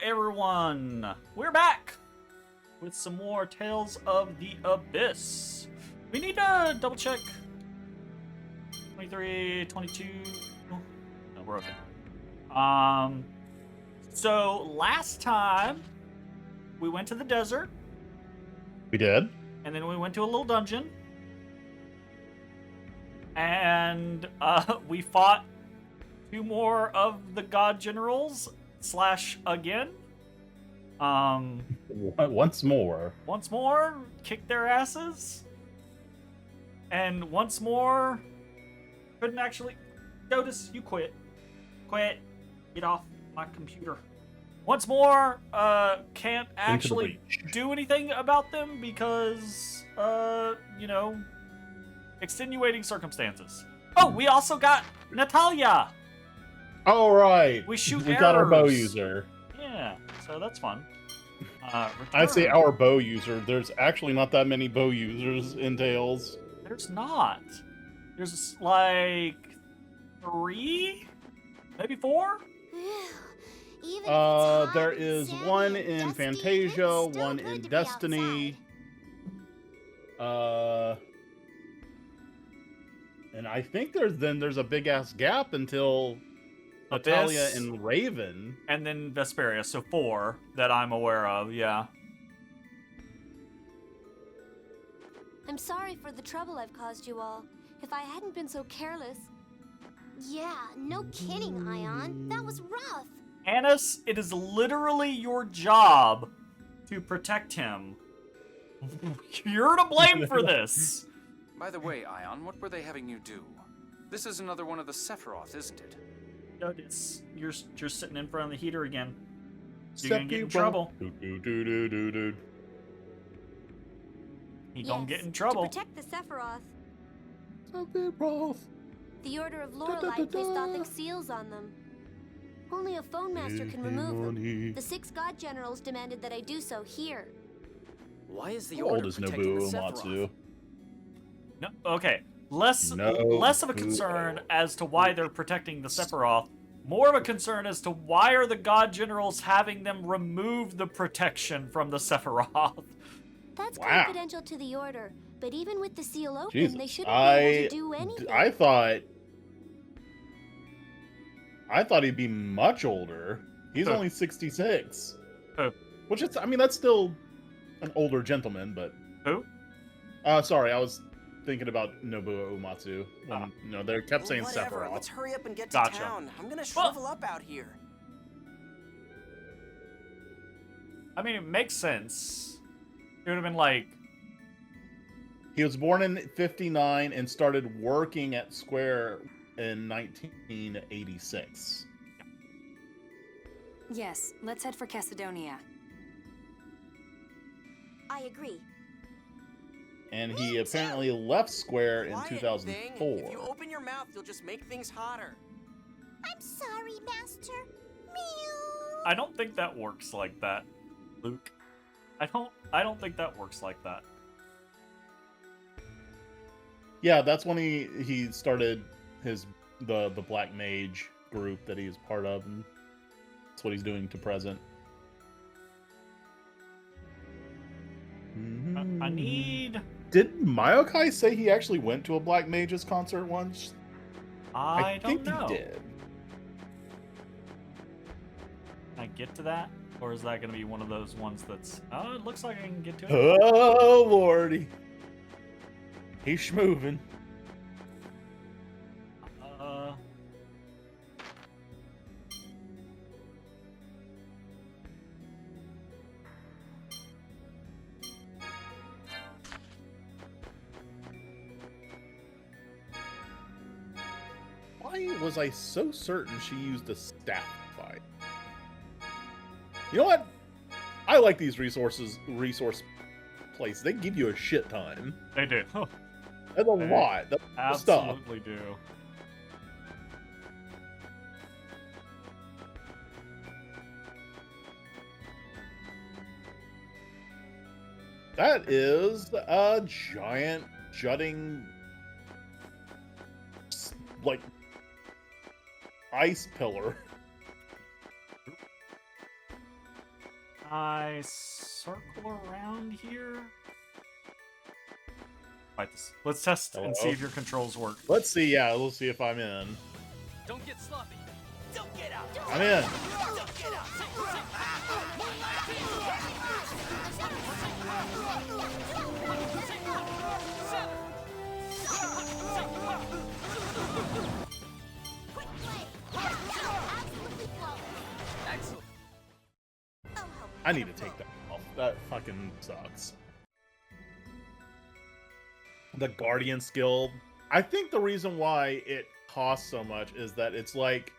Everyone, we're back with some more Tales of the Abyss. We need to double check 23, 22. No, we're okay. So last time we went to the desert. We did. And then we went to a little dungeon. And we fought two more of the god generals / again. Once more, kicked their asses. And once more, couldn't actually. Notice, you quit. Get off my computer. Once more, can't actually do anything about them because, extenuating circumstances. Oh, we also got Natalia. All right. We shoot We arrows. got our bow user. Yeah, so that's fun. I say our bow user. There's actually not that many bow users in Tales. There's not. There's like 3, maybe 4. There is one in Fantasia, one in Destiny. And I think there's a big ass gap until Natalia and Raven. And then Vesperia, so 4 that I'm aware of, yeah. I'm sorry for the trouble I've caused you all. If I hadn't been so careless... Yeah, no kidding, Ion. That was rough. Annis, it is literally your job to protect him. You're to blame for this. By the way, Ion, what were they having you do? This is another one of the Sephiroth, isn't it? You're sitting in front of the heater again. You're gonna get in trouble. He's gonna get in trouble. To protect the Sephiroth. Sephiroth. The Order of Lorelei placed Gothic seals on them. Only a phone master can remove them. The 6 god generals demanded that I do so here. Why is the How Order old is protecting Nobuo the Sephiroth? Uematsu? No, okay. Less of a concern as to why they're protecting the Sephiroth. More of a concern as to why are the god generals having them remove the protection from the Sephiroth. That's confidential to the Order, but even with the seal open, Jesus. they shouldn't be able to do anything. I thought he'd be much older. He's only 66. Which is, I mean, that's still an older gentleman, but... Who? Sorry, I was thinking about Nobuo Uematsu. They kept saying whatever. Sephiroth. Let's hurry up and get to town. I'm gonna shrivel up out here. I mean, it makes sense. It would have been like... He was born in 59 and started working at Square in 1986. Yes, let's head for Cassidonia. I agree. And he apparently left Square in Quiet 2004. Thing. If you open your mouth, you'll just make things hotter. I'm sorry, Master. Meow. I don't think that works like that, Luke. I don't think that works like that. Yeah, that's when he started the Black Mage group that he is part of, and that's what he's doing to present. I need... Did Mayokai say he actually went to a Black Mages concert once? I don't know. He did. Can I get to that? Or is that going to be one of those ones that's... Oh, it looks like I can get to it. Oh, lordy. He's schmoving. Why was I so certain she used a staff fight? You know what? I like these resource places. They give you a shit ton. They do. That's a lot. That's absolutely stuff. Do. That is a giant jutting, like, ice pillar. I circle around here? Fight this. Let's test and see if your controls work. Let's see. Yeah, we'll see if I'm in. Don't get sloppy. Don't get out. I'm in. Don't get out. Quick play. Absolutely flawless. Excellent. Oh, how I need to take that off. That fucking sucks. The Guardian skill. I think the reason why it costs so much is that it's like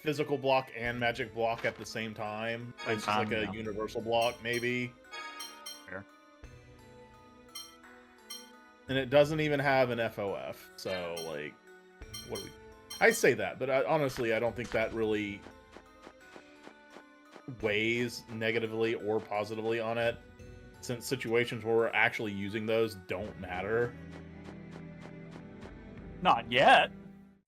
physical block and magic block at the same time. It's just like a universal block, maybe. Fair. And it doesn't even have an FOF. So, like, what do we... I say that, but honestly, I don't think that really weighs negatively or positively on it, since situations where we're actually using those don't matter. Not yet.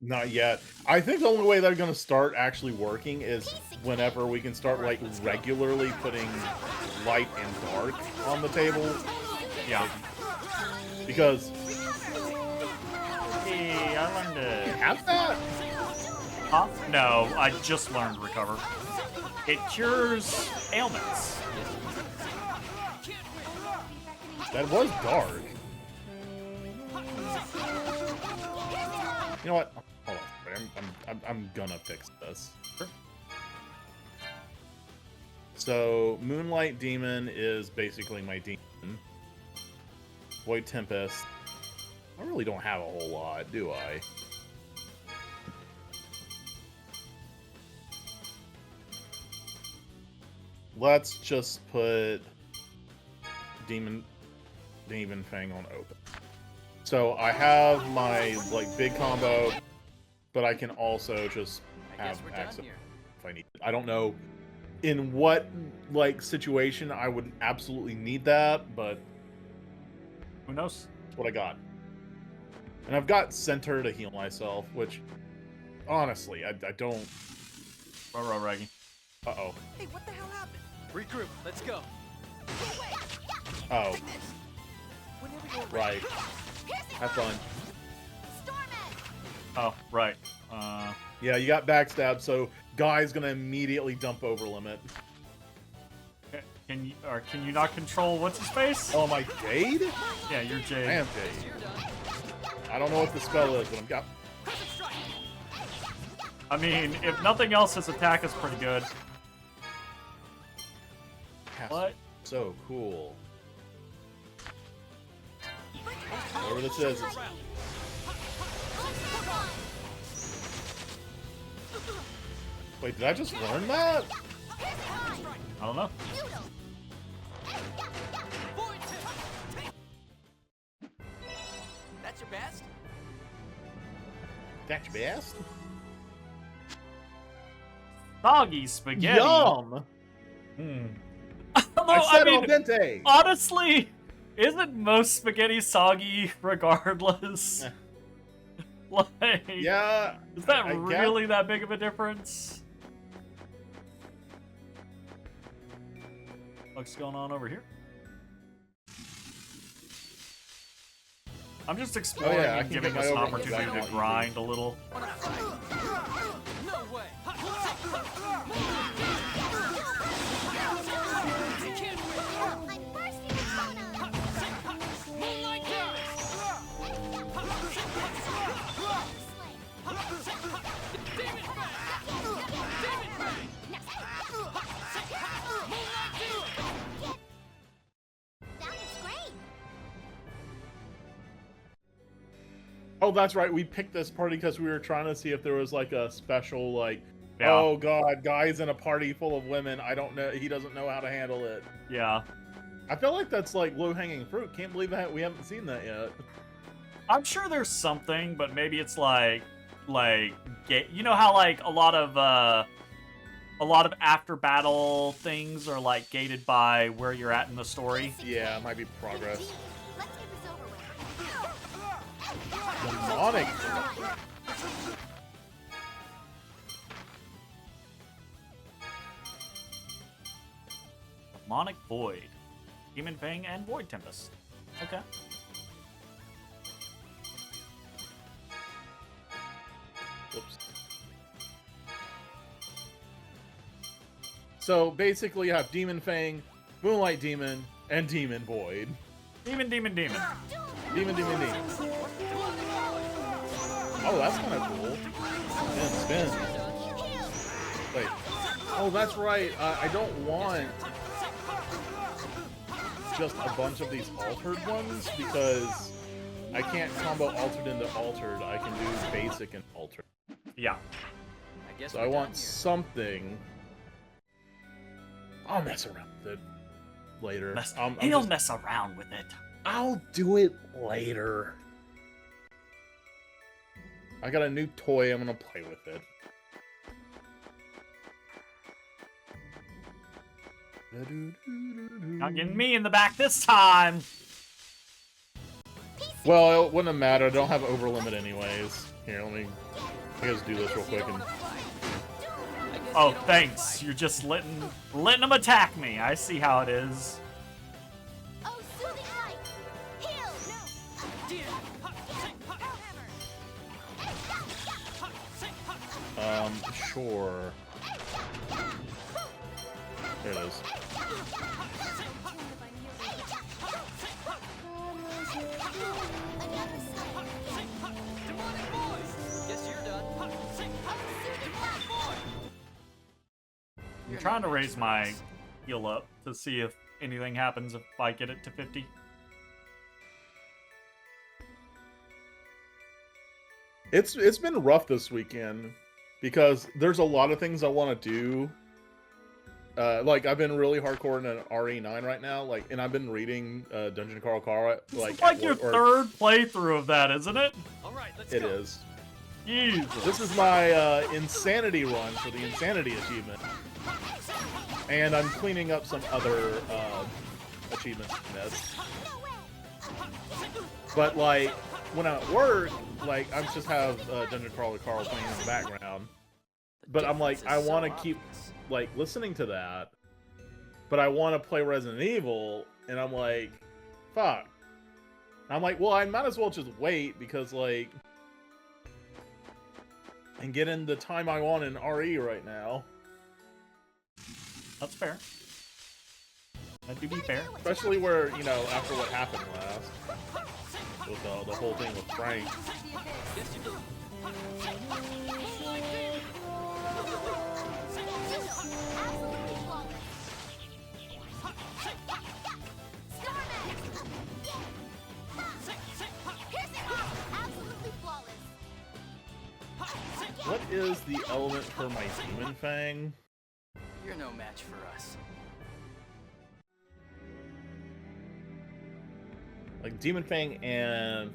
Not yet. I think the only way they're going to start actually working is whenever we can start, like, regularly putting light and dark on the table. Yeah. Because... Hey, I learned to... Have that? Huh? No, I just learned recover. It cures ailments. That was dark. You know what? Hold on. I'm gonna fix this. Sure. So, Moonlight Demon is basically my demon. Void Tempest. I really don't have a whole lot, do I? Let's just put Demon Fang on open. So I have my, like, big combo, but I can also just have access if I need it. I don't know in what, like, situation I would absolutely need that, but Who knows? that's what I got. And I've got Center to heal myself, which, honestly, I don't... Ruh-roh, Raggy. Uh-oh. Hey, what the hell happened? Regroup. Let's go. Oh, Whenever you're right. Have fun. Oh, right. Yeah, you got backstab, so Guy's gonna immediately dump over limit. Can you not control what's his face? Oh, am I Jade? Yeah, you're Jade. I am Jade. I don't know what the spell is, but I'm got. I mean, if nothing else, his attack is pretty good. What? So cool. Whatever this is. Wait, did I just learn that? I don't know. That's your best? That's your best? Soggy spaghetti. Yum! Although, I said I mean, al dente! honestly, isn't most spaghetti soggy regardless? Like, Yeah. is that I really that big of a difference? What's going on over here? I'm just exploring I and can giving get us an my overhead opportunity back to on grind a little. No way. I'm bursting with That was great. Oh, that's right. We picked this party because we were trying to see if there was like a special, like, Yeah. oh god, guy's in a party full of women. I don't know. He doesn't know how to handle it. Yeah. I feel like that's like low-hanging fruit. Can't believe that we haven't seen that yet. I'm sure there's something, but maybe it's like you know how like a lot of after battle things are like gated by where you're at in the story. Yeah, it might be progress. Let's get this over with. Demonic. Demonic Void. Demon Fang and Void Tempest. Okay. Whoops. So basically you have Demon Fang, Moonlight Demon, and Demon Void. Demon, demon, demon. Demon, demon, demon. Oh, that's kind of cool. Spin, spin. Wait. Oh, that's right. I don't want just a bunch of these altered ones because I can't combo altered into altered. I can do basic and altered. Yeah. I guess So I want something. I'll mess around with it later. He'll mess around with it. I'll do it later. I got a new toy. I'm gonna play with it. Not getting me in the back this time. Well, it wouldn't have mattered. I don't have over limit anyways. Here, let me just do this real quick. And Oh, thanks. You're just letting them attack me. I see how it is. Oh, soothing light! Heal! Sure. There it is. Demonic boys! Guess you're done. I'm trying to raise my heal up to see if anything happens if I get it to 50. It's been rough this weekend because there's a lot of things I want to do. Like I've been really hardcore in an RE9 right now, and I've been reading Dungeon Crawl Kara. It's like your third playthrough of that, isn't it? All right, let's It go. is. Jesus. This is my Insanity run for the Insanity achievement. And I'm cleaning up some other achievements in this. But, like, when I'm at work, like, I just have Dungeon Crawler Carl playing in the background. But I'm like, I want to keep, like, listening to that. But I want to play Resident Evil, and I'm like, fuck. I'm like, well, I might as well just wait, because, like, and get in the time I want in RE right now. That's fair. That do be fair. Especially where, you know, after what happened last. With the whole thing with Frank. What is the element for my Demon Fang? You're no match for us. Like Demon Fang and...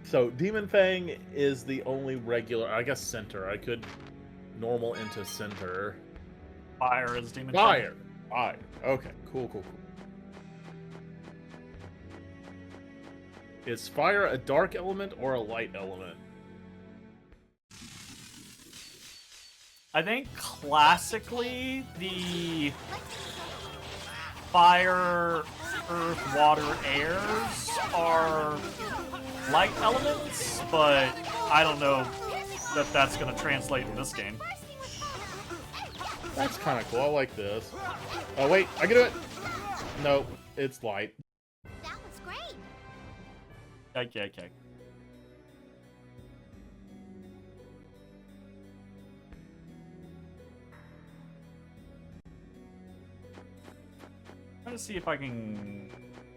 So, Demon Fang is the only regular... I guess center. I could normal into center. Fire is demon. Fire! Fire. Okay, cool, cool, cool. Is fire a dark element or a light element? I think classically the fire, earth, water, airs are light elements, but I don't know that that's going to translate in this game. That's kind of cool. I like this. Oh, wait. I can do it! No, it's light. That was great. Okay. Trying to see if I can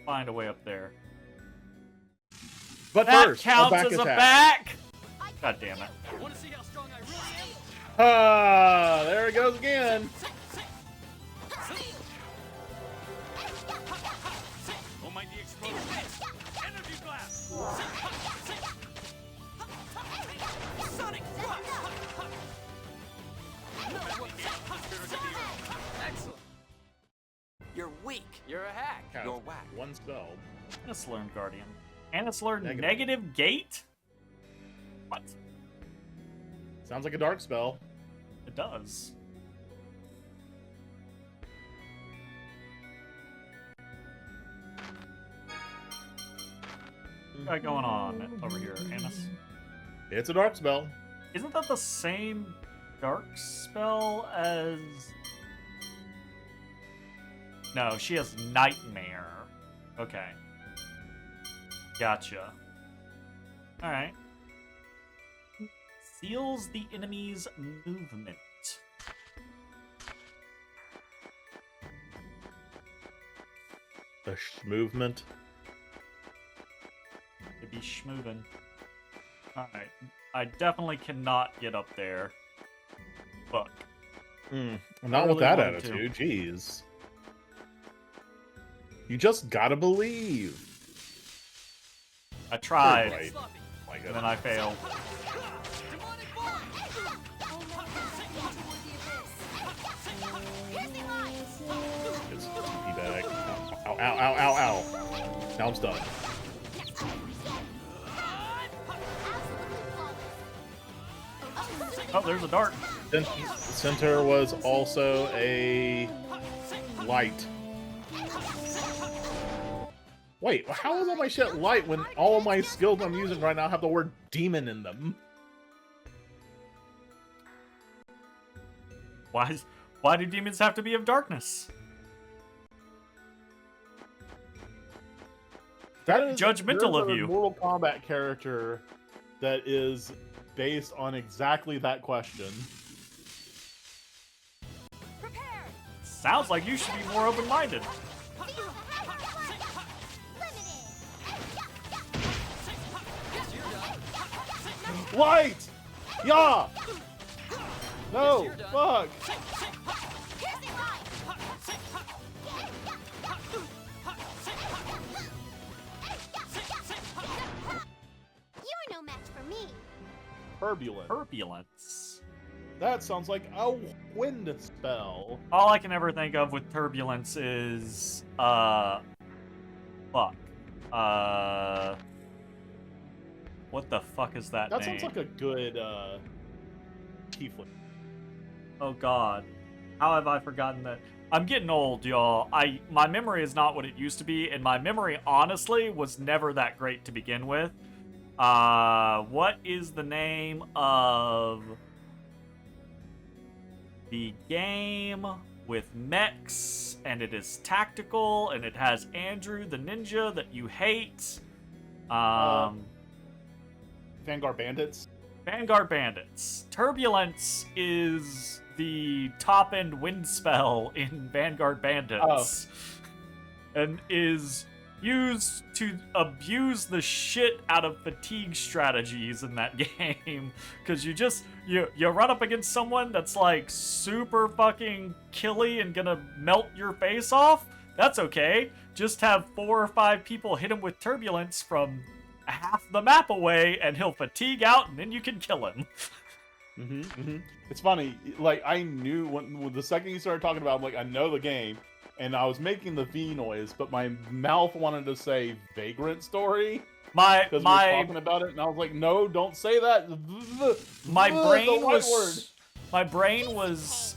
find a way up there. But That first, counts back as a attack. back! God damn it. Want to see how strong I really am? Ah, there it goes again. Don't mind the explosion. Energy blast. Sonic thrust. Excellent. You're weak. You're a hack. Counts You're whack. One spell. It's learned Guardian. And it's learned Negative. negative gate? What? Sounds like a dark spell. It does. got going on over here, Annis? It's a dark spell. Isn't that the same dark spell as... No, she has Nightmare. Okay. Gotcha. Alright. Seals the enemy's movement. The movement. To be schmovin'. Alright. I definitely cannot get up there. Fuck. Not with really that wanted attitude. Jeez. You just gotta believe. I tried, Right. My and then goodness. I failed. It's TP bag. Ow, ow, ow, ow, ow. Now I'm stunned. Oh, there's a dart. Center was also a light. Wait, how is all my shit light when all my skills I'm using right now have the word demon in them? Why do demons have to be of darkness? That is Judgmental of there's a you. Mortal Kombat character that is based on exactly that question. Sounds like you should be more open-minded. Light! Yeah! No! Fuck! You're no match for me. Turbulent. Turbulence. That sounds like a wind spell. All I can ever think of with turbulence is, fuck. What the fuck is that That name? sounds like a good, tiefling. Oh god. How have I forgotten that? I'm getting old, y'all. My memory is not what it used to be, and my memory, honestly, was never that great to begin with. What is the name of the game with mechs, and it is tactical, and it has Andrew the ninja that you hate? Vanguard Bandits? Vanguard Bandits. Turbulence is the top-end wind spell in Vanguard Bandits. And is used to abuse the shit out of fatigue strategies in that game. Because you run up against someone that's like super fucking killy and gonna melt your face off. That's okay. Just have 4 or 5 people hit him with turbulence from half the map away, and he'll fatigue out, and then you can kill him. It's funny, like, I knew when the second you started talking about, I'm like, I know the game, and I was making the V noise, but my mouth wanted to say Vagrant Story, My because we were talking about it, and I was like, no, don't say that. my The brain right was word. my brain was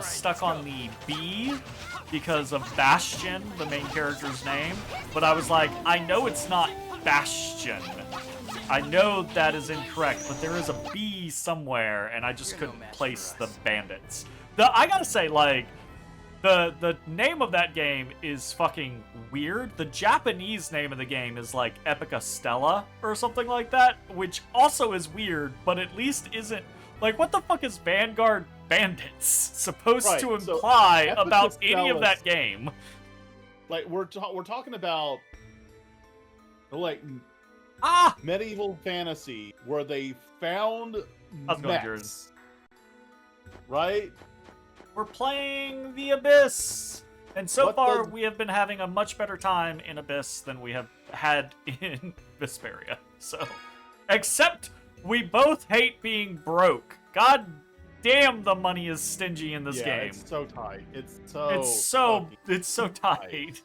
stuck on the B because of Bastion, the main character's name, but I was like, I know it's not Bastion. I know that is incorrect, but there is a B somewhere, and I just couldn't place the bandits. I gotta say, like, the name of that game is fucking weird. The Japanese name of the game is like Epica Stella or something like that, which also is weird, but at least isn't like, what the fuck is Vanguard Bandits supposed Right, to so imply Epica about any of Stella's- that game? Like, we're talking about, like, medieval fantasy where they found How's it going, mechs, right? We're playing the Abyss, and so What far the- we have been having a much better time in Abyss than we have had in Vesperia. So, except we both hate being broke. God damn, the money is stingy in this Yeah, game. it's so tight. It's so tight.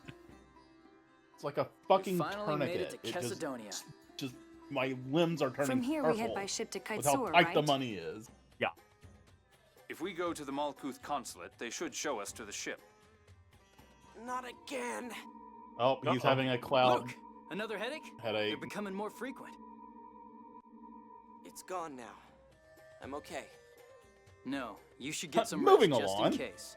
It's like a fucking Finally made it tourniquet. to It Chesedonia. just my limbs are turning From here, we head purple by ship to with how Kaitsur, tight right? the money is. Yeah. If we go to the Malkuth consulate, they should show us to the ship. Not again. Oh, he's Uh-oh. having a cloud. Look, Another headache? Headache. They're becoming more frequent. It's gone now. I'm okay. No, you should get some Moving rest just along. in case.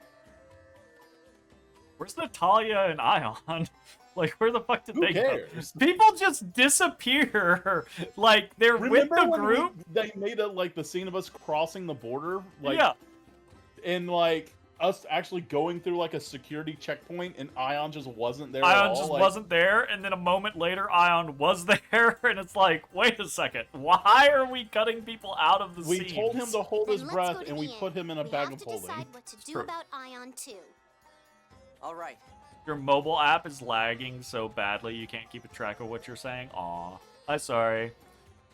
Where's Natalia and Ion? Like, where the fuck did Who they cares? go? People just disappear. Like, they're with the when group. they made it like the scene of us crossing the border, like, Yeah. and like us actually going through like a security checkpoint, and Ion just wasn't there. At Ion all. just Like, wasn't there, and then a moment later, Ion was there, and it's like, wait a second, why are we cutting people out of the We scenes? told him to hold Then his let's breath, go to and the we inn. put him in a We bag have of to holding. decide what to do True. about Ion too. All right. Your mobile app is lagging so badly you can't keep a track of what you're saying. Aw, I'm sorry.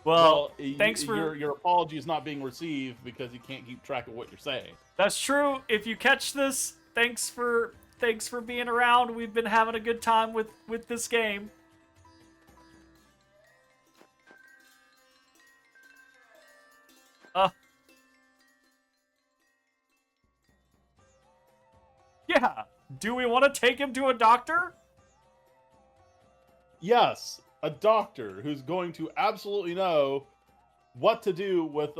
Well, thanks for your apology is not being received because you can't keep track of what you're saying. That's true. If you catch this, thanks for being around. We've been having a good time with this game. Yeah. Do we want to take him to a doctor? Yes, a doctor who's going to absolutely know what to do with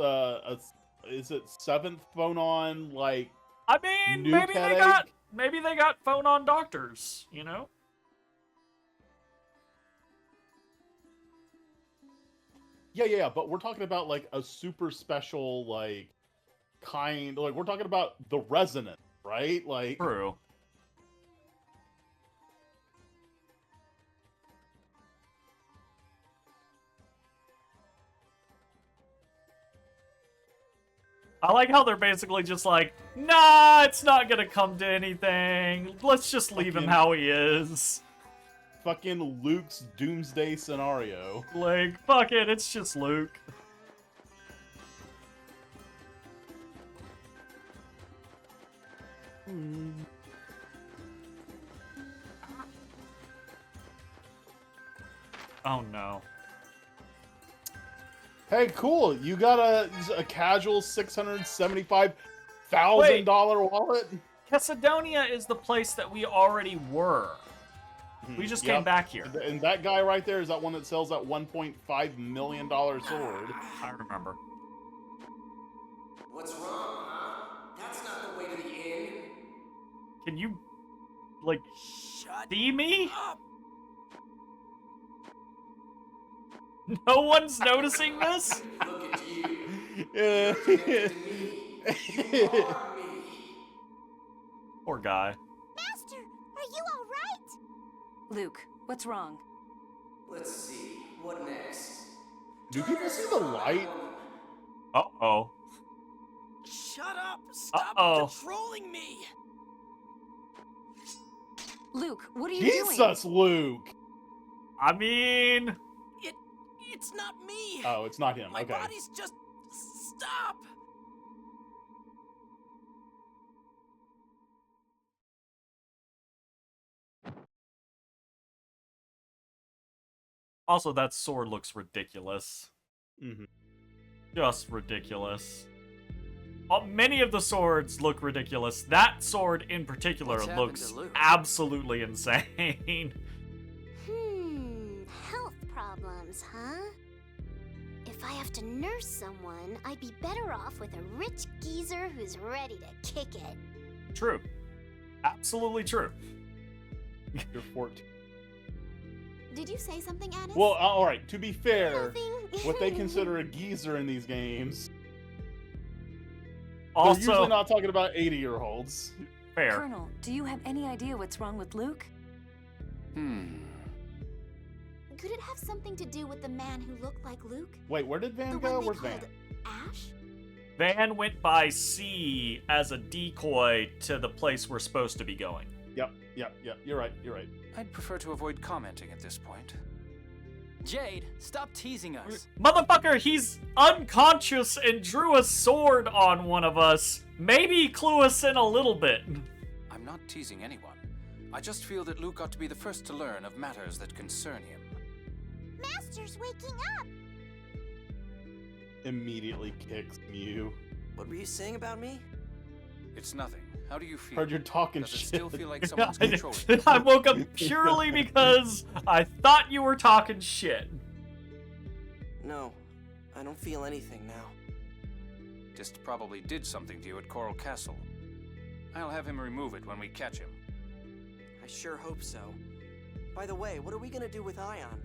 is it 7th phone-on, like, I mean, nuke headache? maybe they got phone-on doctors, you know? Yeah, but we're talking about like a super special, like, we're talking about the Resonant, right? Like, True. I like how they're basically just like, nah, it's not gonna come to anything. Let's just leave him Fucking- how he is. fucking Luke's doomsday scenario. Like, fuck it, it's just Luke. Oh no. Hey, cool! You got a casual $675,000 wallet. Cassidonia is the place that we already were. We just came Yep. back here. And that guy right there is that one that sells that $1.5 million sword. I remember. What's wrong, huh? That's not the way to the inn. Can you, like, Shut see me? up! No one's noticing this? Look at you. Yeah. Connected to me. You are me. Poor guy. Master, are you all right? Luke, what's wrong? Let's see. What next? Do people see the light? Uh-oh. Shut up! Stop Uh-oh. controlling me! Luke, what are you doing? Jesus, Luke! I mean... It's not me! Oh, it's not him. My Okay. body's just... Stop! Also, that sword looks ridiculous. Mm-hmm. Just ridiculous. Many of the swords look ridiculous. That sword in particular What's happened looks to Luke? absolutely insane. Health problems, huh? If I have to nurse someone, I'd be better off with a rich geezer who's ready to kick it. True. Absolutely true. You're 14. Did you say something, Addis? Well, all right. To be fair, Nothing. what they consider a geezer in these games, they're Also, usually not talking about 80-year-olds. fair. Colonel, do you have any idea what's wrong with Luke? Could it have something to do with the man who looked like Luke? Wait, where did Van The go? one they Where's Van? called Ash? Van went by sea as a decoy to the place we're supposed to be going. Yep. You're right. I'd prefer to avoid commenting at this point. Jade, stop teasing us. Motherfucker, he's unconscious and drew a sword on one of us. Maybe clue us in a little bit. I'm not teasing anyone. I just feel that Luke ought to be the first to learn of matters that concern him. Master's waking up! Immediately kicks Mew. What were you saying about me? It's nothing. How do you feel? Heard you're talking Does it shit. still feel like someone's controlling you? I woke up purely because I thought you were talking shit. No, I don't feel anything now. Just probably did something to you at Coral Castle. I'll have him remove it when we catch him. I sure hope so. By the way, what are we gonna do with Ion?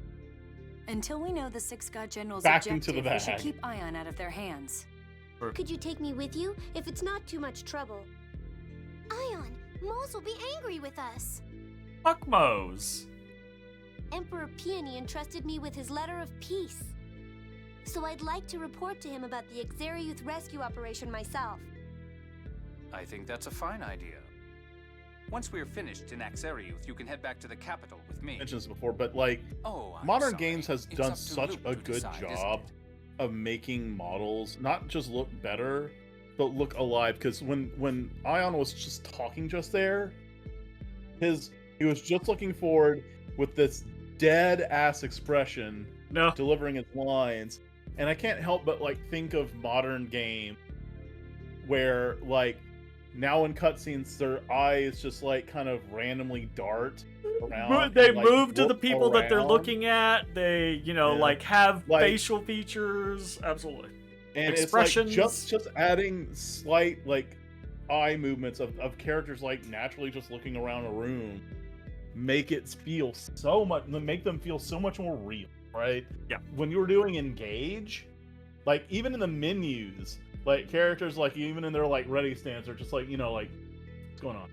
Until we know the 6 God Generals' Back into objective, the we should bag. keep Ion out of their hands. Could you take me with you if it's not too much trouble? Ion, Moles will be angry with us. Fuck Mose. Emperor Peony entrusted me with his letter of peace. So I'd like to report to him about the Xeriuth rescue operation myself. I think that's a fine idea. Once we're finished in Axariuth, you can head back to the capital with me. Mentioned this before, but like Oh, I'm Modern sorry. Games has It's done up to such Luke a to good decide, isn't job it? of making models not just look better, but look alive. Because when Ion was just talking just there, he was just looking forward with this dead ass expression, No. delivering his lines, and I can't help but like think of modern game where like now in cutscenes their eyes just like kind of randomly dart around. They and, like, move to the look people that they're around. looking at. They, Yeah. like have Like- facial features. Absolutely. And expressions. it's like just adding slight like eye movements of characters like naturally just looking around a room make it feel so much, make them feel so much more real, right? Yeah. When you were doing engage, like even in the menus, like characters like even in their like ready stance are just like like what's going on.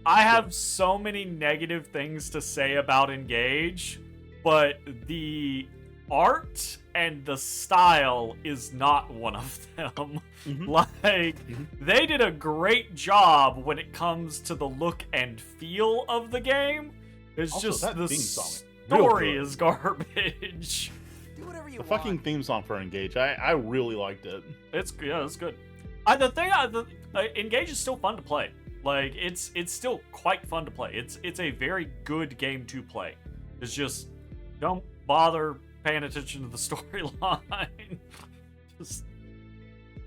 I have so many negative things to say about Engage, but the art and the style is not one of them. Mhm. Like, they did a great job when it comes to the look and feel of the game. It's Also, just that the theme song is real story good. is garbage. Do whatever you The want. fucking theme song for Engage, I really liked it. It's good. Engage is still fun to play. Like it's still quite fun to play. It's a very good game to play. It's just don't bother paying attention to the storyline. Just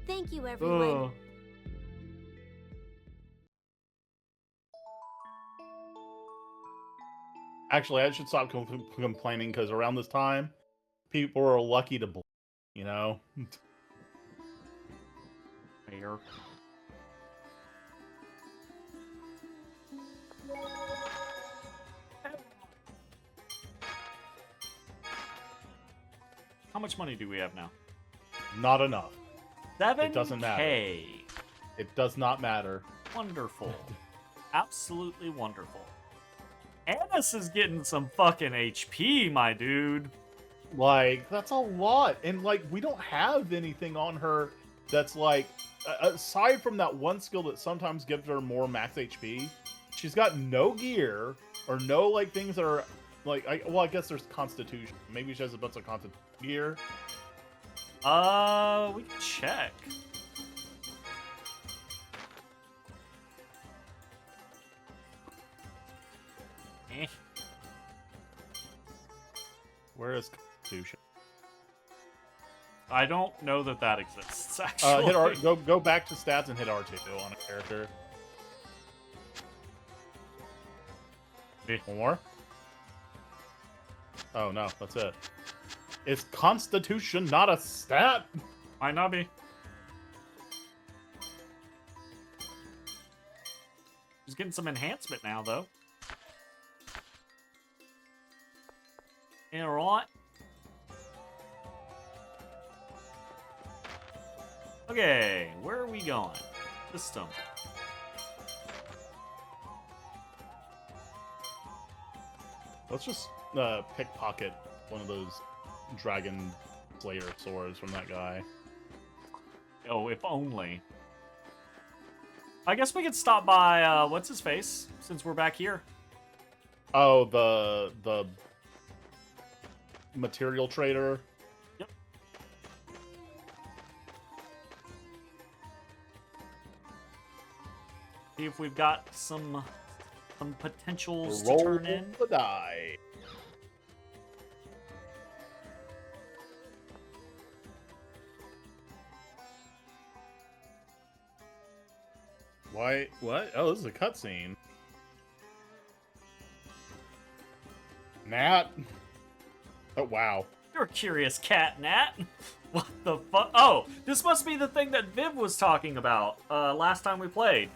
Thank you, everyone. ugh. Actually, I should stop complaining because around this time, people are lucky to, Fair. How much money do we have now? Not enough. 7K. doesn't matter. It does not matter. Wonderful. Absolutely wonderful. Annis is getting some fucking HP, my dude. Like, that's a lot. And, like, we don't have anything on her that's, like, aside from that one skill that sometimes gives her more max HP, she's got no gear or no, like, things that are, like, I guess there's Constitution. Maybe she has a bunch of Constitution gear. We can check. Eh. Where is Constitution? I don't know that exists, actually. Hit R. Go back to stats and hit R2 on a character. One more. Oh no, that's it. Is Constitution not a stat? Might not be. He's getting some enhancement now, though. Alright. Okay, where are we going? System. Let's just pickpocket one of those Dragon Slayer swords from that guy. Oh, if only. I guess we could stop by, what's his face, since we're back here. Oh, the material trader. Yep. See if we've got some potentials to Roll turn in. the die. Why? What? Oh, this is a cutscene. Nat. Oh, wow. You're a curious cat, Nat. What the fuck? Oh, this must be the thing that Viv was talking about last time we played.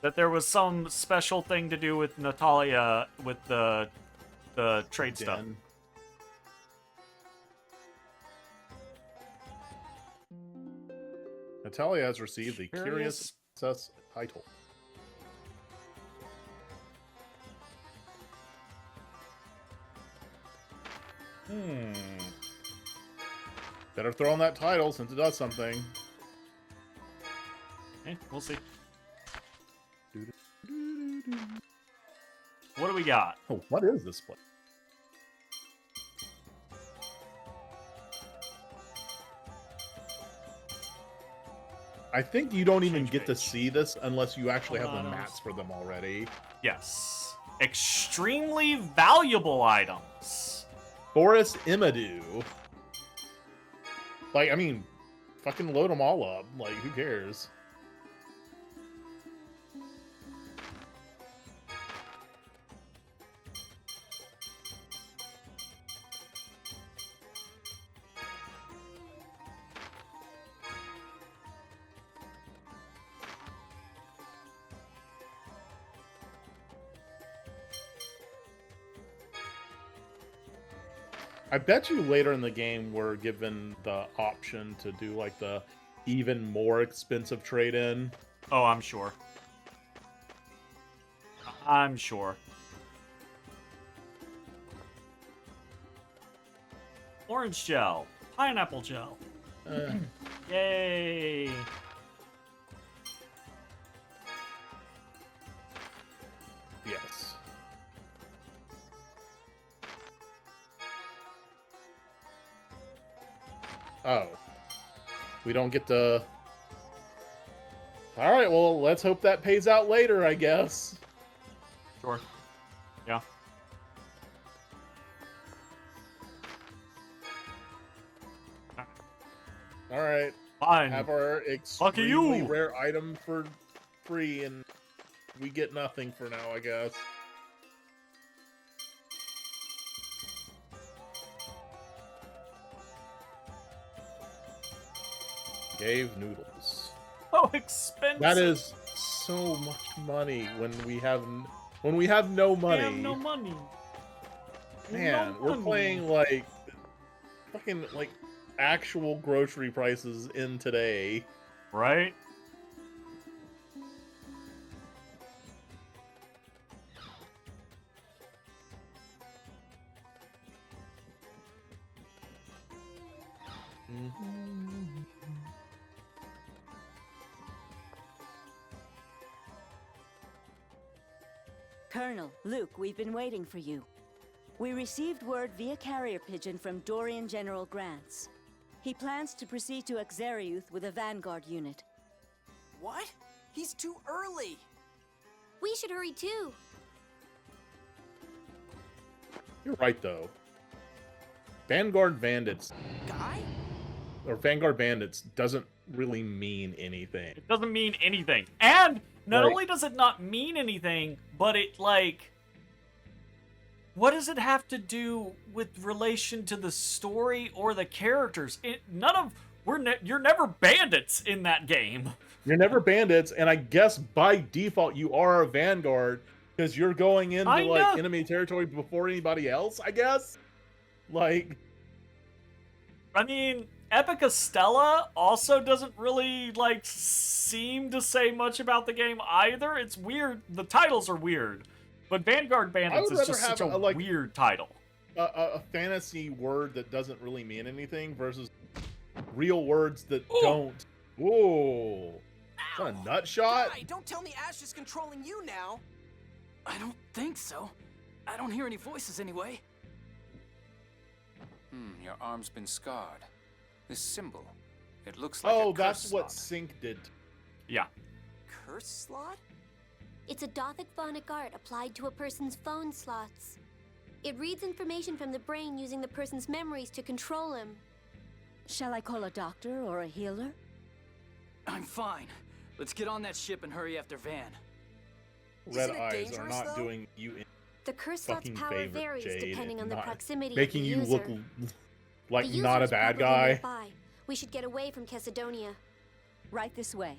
That there was some special thing to do with Natalia with the trade stuff. Den. Natalia has received the Curious Princess title. Better throw on that title since it does something. Okay, we'll see. What do we got? Oh, what is this place? I think you don't even get to see this unless you actually have the mats for them already. Yes. Extremely valuable items. Boris Imadu. Like, I mean, fucking load them all up. Like, who cares? I bet you later in the game we're given the option to do like the even more expensive trade-in. Oh, I'm sure. I'm sure. Orange gel. Pineapple gel. Yay! Yes. Oh. We don't get to... Alright, well, let's hope that pays out later, I guess. Sure. Yeah. Alright. Fine. Have our Fuck extremely you. rare item for free, and we get nothing for now, I guess. Gave noodles. Oh, expensive. That is so much money when we have no money. I have no money. Man, No we're money. playing like fucking like actual grocery prices in today. Right? Colonel, Luke, we've been waiting for you. We received word via carrier pigeon from Dorian General Grants. He plans to proceed to Axariuth with a Vanguard unit. What? He's too early! We should hurry too. You're right though. Vanguard Bandits Guy? or Vanguard Bandits doesn't really mean anything. It doesn't mean anything. And not Right. only does it not mean anything, but it, like... What does it have to do with relation to the story or the characters? You're never bandits in that game. You're never bandits, and I guess by default you are a Vanguard because you're going into like enemy territory before anybody else, I guess? Like... I mean, Epica Stella also doesn't really, like, seem to say much about the game either. It's weird. The titles are weird. But Vanguard Bandits is just such a weird title. A fantasy word that doesn't really mean anything versus real words that Ooh. don't. Whoa. Is that a nut shot? Guy, don't tell me Ash is controlling you now! I don't think so. I don't hear any voices anyway. Your arm's been scarred. This symbol, it looks like a Oh, curse that's what slot. Sync did. Yeah. Curse slot? It's a Gothic phonic art applied to a person's phone slots. It reads information from the brain using the person's memories to control him. Shall I call a doctor or a healer? I'm fine. Let's get on that ship and hurry after Van. Red Isn't it eyes are dangerous, not though? doing you any The curse slot's fucking power favor, varies Jade, depending on and the not proximity making of the you user. look like The not a user's bad probably guy. nearby. We should get away from Chesedonia. Right this way.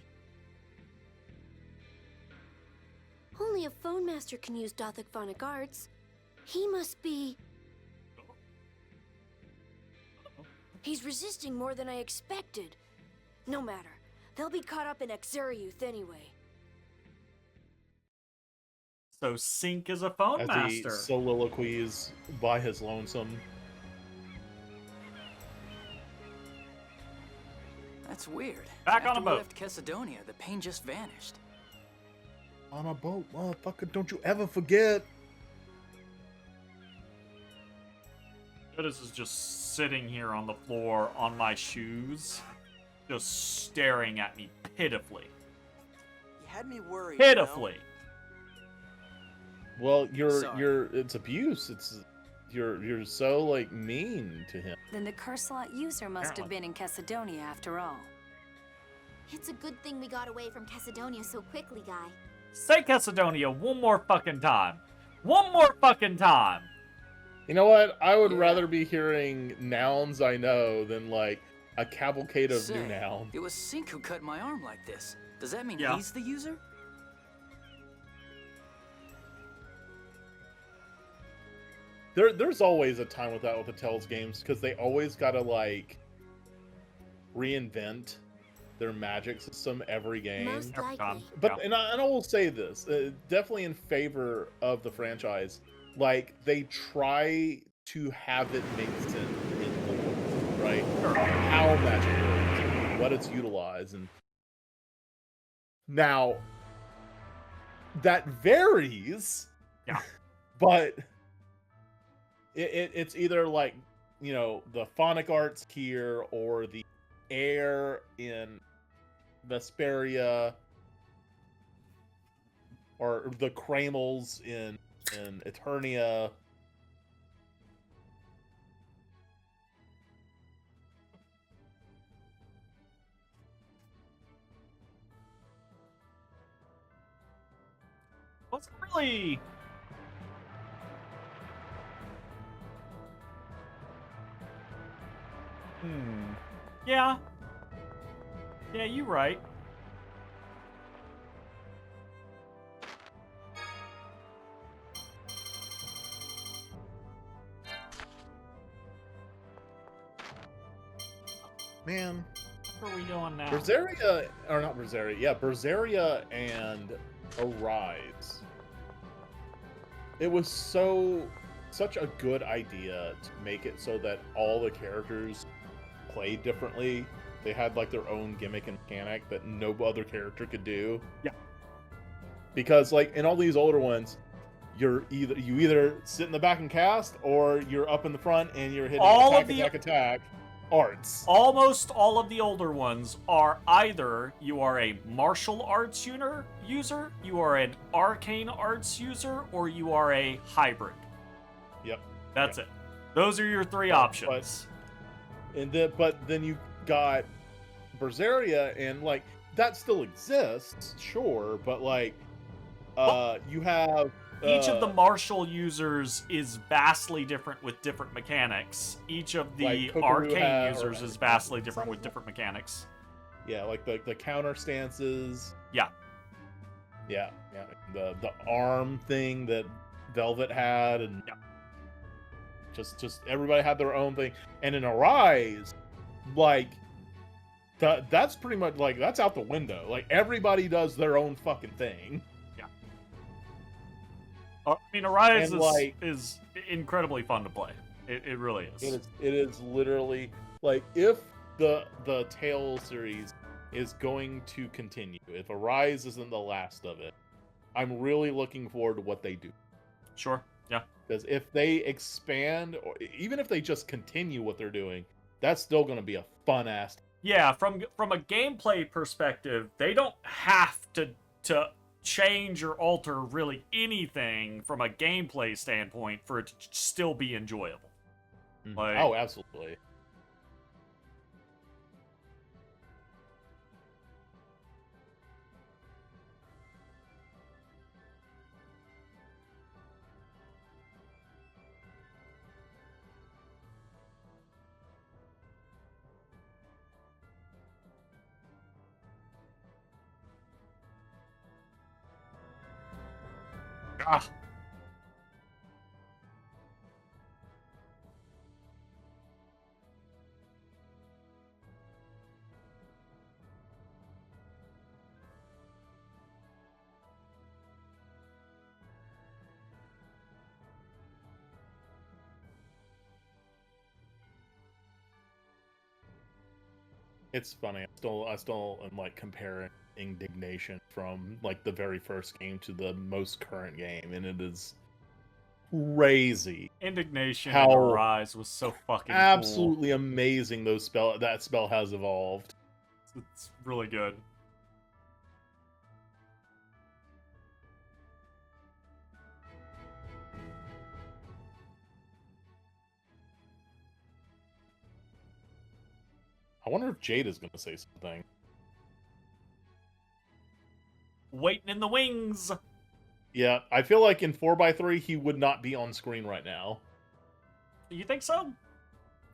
Only a phone master can use Dothic phonic arts. He must be... He's resisting more than I expected. No matter. They'll be caught up in Exariuth anyway. So Sync is a phone As he master. soliloquies by his lonesome. That's weird. Back on After a we boat. left Chesedonia, the pain just vanished. On a boat, motherfucker, don't you ever forget. This is just sitting here on the floor on my shoes, just staring at me pitifully. You had me worried. Pitifully. Well, Sorry. it's abuse. You're so like mean to him. Then the curse slot user must have been in Chesedonia after all. It's a good thing we got away from Chesedonia so quickly, Guy. Say Chesedonia one more fucking time. One more fucking time. You know what? I would Yeah. rather be hearing nouns I know than like a cavalcade of new Say, nouns. it was Sink who cut my arm like this. Does that mean Yeah. he's the user? There's always a time with that with the Tales games because they always gotta like reinvent their magic system every game. Most Every time. likely. But Yeah. and I will say this, definitely in favor of the franchise. Like they try to have it make sense in the world, right? Sure. How magic works, and what it's utilized, and now that varies. Yeah. But it's either like the phonic arts here or the air in Vesperia or the Kramels in Eternia. Wasn't really. Yeah. Yeah, you right. Man, What are we doing now? Berseria, or not Berseria, yeah, Berseria and Arise. It was such a good idea to make it so that all the characters played differently. They had like their own gimmick and mechanic that no other character could do. Yeah. Because like in all these older ones, you either sit in the back and cast, or you're up in the front and you're hitting All attack, of the- attack arts. Almost all of the older ones are either you are a martial arts user, you are an arcane arts user, or you are a hybrid. Yep. That's it. Those are your three But- options. But then you got Berseria, and like that still exists, sure, but like you have Each of the martial users is vastly different with different mechanics. Each of the Like Kokoruha arcane or- users is vastly different with different mechanics. yeah, like the counter stances. Yeah. Yeah. The arm thing that Velvet had, and Yeah. just everybody had their own thing. And in Arise, like that's pretty much like that's out the window. Like everybody does their own fucking thing. I mean, Arise And, like- is incredibly fun to play. It really is. It is literally like if the Tales series is going to continue, if Arise isn't the last of it, I'm really looking forward to what they do. Sure. Yeah. Because if they expand, or even if they just continue what they're doing, that's still going to be a fun ass. Yeah, from a gameplay perspective, they don't have to change or alter really anything from a gameplay standpoint for it to still be enjoyable. Like, Oh, absolutely. Ah. It's funny. I still am like comparing indignation from like the very first game to the most current game, and it is crazy. Indignation How and Rise was so fucking absolutely amazing that spell has evolved. It's really good. I wonder if Jade is going to say something. Waiting in the wings. Yeah, I feel like in 4x3 he would not be on screen right now. You think so?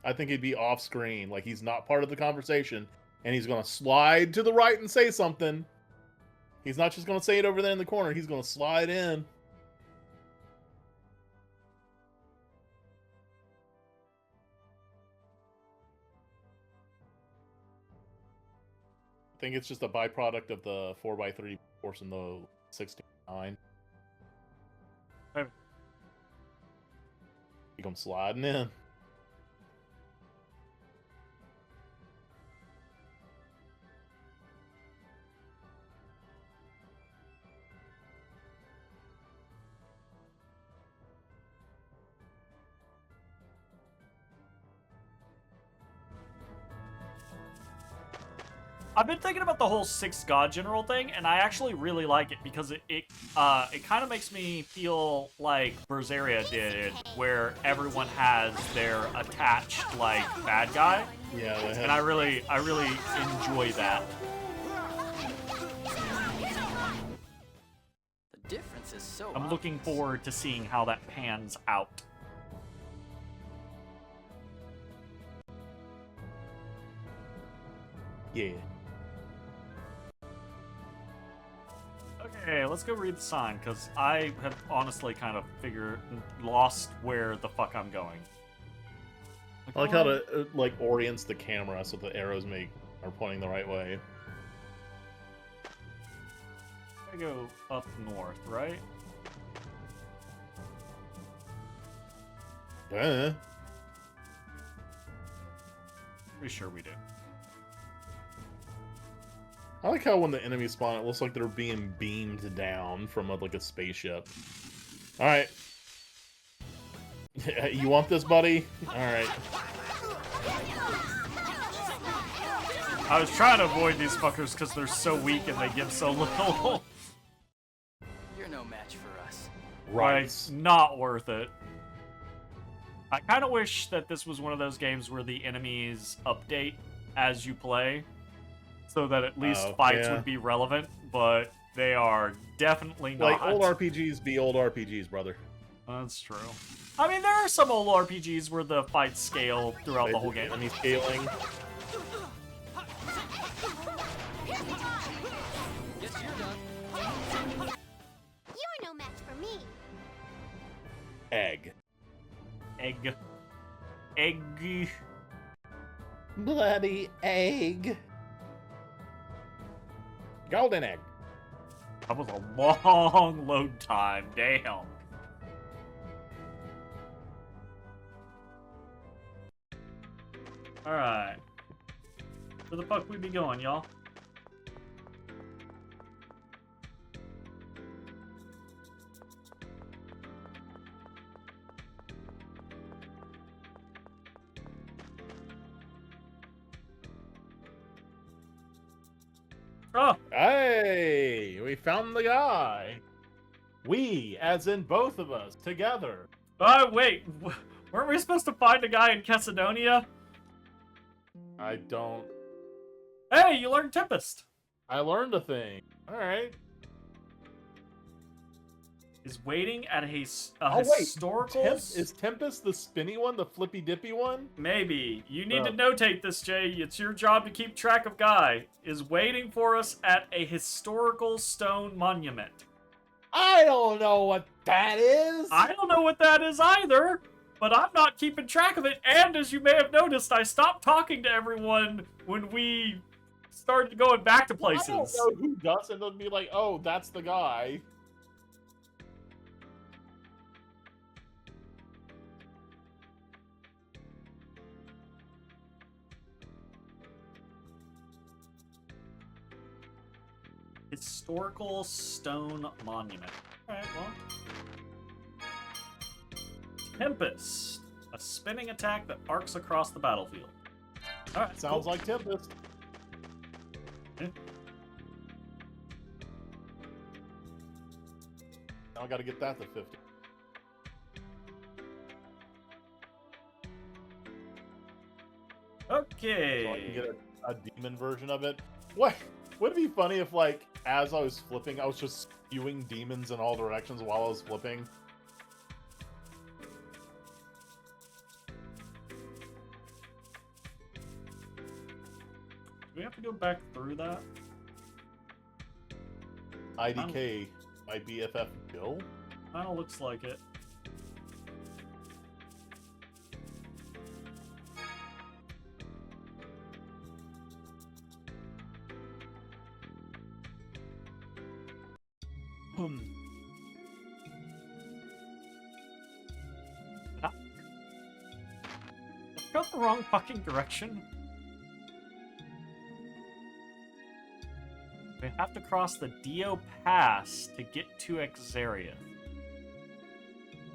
I think he'd be off screen, like he's not part of the conversation, and he's going to slide to the right and say something. He's not just going to say it over there in the corner, he's going to slide in. I think it's just a byproduct of the 4x3 forcing the 69. Maybe. He comes sliding in. I've been thinking about the whole 6 God General thing, and I actually really like it because it kind of makes me feel like Berseria did, where everyone has their attached like bad guy. Yeah, and I really enjoy that. The difference is so I'm looking obvious. forward to seeing how that pans out. Yeah. Okay, let's go read the sign, because I have honestly kind of lost where the fuck I'm going. I like how it like orients the camera so the arrows are pointing the right way. I go up north, right? Pretty sure we do. I like how when the enemies spawn, it looks like they're being beamed down from like a spaceship. All right, you want this, buddy? All right. I was trying to avoid these fuckers because they're so weak and they give so little. You're no match for us. Right. Like, not worth it. I kind of wish that this was one of those games where the enemies update as you play, so that at least fights would be relevant, but they are definitely not. Like, old RPGs be old RPGs, brother. That's true. I mean, there are some old RPGs where the fights scale throughout the whole game. Enemy scaling. Guess you're done. You're no match for me. Egg. Egg. Egg. Bloody egg. Golden egg. That was a long load time. Damn. Alright. Where the fuck we be going, y'all? Oh! Hey! We found the guy! We, as in both of us, together. Oh, wait. Weren't we supposed to find a guy in Macedonia? I don't... Hey, you learned Tempest! I learned a thing. Alright. Is waiting at a wait. historical... Is Tempest the spinny one, the flippy dippy one? Maybe. You need to notate this, Jay. It's your job to keep track of Guy. Is waiting for us at a historical stone monument. I don't know what that is. I don't know what that is either, but I'm not keeping track of it. And as you may have noticed, I stopped talking to everyone when we started going back to places. I don't know who does it. They'll be like, oh, that's the guy. Historical stone monument. Alright, well. Tempest. A spinning attack that arcs across the battlefield. Alright, Sounds like Tempest. Yeah. Now I gotta get that to 50. Okay. So I can get a demon version of it. What? Would it be funny if, like, as I was flipping, I was just spewing demons in all directions while I was flipping? Do we have to go back through that? IDK, my BFF Bill? Kinda looks like it. Got the wrong fucking direction. We have to cross the Dio Pass to get to Exaria.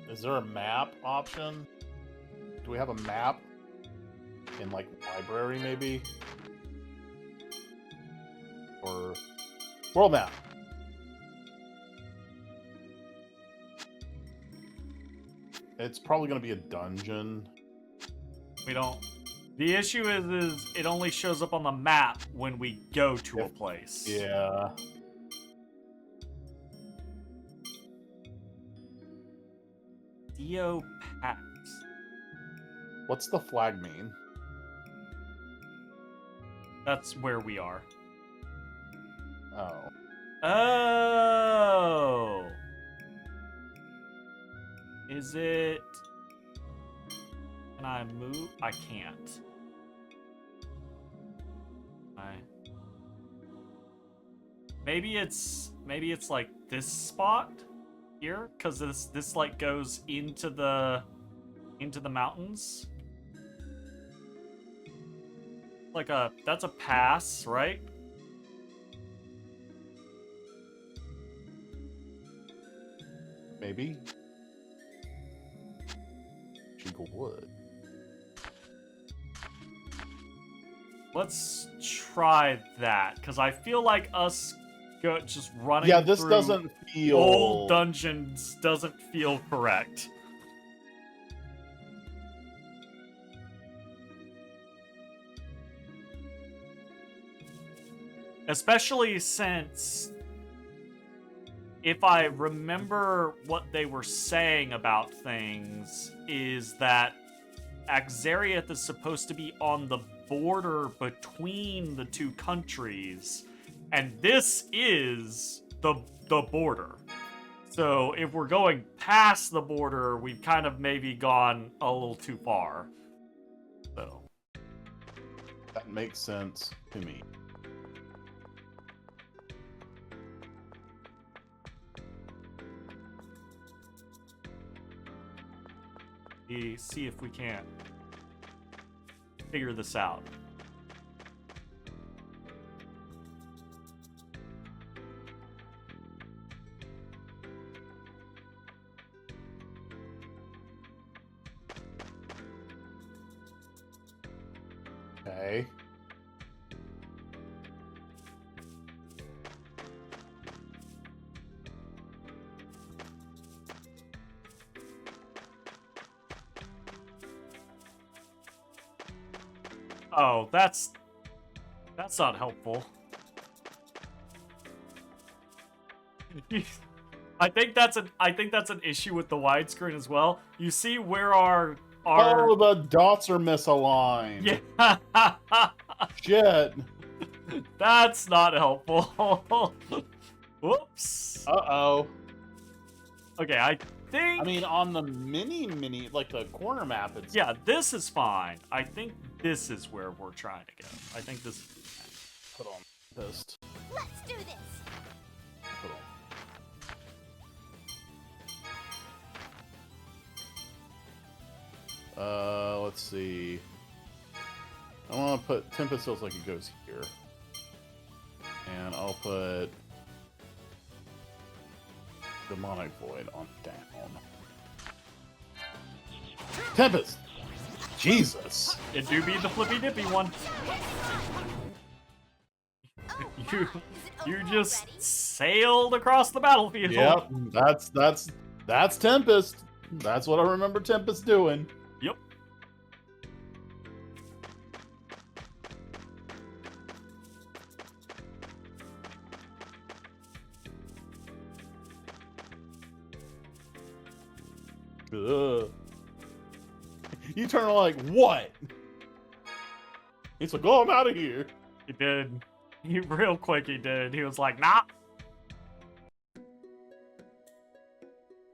Is there a map option? Do we have a map? In, like, library, maybe? Or... world map. It's probably going to be a dungeon. We don't... The issue is it only shows up on the map when we go to a place. Yeah. Dio Pass. What's the flag mean? That's where we are. Oh. Oh! Is it... Can I move? I can't. Maybe it's like this spot here, because this like goes into the mountains. Like that's a pass, right? Maybe. Jingle wood. Let's try that, because I feel like us just running Yeah, this through doesn't feel... old dungeons doesn't feel correct. Especially since, if I remember what they were saying about things, is that Axariath is supposed to be on the border between the two countries, and this is the border. So if we're going past the border, we've kind of maybe gone a little too far. So that makes sense to me. See if we can't figure this out. Okay. Oh, that's not helpful. I think that's an issue with the widescreen as well. You see where our Oh, the dots are misaligned. Yeah. Shit. That's not helpful. Whoops. Uh-oh. Okay, I think... I mean, on the mini, like the corner map, it's... Yeah, this is fine. I think this is where we're trying to go. I think this... Put on Tempest. Let's do this. Put on. Let's see. I want to put Tempest feels like it goes here. And I'll put Demonic Void on down. Tempest! Jesus! It do be the flippy dippy one. You just sailed across the battlefield. Yep, that's Tempest. That's what I remember Tempest doing. Yep. Ugh. You turn like, what? He's like, oh, I'm out of here. He did. He real quick he did. He was like, nah.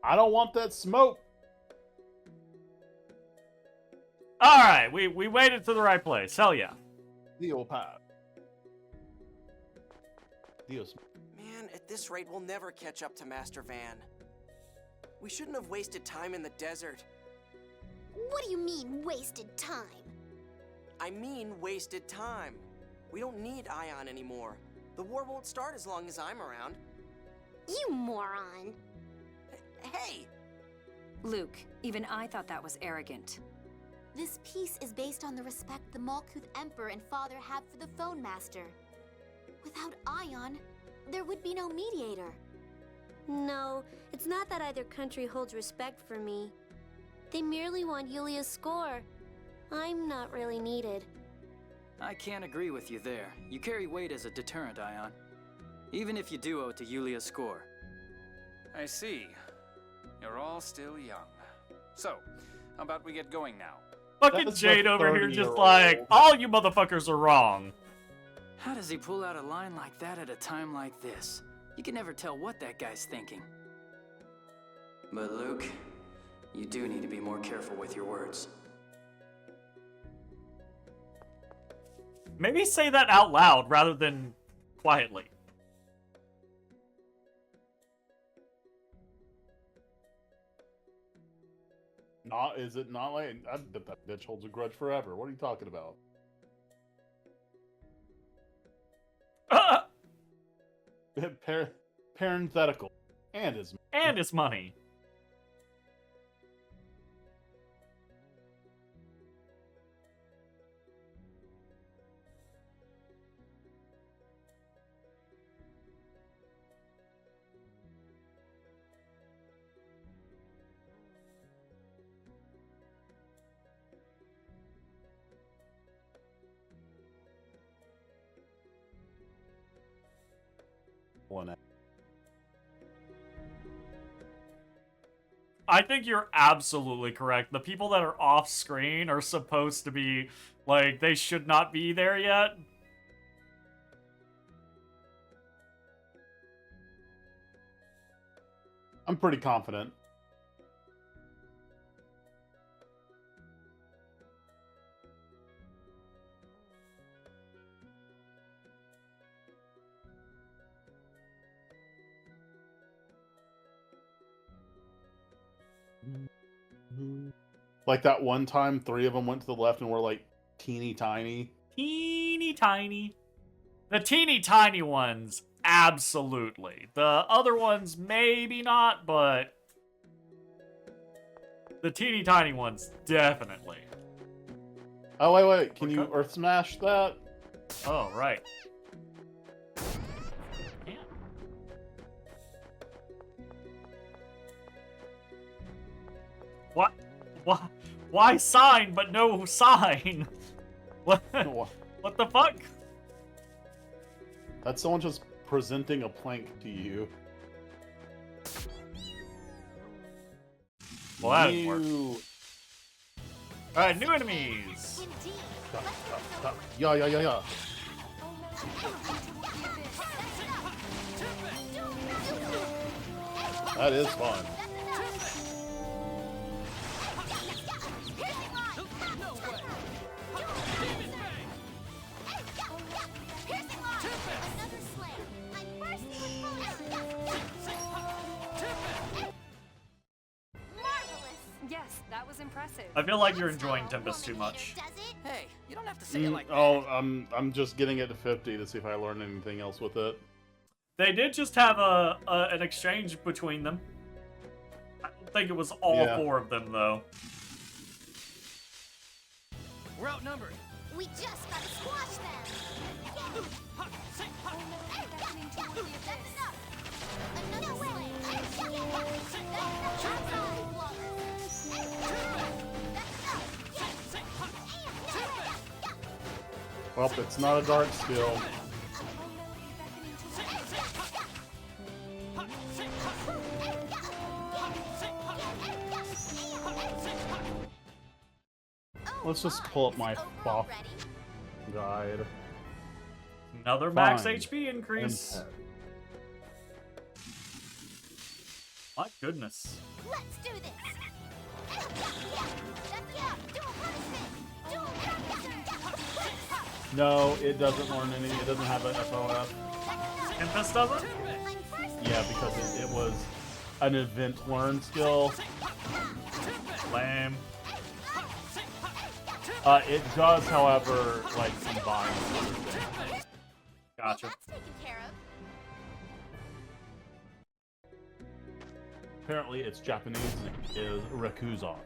I don't want that smoke. Alright, we waited to the right place. Hell yeah. The old pipe. Dios. Man, at this rate, we'll never catch up to Master Van. We shouldn't have wasted time in the desert. What do you mean, wasted time? I mean wasted time. We don't need Ion anymore. The war won't start as long as I'm around. You moron. Hey! Luke, even I thought that was arrogant. This peace is based on the respect the Malkuth Emperor and Father have for the Phone Master. Without Ion, there would be no mediator. No, it's not that either country holds respect for me. They merely want Yulia's score. I'm not really needed. I can't agree with you there. You carry weight as a deterrent, Ion. Even if you do owe it to Yulia's score. I see. You're all still young. So, how about we get going now? Fucking That's Jade a over here 30-year-old. just like, all you motherfuckers are wrong. How does he pull out a line like that at a time like this? You can never tell what that guy's thinking. But Luke, you do need to be more careful with your words. Maybe say that out loud rather than quietly. Is it not like that bitch holds a grudge forever? What are you talking about? Parenthetical. And his money. I think you're absolutely correct. The people that are off screen are supposed to be, like, they should not be there yet. I'm pretty confident. Like that one time, 3 of them went to the left and were like teeny tiny. Teeny tiny. The teeny tiny ones, absolutely. The other ones, maybe not, but the teeny tiny ones, definitely. Oh, wait. Can you Earth Smash that? Oh, right. What? Why sign but no sign? What? What the fuck? That's someone just presenting a plank to you. Well, that didn't work. Alright, new enemies! Yeah. That is fun. impressive. I feel like you're enjoying Tempest too much. Hey, you don't have to say it like that. Oh, I'm just getting it to 50 to see if I learn anything else with it. They did just have an exchange between them. I don't think it was all 4 of them, though. We're outnumbered. We just gotta squash them! That's enough! Another way! Well, it's not a dark skill. Let's just pull up my buff guide. Another max Find HP increase. and My goodness. Let's do this! No, it doesn't learn any. It doesn't have an SOS. Tempest doesn't? Yeah, because it was an event learn skill. Lame. It does, however, like combine everything. Gotcha. That's taken care of. Apparently, its Japanese is Rakuzan.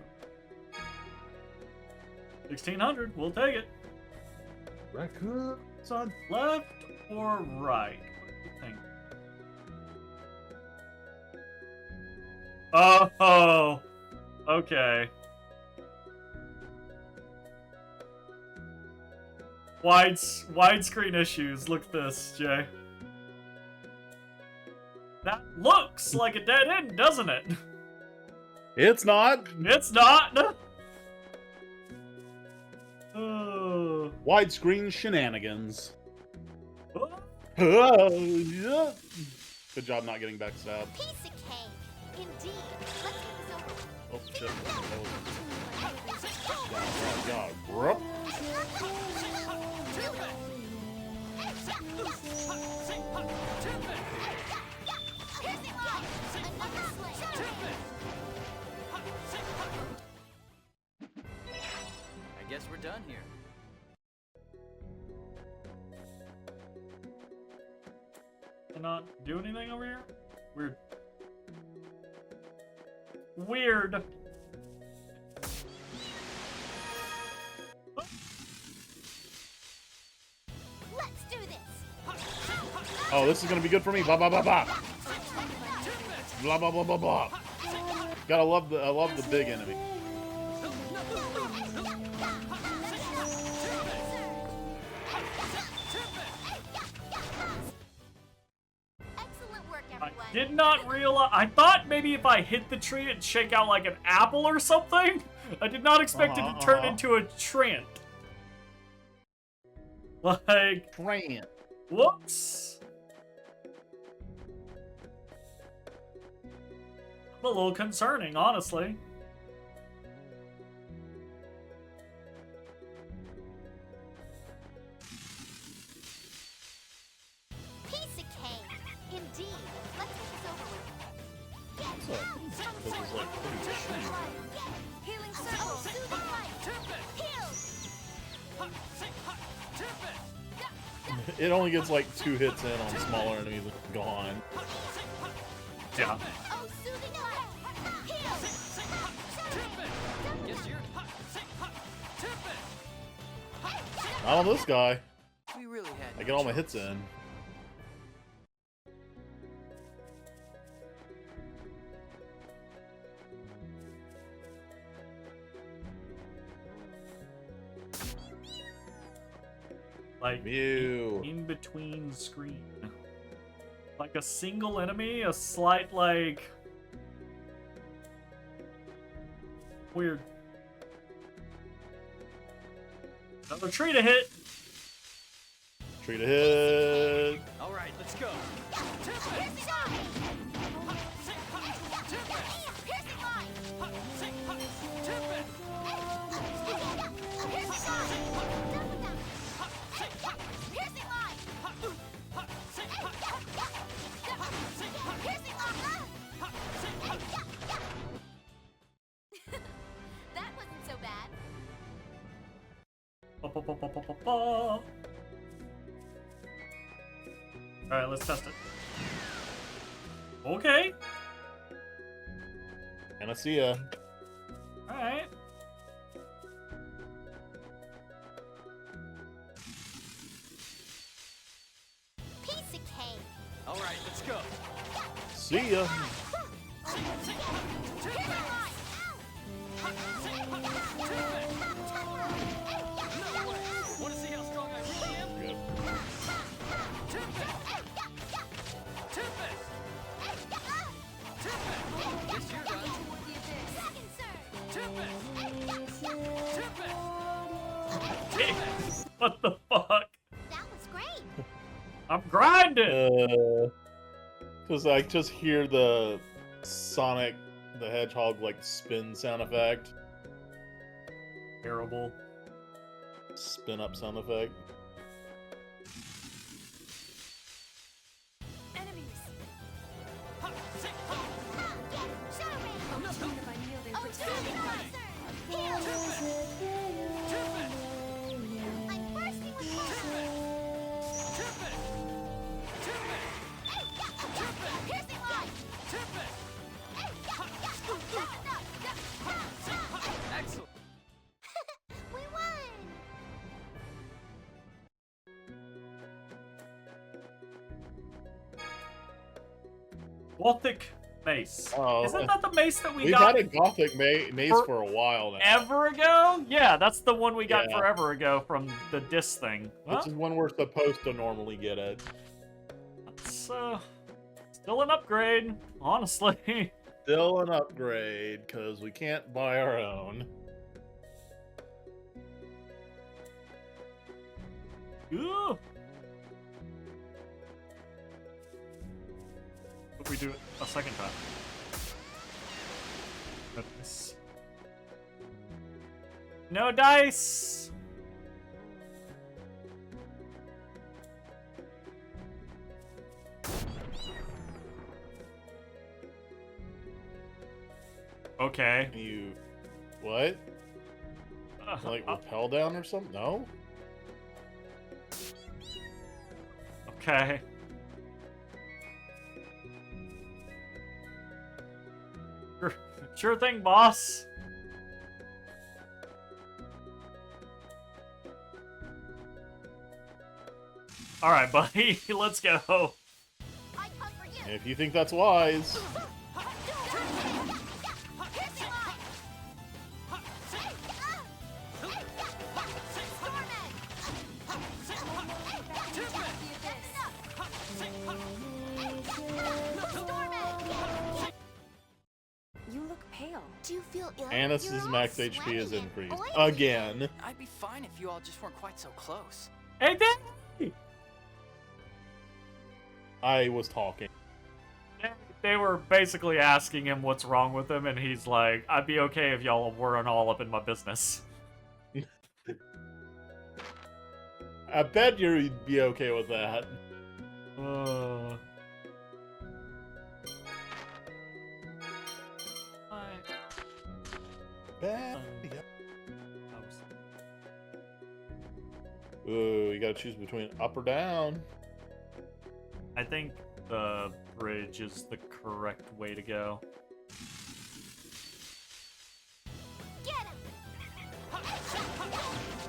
1600. We'll take it. Rakuzan. Left or right? What do you think? Oh. Okay. Widescreen issues. Look at this, Jay. That looks like a dead end, doesn't it? It's not. It's not. Oh. Widescreen shenanigans. Oh. Good job not getting backstabbed. Piece of cake. Indeed. Let's get this over with. Oh shit. God, bro. I guess we're done here. Cannot do anything over here? Weird. Weird. Let's do this. Oh, this is gonna be good for me. Blah blah blah blah. Blah blah blah blah blah. I love the big enemy. Excellent work, I everyone. did not realize. I thought maybe if I hit the tree, it'd shake out like an apple or something. I did not expect it to turn into a Trant. Like, Trant. whoops. A little concerning, honestly. Piece of cake. Indeed. Let's get this over with. Get down. This is like pretty cheap. Healing circle. Soothing light. Heal. It only gets like 2 hits in on smaller enemies and gone. Yeah. Oh, soothing light. Heal. Guess you're. Not on this guy. We really had. I get all my hits in. Like, Mew. in between screen. Like a single enemy, a slight, like... Weird. Another tree to hit. Tree to hit. All right, let's go. That Alright, let's test it. Okay. And I see ya. Alright. Piece of cake. All right, let's go. See ya. Want to see how strong I really am? Good. Yes, you're done. What the fuck? That was great. I'm grinding! Because I just hear the Sonic the Hedgehog like spin sound effect. Terrible. Spin up sound effect. Enemies. I'm bursting with fire. Piercing light. Excellent. We won. Gothic mace. Oh, Isn't that the mace that we we've got had a Gothic maze for a while now. ever ago? Yeah, that's the one we got Yeah. forever ago from the disc thing. This is when we're supposed to normally get it. That's still an upgrade, honestly. Still an upgrade, because we can't buy our own. Ooh. What we do it a second time? Goodness. No dice. Okay. You... What? Like rappel down or something? No? Okay. Sure thing, boss. All right, buddy. Let's go. I come for you. If you think that's wise. You look pale. Do you feel ill? Annis's You're all max HP is sweaty and increased. oily. Again. I'd be fine if you all just weren't quite so close. Hey, Daddy! I was talking. They were basically asking him what's wrong with him, and he's like, I'd be okay if y'all weren't all up in my business. I bet you'd be okay with that. Bad. Ooh, you gotta choose between up or down. I think the bridge is the correct way to go. Get him! That's enough!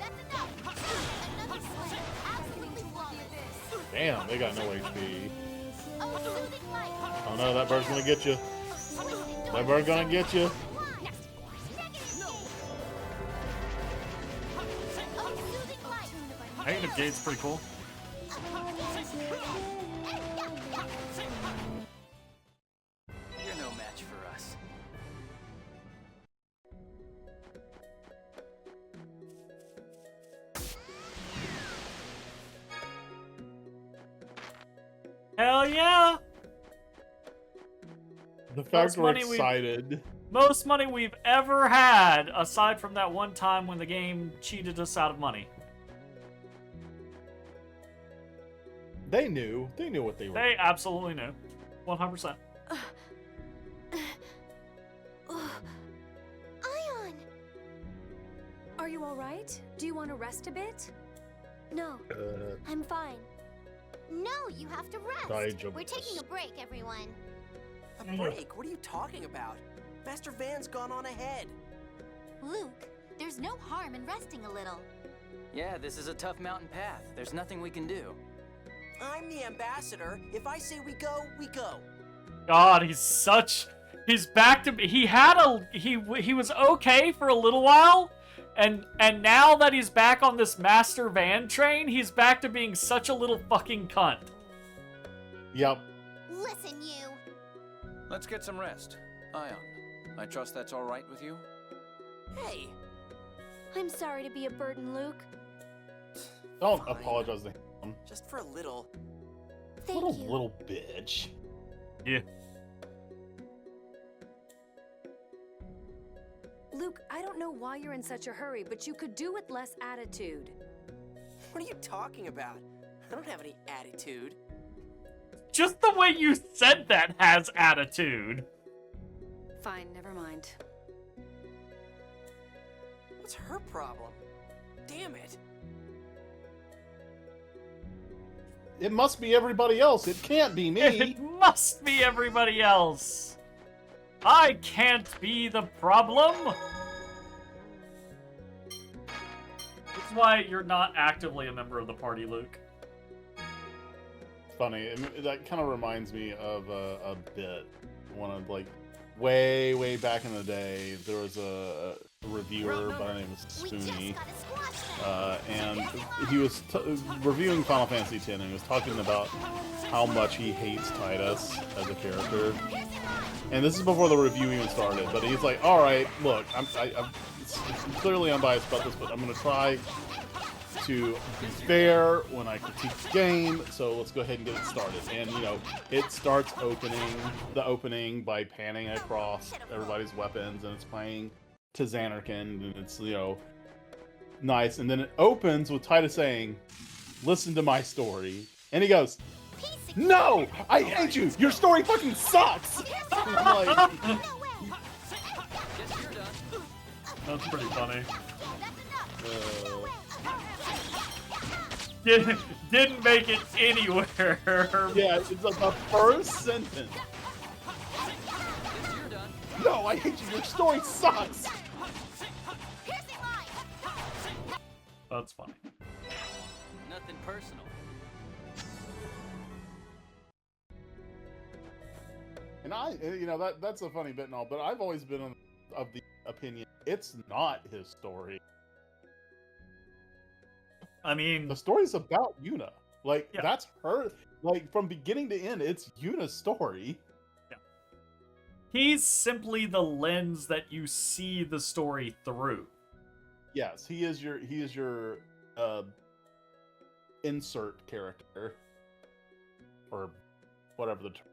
Another slam. Absolutely flawless. Damn, they got no HP. Oh, soothing light. Oh no, that bird's gonna get you. Twisted That bird's gonna get you. Negative gate's pretty cool. You're no match for us. Hell yeah! The fact Most we're money we've- excited. Most money we've ever had, aside from that one time when the game cheated us out of money. They knew. They knew what they were. They absolutely knew. 100%. Ion! Are you all right? right? Do you want to rest a bit? No, I'm fine. No, you have to rest. We're taking a break, everyone. A break? What are you talking about? Master Van's gone on ahead. Luke, there's no harm in resting a little. Yeah, this is a tough mountain path. There's nothing we can do. I'm the ambassador. If I say we go, we go. God, he's back to he was okay for a little while, and now that he's back on this Master Van train, he's back to being such a little fucking cunt. Yep. Listen, you. Let's get some rest. Ion, I trust that's all right with you? Hey, I'm sorry to be a burden, Luke. Don't Fine. apologize to him. just for a little. Thank you. Little bitch. Yeah. Luke, I don't know why you're in such a hurry, but you could do with less attitude. What are you talking about? I don't have any attitude. Just the way you said that has attitude. Fine, never mind. What's her problem? Damn it. It must be everybody else. It can't be me. It must be everybody else. I can't be the problem. That's why you're not actively a member of the party, Luke. Funny. That kind of reminds me of a bit. One of like way back in the day, there was a reviewer by the name of Spoonie, and he was reviewing Final Fantasy X, and he was talking about how much he hates Titus as a character. And this is before the review even started, but he's like, "All right, look, I'm it's clearly unbiased about this, but I'm gonna try to be fair when I critique the game, so let's go ahead and get it started." And you know, it starts the opening by panning across everybody's weapons, and it's playing to Xanarkand, and it's, you know, nice. And then it opens with Titus saying, "Listen to my story," and he goes, "No, I hate you. Your story fucking sucks." I'm like, That's pretty funny. Didn't make it anywhere. yeah, it's like the first sentence. "No, I hate you. Your story sucks." That's funny. Nothing personal. And you know, that's a funny bit and all, but I've always been of the opinion it's not his story. I mean, The story's about Yuna. Like, Yeah. that's her. Like, from beginning to end, it's Yuna's story. he's simply the lens that you see the story through. Yes, he is your insert character, or whatever the term.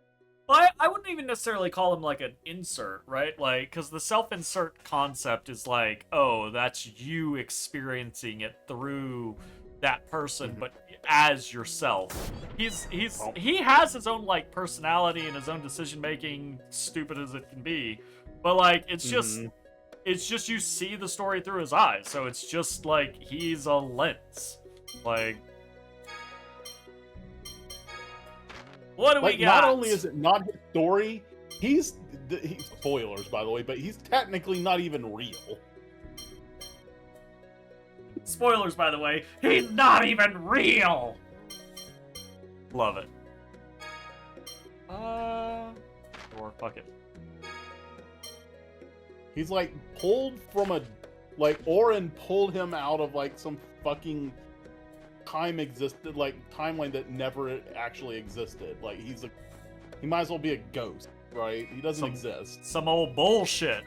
I wouldn't even necessarily call him like an insert, right? Like, because the self-insert concept is like, oh, that's you experiencing it through that person, but as yourself. He has his own like personality and his own decision making, stupid as it can be. But like, it's just you see the story through his eyes. So it's just like he's a lens. Like, what do we got? Not only is it not his story, he's spoilers, by the way, but he's technically not even real. Spoilers, by the way, he's not even real! Love it. Or fuck it. He's like pulled from Orin pulled him out of like some fucking timeline that never actually existed. Like, he might as well be a ghost, right? He doesn't exist. Some old bullshit.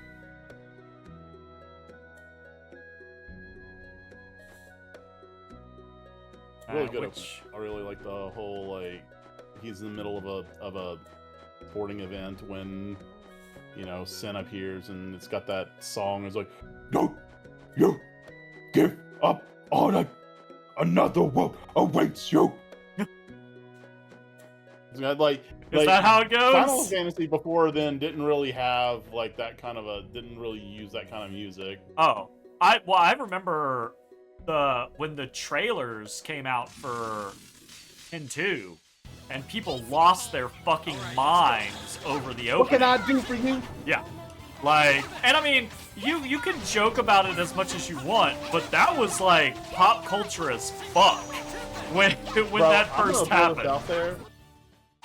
Really good opening. I really like the whole, like, he's in the middle of a sporting event when, you know, Sin appears, and it's got that song. It's like, "Don't you give up on it. Another world awaits you." Is that how it goes? Final Fantasy before then didn't really have like that kind of didn't really use that kind of music. Oh, I remember when the trailers came out for 10-2, and people lost their fucking minds over the opening. What can I do for you? Yeah. Like, and I mean, you can joke about it as much as you want, but that was like pop culture as fuck when Bro, that first happened. Out there.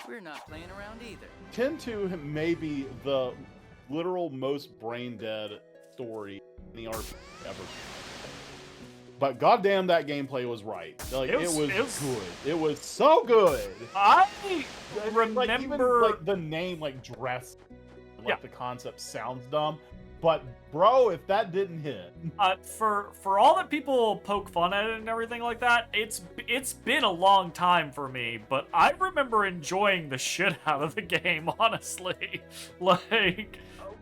We're not playing around either. 10-2 may be the literal most brain dead story in the RPG ever. But goddamn, that gameplay was right. Like, it was good. It was so good. I remember like, even, like the name, like dress, like the concept sounds dumb. But bro, if that didn't hit, for all that people poke fun at it and everything like that, it's been a long time for me. But I remember enjoying the shit out of the game, honestly. Like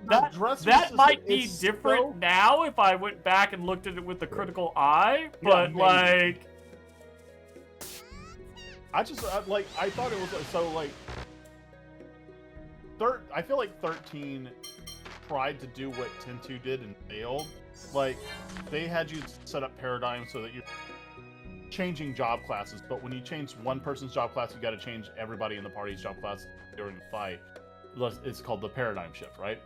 that might be different now if I went back and looked at it with the critical eye. But like, I thought it was so like. I feel like 13 tried to do what 10-2 did and failed. Like, they had you set up paradigms so that you're changing job classes, but when you change one person's job class, you got to change everybody in the party's job class during the fight. It's called the paradigm shift, right?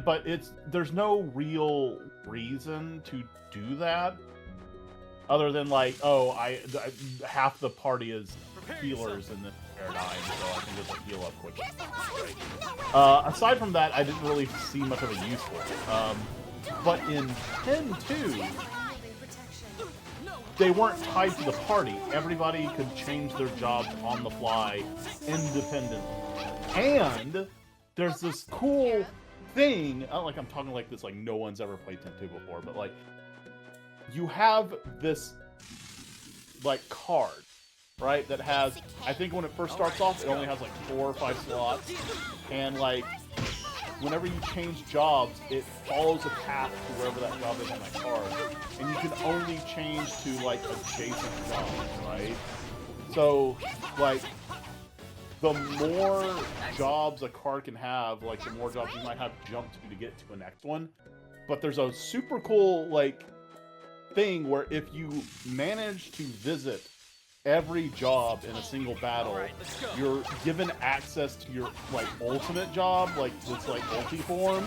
But there's no real reason to do that, other than like, oh, half the party is healers in this paradigm, so I can just like heal up quickly. Aside from that, I didn't really see much of a use for it. But in 10-2, they weren't tied to the party. Everybody could change their job on the fly, independently. And there's this cool thing, like I'm talking like this, like no one's ever played 10-2 before, but like, you have this like card, right, that has, I think when it first starts off, it only has like 4 or 5 slots, and like, whenever you change jobs, it follows a path to wherever that job is on that card, and you can only change to like adjacent jobs, right? So, like, the more jobs a card can have, like, the more jobs you might have jump to get to the next one. But there's a super cool, like, thing where if you manage to visit every job in a single battle, you're given access to your, like, ultimate job, like, this, like, ulti-form.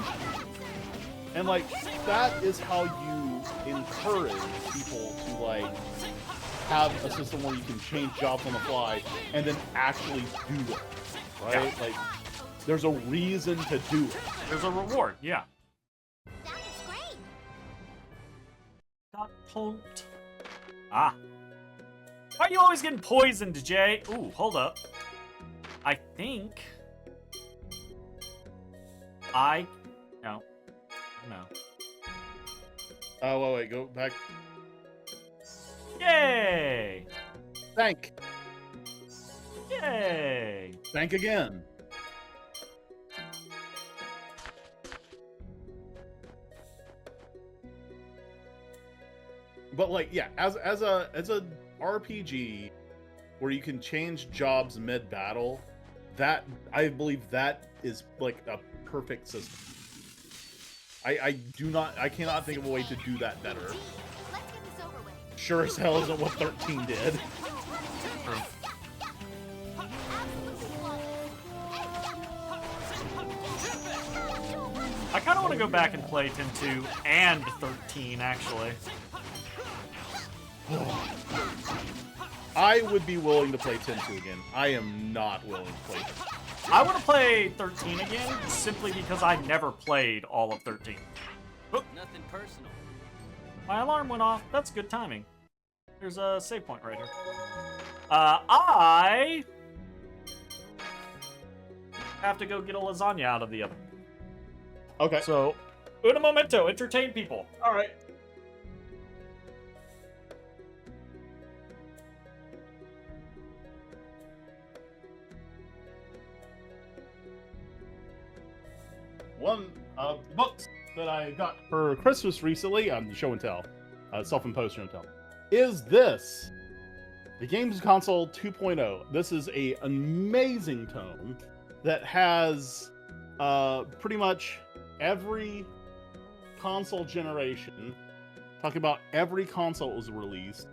And, like, that is how you encourage people to, like, have a system where you can change jobs on the fly and then actually do it, right? Yeah. Like, there's a reason to do it. There's a reward, yeah. That was great. Got pumped. Ah. Why are you always getting poisoned, Jay? Ooh, hold up. I think... No. Oh, wait, go back. Yay! Thank. Yay! Thank again. But like, yeah, as a RPG where you can change jobs mid-battle, that I believe that is like a perfect system. I cannot think of a way to do that better. Sure as hell isn't what 13 did. I kind of want to go back and play 10-2 and 13, actually. I would be willing to play 10-2 again. I am not willing to play 10. I want to play 13 again, simply because I never played all of 13. Nothing personal. My alarm went off. That's good timing. There's a save point right here. I have to go get a lasagna out of the oven. Okay. So, un momento, entertain people. All right. One of the books that I got for Christmas recently, show and tell, self-imposed show and tell, is this, the Games Console 2.0. This is an amazing tome that has pretty much every console generation talking about every console that was released,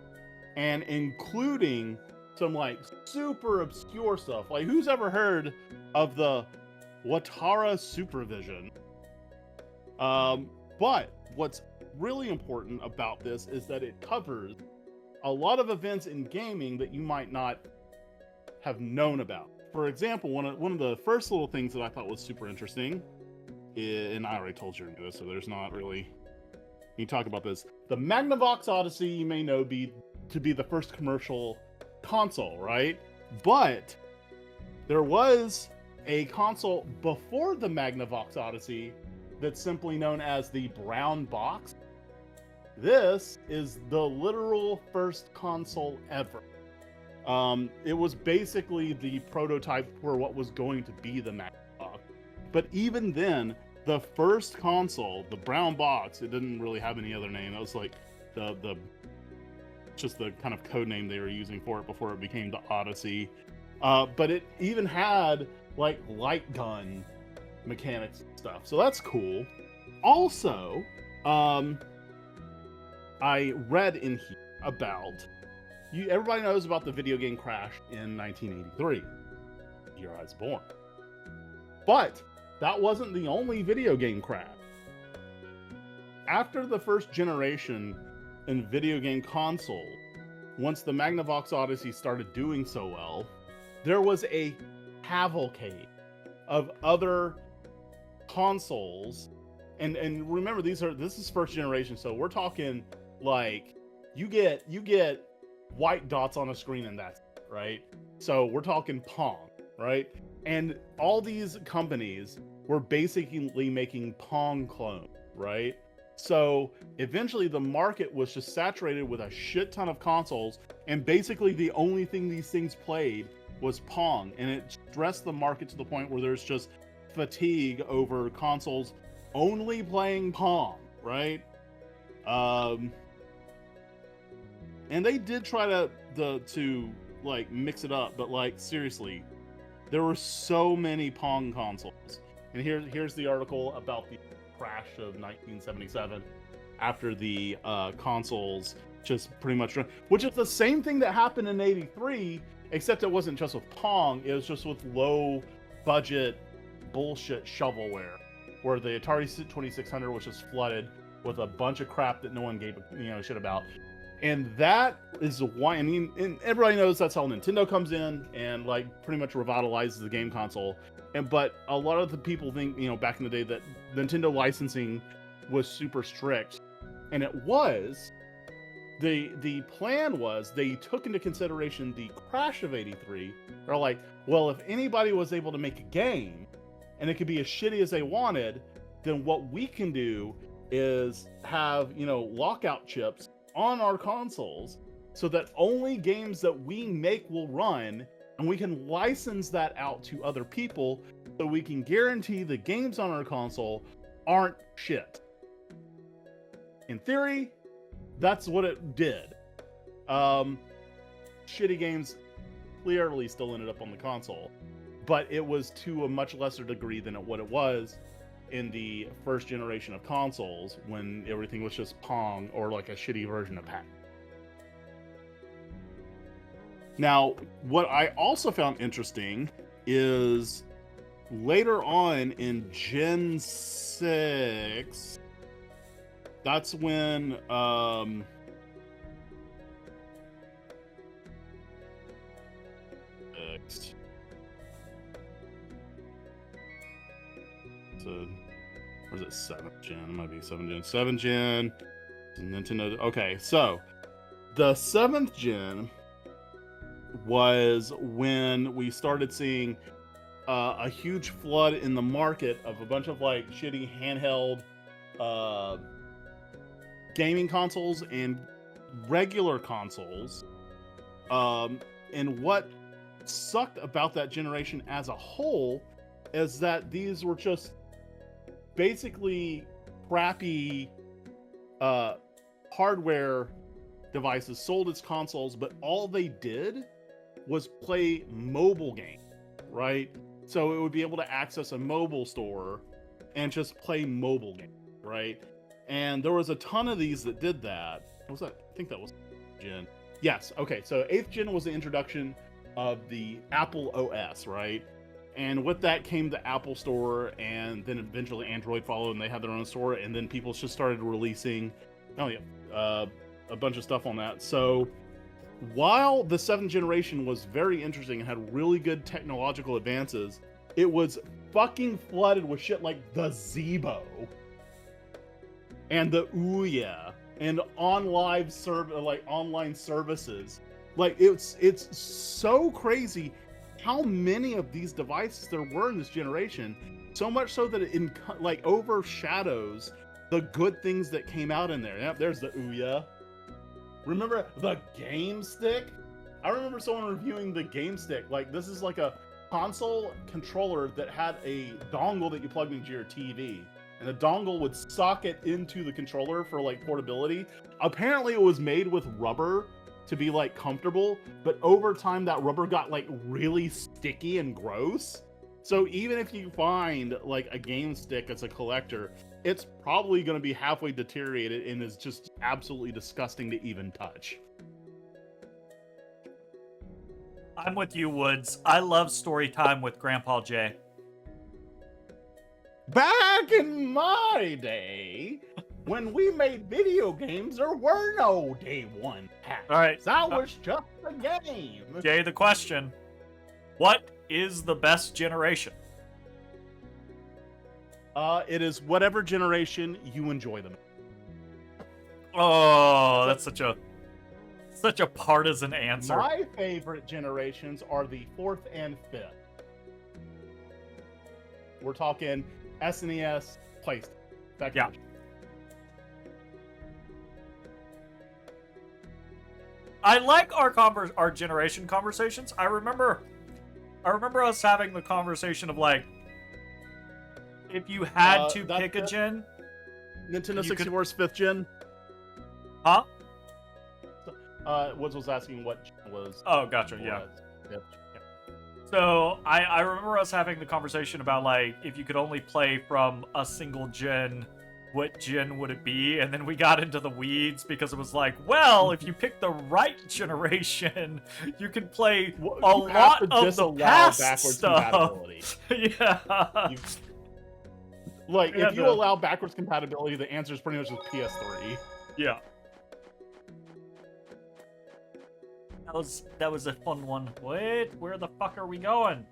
and including some like super obscure stuff. Like, who's ever heard of the Watara Supervision? But what's really important about this is that it covers a lot of events in gaming that you might not have known about. For example, one of the first little things that I thought was super interesting, and I already told you this, so there's not really you talk about this. The Magnavox Odyssey, you may know, to be the first commercial console, right? But there was a console before the Magnavox Odyssey that's simply known as the Brown Box. This is the literal first console ever. It was basically the prototype for what was going to be the Magnavox. But even then, the first console, the Brown Box, it didn't really have any other name. That was like just the kind of code name they were using for it before it became the Odyssey. But it even had like light gun mechanics and stuff, so that's cool. Also, I read in here about everybody knows about the video game crash in 1983, the year I was born. But that wasn't the only video game crash. After the first generation in video game console, once the Magnavox Odyssey started doing so well, there was a cavalcade of other consoles, and remember, this is first generation, so we're talking like you get white dots on a screen and that's it, right? So we're talking Pong, right? And all these companies were basically making Pong clones, right? So eventually the market was just saturated with a shit ton of consoles, and basically the only thing these things played was Pong, and it stressed the market to the point where there's just fatigue over consoles only playing Pong, right? And they did try to like mix it up, but like seriously, there were so many Pong consoles. And here's the article about the crash of 1977 after the consoles just pretty much run, which is the same thing that happened in '83, except it wasn't just with Pong, it was just with low budget bullshit shovelware, where the Atari 2600 was just flooded with a bunch of crap that no one gave a shit about. And that is why, I mean, and everybody knows that's how Nintendo comes in and like pretty much revitalizes the game console. But a lot of the people think, back in the day, that Nintendo licensing was super strict, and it was. The plan was they took into consideration the crash of '83. They're like, well, if anybody was able to make a game and it could be as shitty as they wanted, then what we can do is have, lockout chips on our consoles so that only games that we make will run, and we can license that out to other people so we can guarantee the games on our console aren't shit. In theory, that's what it did. Shitty games clearly still ended up on the console, but it was to a much lesser degree than what it was in the first generation of consoles, when everything was just Pong or like a shitty version of Pac. Now, what I also found interesting is later on in Gen 6, that's when or is it 7th gen? It might be 7th gen. 7th gen, Nintendo. Okay, so the 7th gen was when we started seeing a huge flood in the market of a bunch of like shitty handheld gaming consoles and regular consoles. And what sucked about that generation as a whole is that these were just basically crappy hardware devices sold as consoles, but all they did was play mobile games, right? So it would be able to access a mobile store and just play mobile games, right? And there was a ton of these that did that. What was that? I think that was Gen. Yes. Okay. So 8th Gen was the introduction of the Apple OS, right? And with that came the Apple Store, and then eventually Android followed, and they had their own store. And then people just started releasing, a bunch of stuff on that. So while the 7th generation was very interesting and had really good technological advances, it was fucking flooded with shit like the Zebo and the Ouya and online services. Like it's so crazy how many of these devices there were in this generation. So much so that it overshadows the good things that came out in there. Yep, there's the Ouya. Remember the Game Stick? I remember someone reviewing the Game Stick. Like, this is like a console controller that had a dongle that you plugged into your TV. And the dongle would socket into the controller for, like, portability. Apparently, it was made with rubber to be, like, comfortable. But over time, that rubber got, like, really sticky and gross. So even if you find, like, a Game Stick as a collector, it's probably going to be halfway deteriorated and is just absolutely disgusting to even touch. I'm with you, Woods. I love story time with Grandpa Jay. Back in my day, when we made video games, there were no day one patches. All right. That was just a game. Jay, the question. What is the best generation? It is whatever generation you enjoy them. Oh, that's such a partisan answer. My favorite generations are the 4th and 5th. We're talking SNES, PlayStation. Yeah. I like our generation conversations. I remember us having the conversation of like, if you had to pick a gen, Nintendo 64's 5th gen. Huh? Woods was asking what gen was. Oh, gotcha. Yeah. So I remember us having the conversation about like, if you could only play from a single gen, what gen would it be? And then we got into the weeds because it was like, well, if you pick the right generation, you can play a lot of the past stuff. Yeah. If you allow backwards compatibility, the answer is pretty much just PS3. Yeah. That was a fun one. Wait, where the fuck are we going?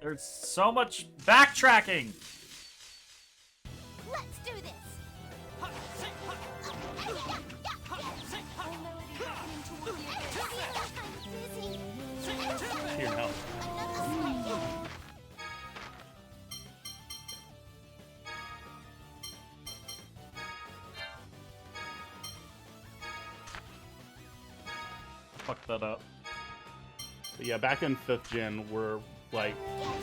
There's so much backtracking. Let's do this. Here now. Fuck that up. But yeah, back in 5th gen, we're like,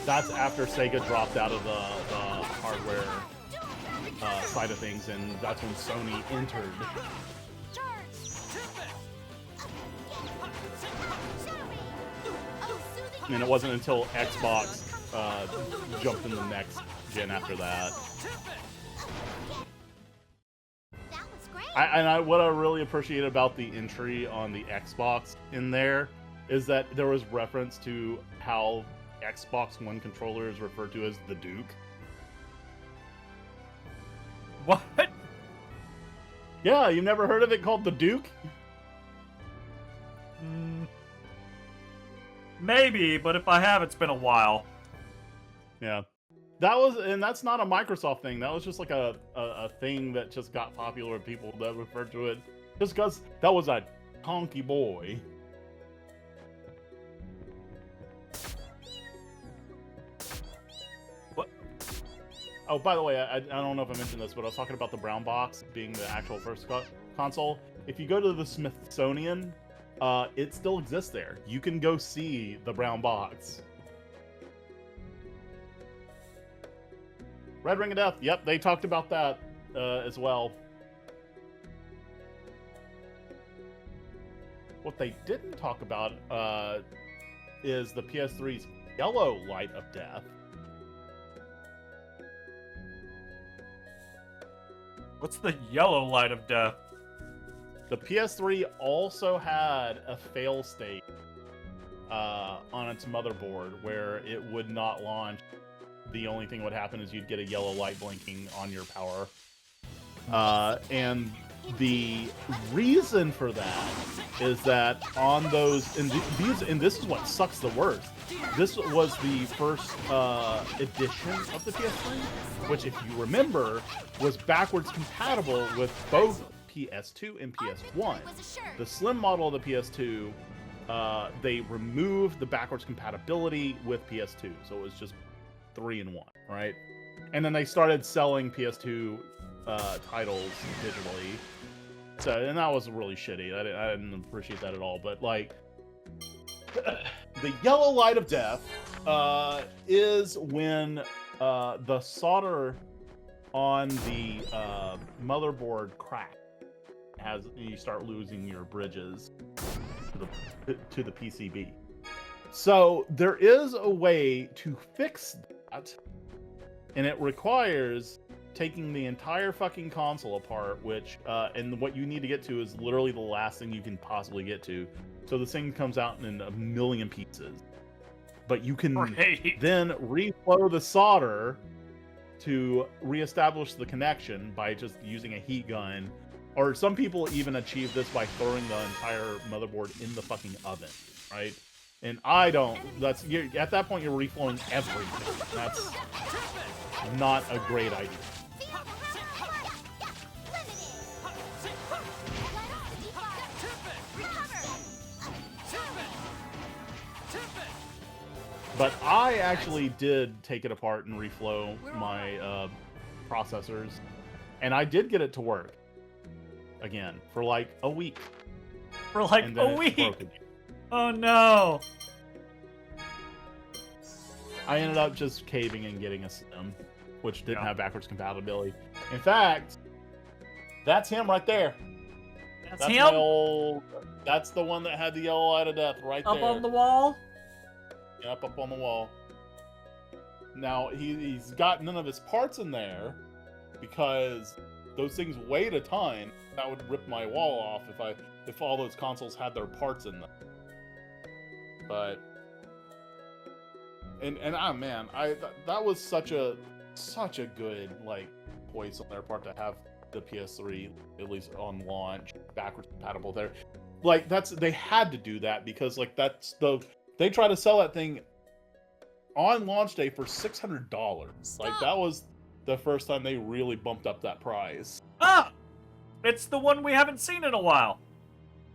that's after Sega dropped out of the hardware side of things, and that's when Sony entered. And it wasn't until Xbox jumped in the next gen after that. What I really appreciate about the entry on the Xbox in there is that there was reference to how Xbox One controller is referred to as the Duke. What? Yeah, you never heard of it called the Duke? Maybe, but if I have, it's been a while. Yeah. That's not a Microsoft thing. That was just like a thing that just got popular with people that referred to it just because that was a honky boy. What? Oh, by the way, I don't know if I mentioned this, but I was talking about the brown box being the actual first console. If you go to the Smithsonian, it still exists there. You can go see the brown box. Red Ring of Death. Yep, they talked about that as well. What they didn't talk about is the PS3's Yellow Light of Death. What's the yellow light of death? The PS3 also had a failstate on its motherboard where it would not launch. The only thing that would happen is you'd get a yellow light blinking on your power. And the reason for that is that on those, and this is what sucks the worst. This was the first edition of the PS3, which, if you remember, was backwards compatible with both PS2 and PS1. The slim model of the PS2, they removed the backwards compatibility with PS2, so it was just 3-in-1, right? And then they started selling PS2 titles digitally. So, and that was really shitty. I didn't appreciate that at all. But like, the yellow light of death is when the solder on the motherboard cracks. As you start losing your bridges to the PCB. So there is a way to fix that, and it requires taking the entire fucking console apart, which and what you need to get to is literally the last thing you can possibly get to. So this thing comes out in a million pieces, but you can then reflow the solder to reestablish the connection by just using a heat gun. Or some people even achieve this by throwing the entire motherboard in the fucking oven, right? And I don't. At that point, you're reflowing everything. That's not a great idea. But I actually did take it apart and reflow my processors, and I did get it to work again for like a week. For like a week? Oh no! I ended up just caving and getting a Sim, which didn't have backwards compatibility. In fact, that's him right there. That's him? That's the one that had the yellow light of death right there. Up on the wall? Yep, up on the wall. Now, he's got none of his parts in there because those things weighed a ton. That would rip my wall off if all those consoles had their parts in them. But and oh man, that was such a good like choice on their part to have the PS3 at least on launch backwards compatible there. Like they had to do that because like they try to sell that thing on launch day for $600. Like that was the first time they really bumped up that price. Ah! It's the one we haven't seen in a while.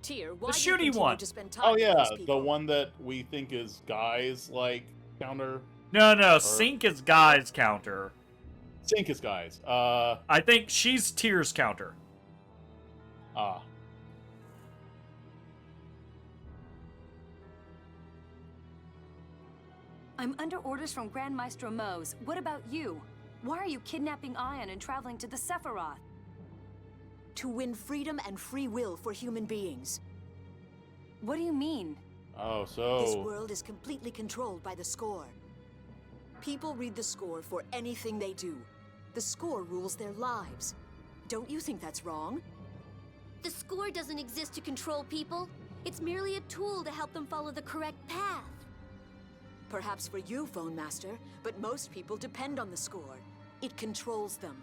Tyr, the shooty one. Oh yeah, the one that we think is Guy's like counter. No, Sync is Guy's counter. Sync is Guy's. I think she's Tyr's counter. Ah. I'm under orders from Grand Maestro Mose. What about you? Why are you kidnapping Ion and traveling to the Sephiroth? To win freedom and free will for human beings. What do you mean? Oh, so... This world is completely controlled by the score. People read the score for anything they do. The score rules their lives. Don't you think that's wrong? The score doesn't exist to control people. It's merely a tool to help them follow the correct path. Perhaps for you, Phone Master, but most people depend on the score. It controls them.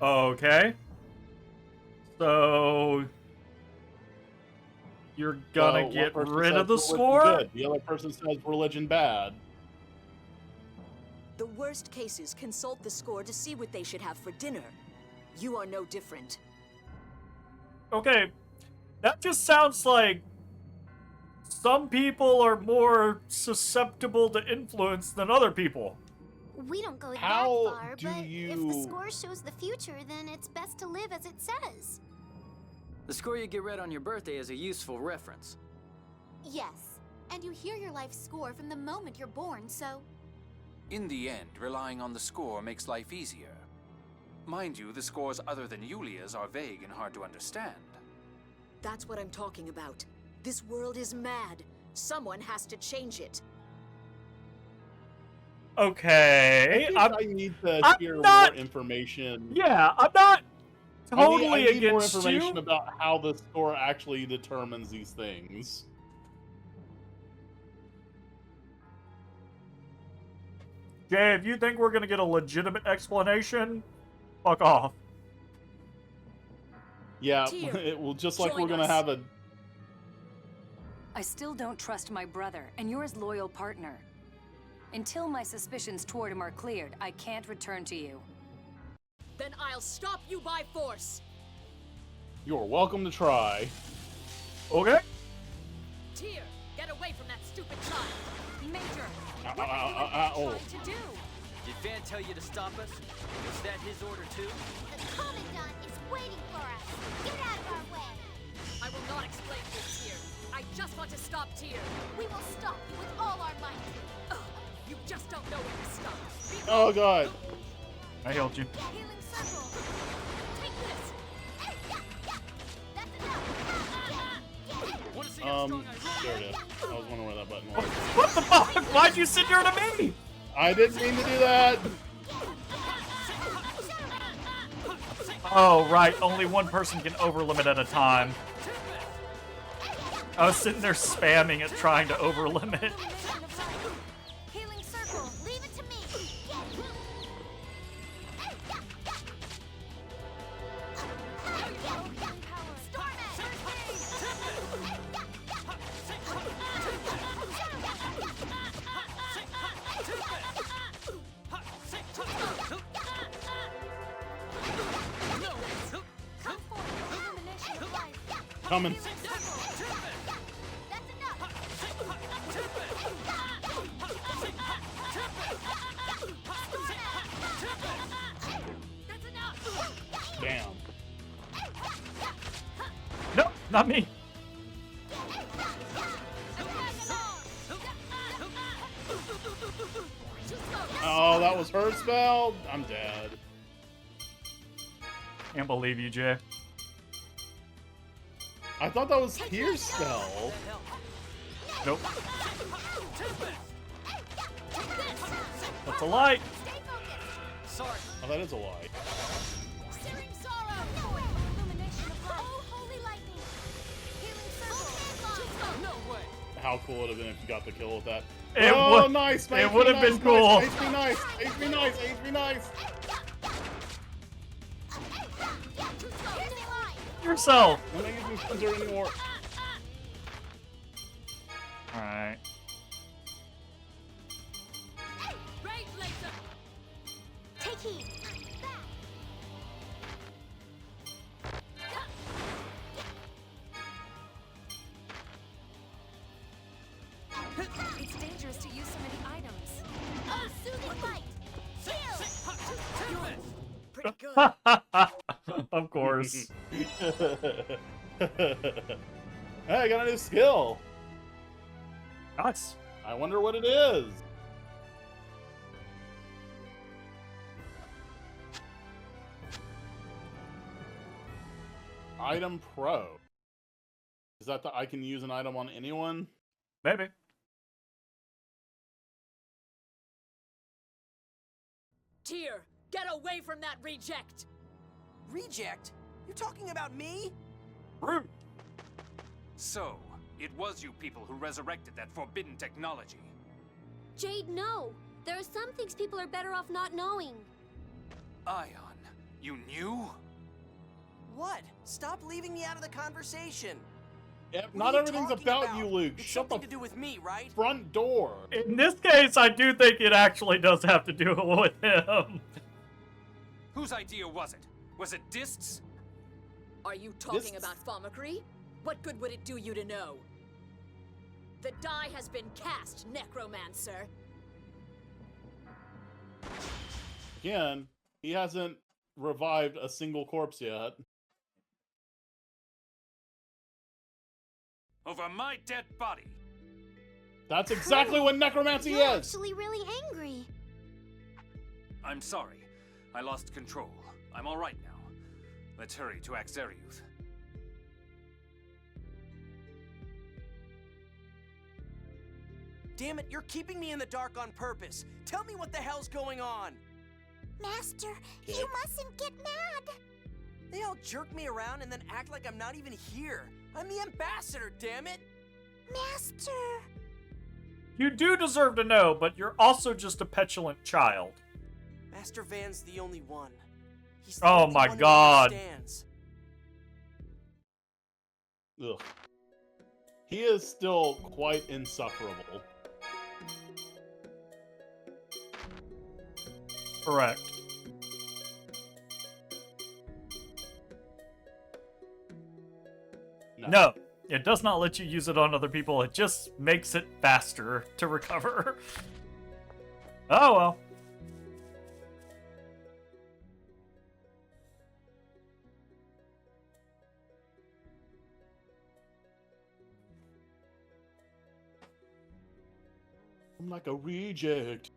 Okay. So... You're gonna get rid of the score? Good. The other person says religion bad. The worst cases consult the score to see what they should have for dinner. You are no different. Okay, that just sounds like some people are more susceptible to influence than other people. We don't go that How far, do but you... if the score shows the future, then it's best to live as it says. The score you get read on your birthday is a useful reference. Yes, and you hear your life score from the moment you're born, so... In the end, relying on the score makes life easier. Mind you, the scores other than Yulia's are vague and hard to understand. That's what I'm talking about. This world is mad. Someone has to change it. Okay, I need to hear more information. Yeah, I'm not totally I need more against information you. about how the score actually determines these things. Jay, if you think we're gonna get a legitimate explanation, fuck off. Yeah, Tyr, it will just like join we're gonna us. have a. I still don't trust my brother, and you're his loyal partner. Until my suspicions toward him are cleared, I can't return to you. Then I'll stop you by force. You're welcome to try. Okay. Tyr, get away from that stupid child. Major, Ow, what ow, are you ow, ow, ow. trying to do? Did Van tell you to stop us? Was that his order too? The Commandant is waiting for us. Get out of our way. I will not explain this, Tyr. I just want to stop Tyr. We will stop you with all our might. Ugh, you just don't know when to stop. Be Oh god. I healed you. Healing circle. Take this. That's enough. Want to see how strong I roll? There it is. I was wondering where that button was. What the fuck? Why'd you sit here to me? I didn't mean to do that. Oh, right. Only one person can overlimit at a time. I was sitting there spamming it, trying to overlimit. Healing circle. Leave it to me. Coming. Damn. No, not me. Oh, that was her spell? I'm dead. Can't believe you, Jay. I thought that was Tyr's spell. Nope. That's a lie. Sorry. Oh, that is a lie. Searing sorrow. Illumination of light. Oh, holy lightning. Healing circle. No way. How cool would it have been if you got the kill with that? It Oh, would- nice! it would have been cool. HP nice! HP nice! HP nice! Yourself. I'm not using Splinter anymore. Alright. Raid laser. Take heed. It's dangerous to use so many items. Oh, soothing light. Heal. Pretty good. Of course. Hey, I got a new skill. Nice. I wonder what it is. Item Pro. Is that I can use an item on anyone? Maybe. Tyr, get away from that reject. Reject? You talking about me? Rude. So, it was you people who resurrected that forbidden technology. Jade, no. There are some things people are better off not knowing. Ion, you knew? What? Stop leaving me out of the conversation. Yep, What not are you everything's talking about you, Luke. It's Shut the something to do with me, right? front door. In this case, I do think it actually does have to do with him. Whose idea was it? Was it Dist's? Are you talking This- about Thaumacrine? What good would it do you to know? The die has been cast, Necromancer. Again, he hasn't revived a single corpse yet. Over my dead body. That's exactly what necromancy You're is. actually really angry. I'm sorry. I lost control. I'm all right now. Let's hurry to Axariuth. Damn it, you're keeping me in the dark on purpose. Tell me what the hell's going on. Master, Okay. you mustn't get mad. They all jerk me around and then act like I'm not even here. I'm the ambassador, damn it! Master! You do deserve to know, but you're also just a petulant child. Master Van's the only one. He's the Oh only my one who God. understands. Ugh. He is still quite insufferable. Correct. No, it does not let you use it on other people. It just makes it faster to recover. Oh well. I'm like a reject.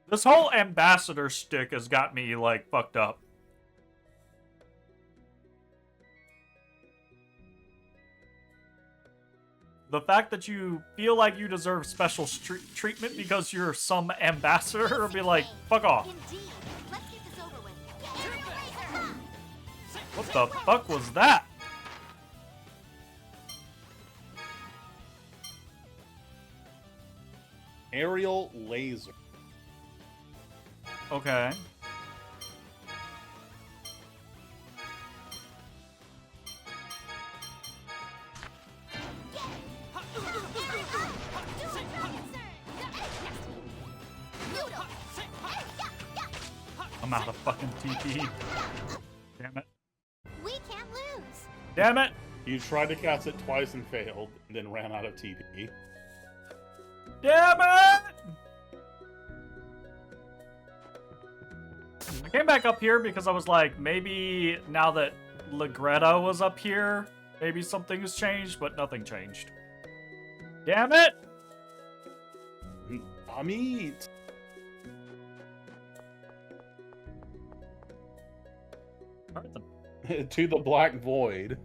This whole ambassador stick has got me, like, fucked up. The fact that you feel like you deserve special treatment because you're some ambassador will be like, fuck off. Indeed. Let's get this over with. What the fuck was that? Aerial laser. Okay. I'm out of fucking TP. Damn it. We can't lose. Damn it. You tried to cast it twice and failed, and then ran out of TP. Damn it! I came back up here because I was like, maybe now that Legretta was up here, maybe something has changed, but nothing changed. Damn it! Amit! To the black void.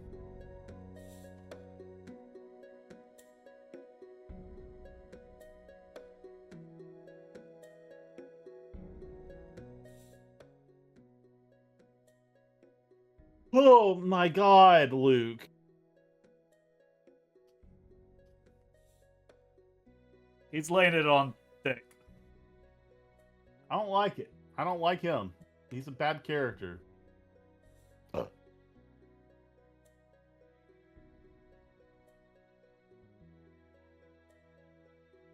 Oh my god, Luke. He's laying it on thick. I don't like it. I don't like him. He's a bad character.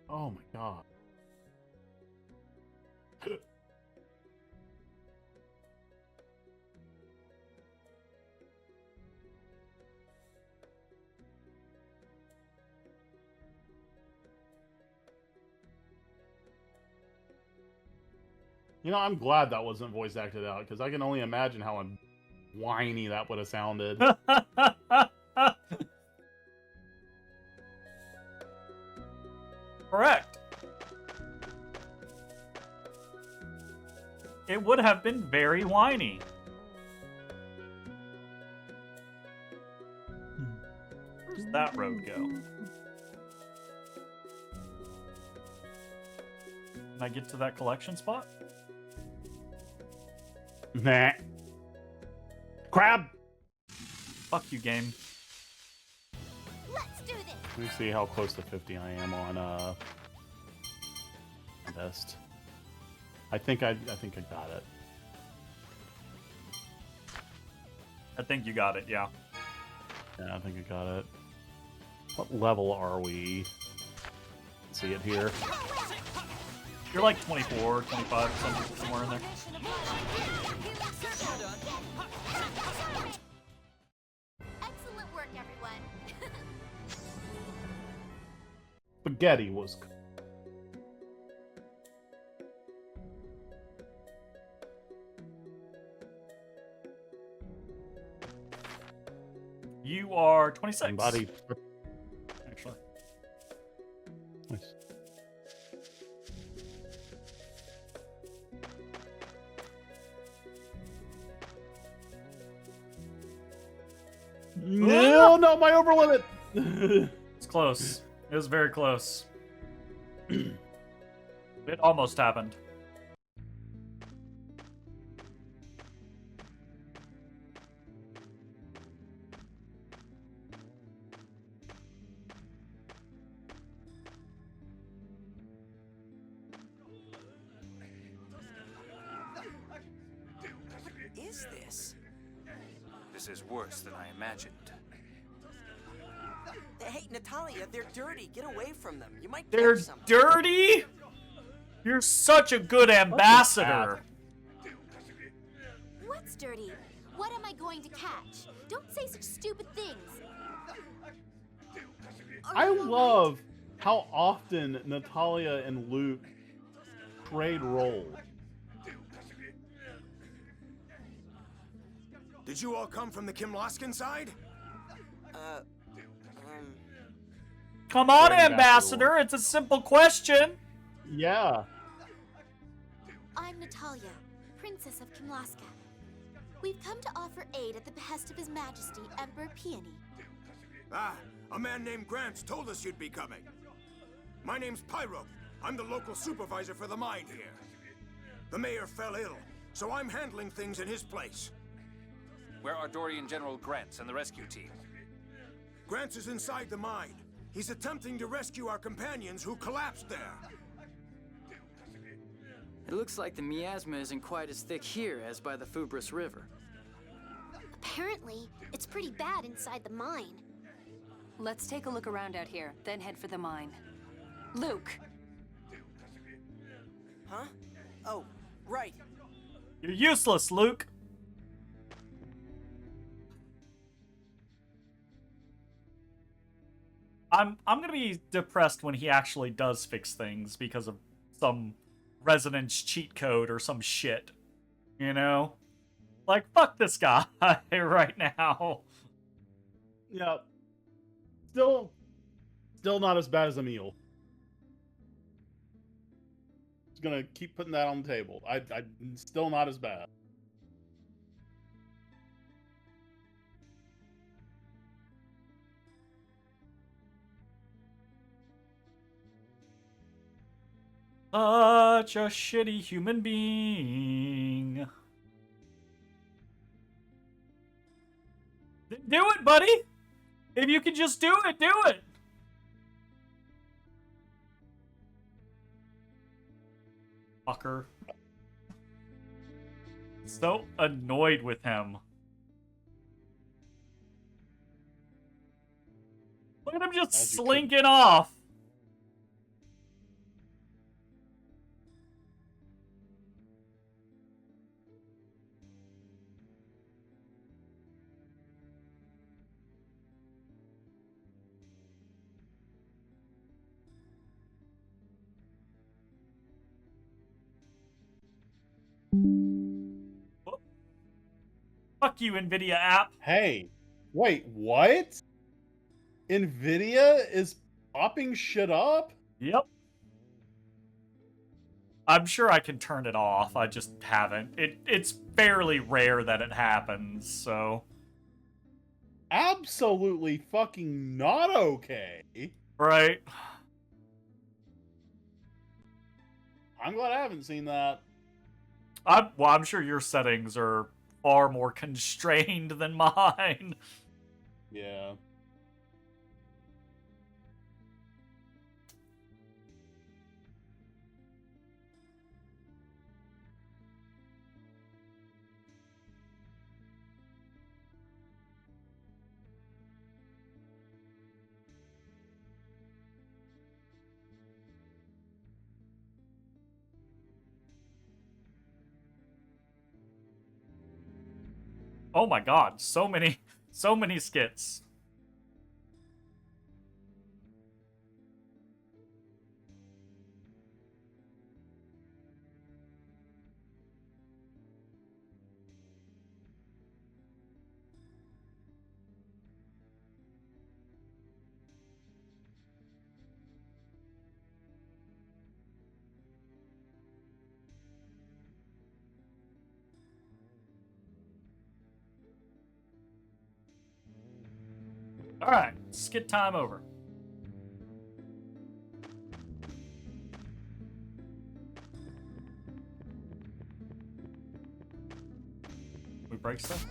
Oh my god. You know, I'm glad that wasn't voice acted out, because I can only imagine how whiny that would have sounded. Correct. It would have been very whiny. Where's that road go? Can I get to that collection spot? Nah. Crab! Fuck you, game. Let's do this. Let me see how close to 50 I am on best. I think I got it. I think you got it, yeah. Yeah, I think I got it. What level are we? See it here. You're like 24, 25, somewhere in there. Excellent work, everyone. Spaghetti was cool. You are 26. Somebody. Actually. Nice. No, no, my overlimit. It's close. It was very close. It almost happened. What is this? This is worse than I imagined. Hey, Natalia, they're dirty. Get away from them. You might They're catch something. dirty? You're such a good ambassador. What's dirty? What am I going to catch? Don't say such stupid things. I love how often Natalia and Luke trade roles. Did you all come from the Kimlaskin side? Come on, Very ambassador. It's a simple question. Yeah. I'm Natalia, Princess of Kimlaska. We've come to offer aid at the behest of His Majesty, Emperor Peony. Ah, a man named Grants told us you'd be coming. My name's Pyro. I'm the local supervisor for the mine here. The mayor fell ill, so I'm handling things in his place. Where are Dorian General Grants and the rescue team? Grants is inside the mine. He's attempting to rescue our companions who collapsed there. It looks like the miasma isn't quite as thick here as by the Fubris River. Apparently, it's pretty bad inside the mine. Let's take a look around out here, then head for the mine. Luke! Huh? Oh, right. You're useless, Luke. I'm gonna be depressed when he actually does fix things because of some resonance cheat code or some shit. You know? Like, fuck this guy right now. Yeah. Still not as bad as Emil. Just gonna keep putting that on the table. I still not as bad. Such a shitty human being. Do it, buddy! If you can just do it, do it! Fucker. So annoyed with him. Look at him just slinking off. Fuck you, NVIDIA app. Hey, wait, what? NVIDIA is popping shit up? Yep. I'm sure I can turn it off. I just haven't. It's fairly rare that it happens, so. Absolutely fucking not okay. Right. I'm glad I haven't seen that. I'm sure your settings are far more constrained than mine. Yeah. Oh my god, so many skits. Alright, skit time over. We break stuff?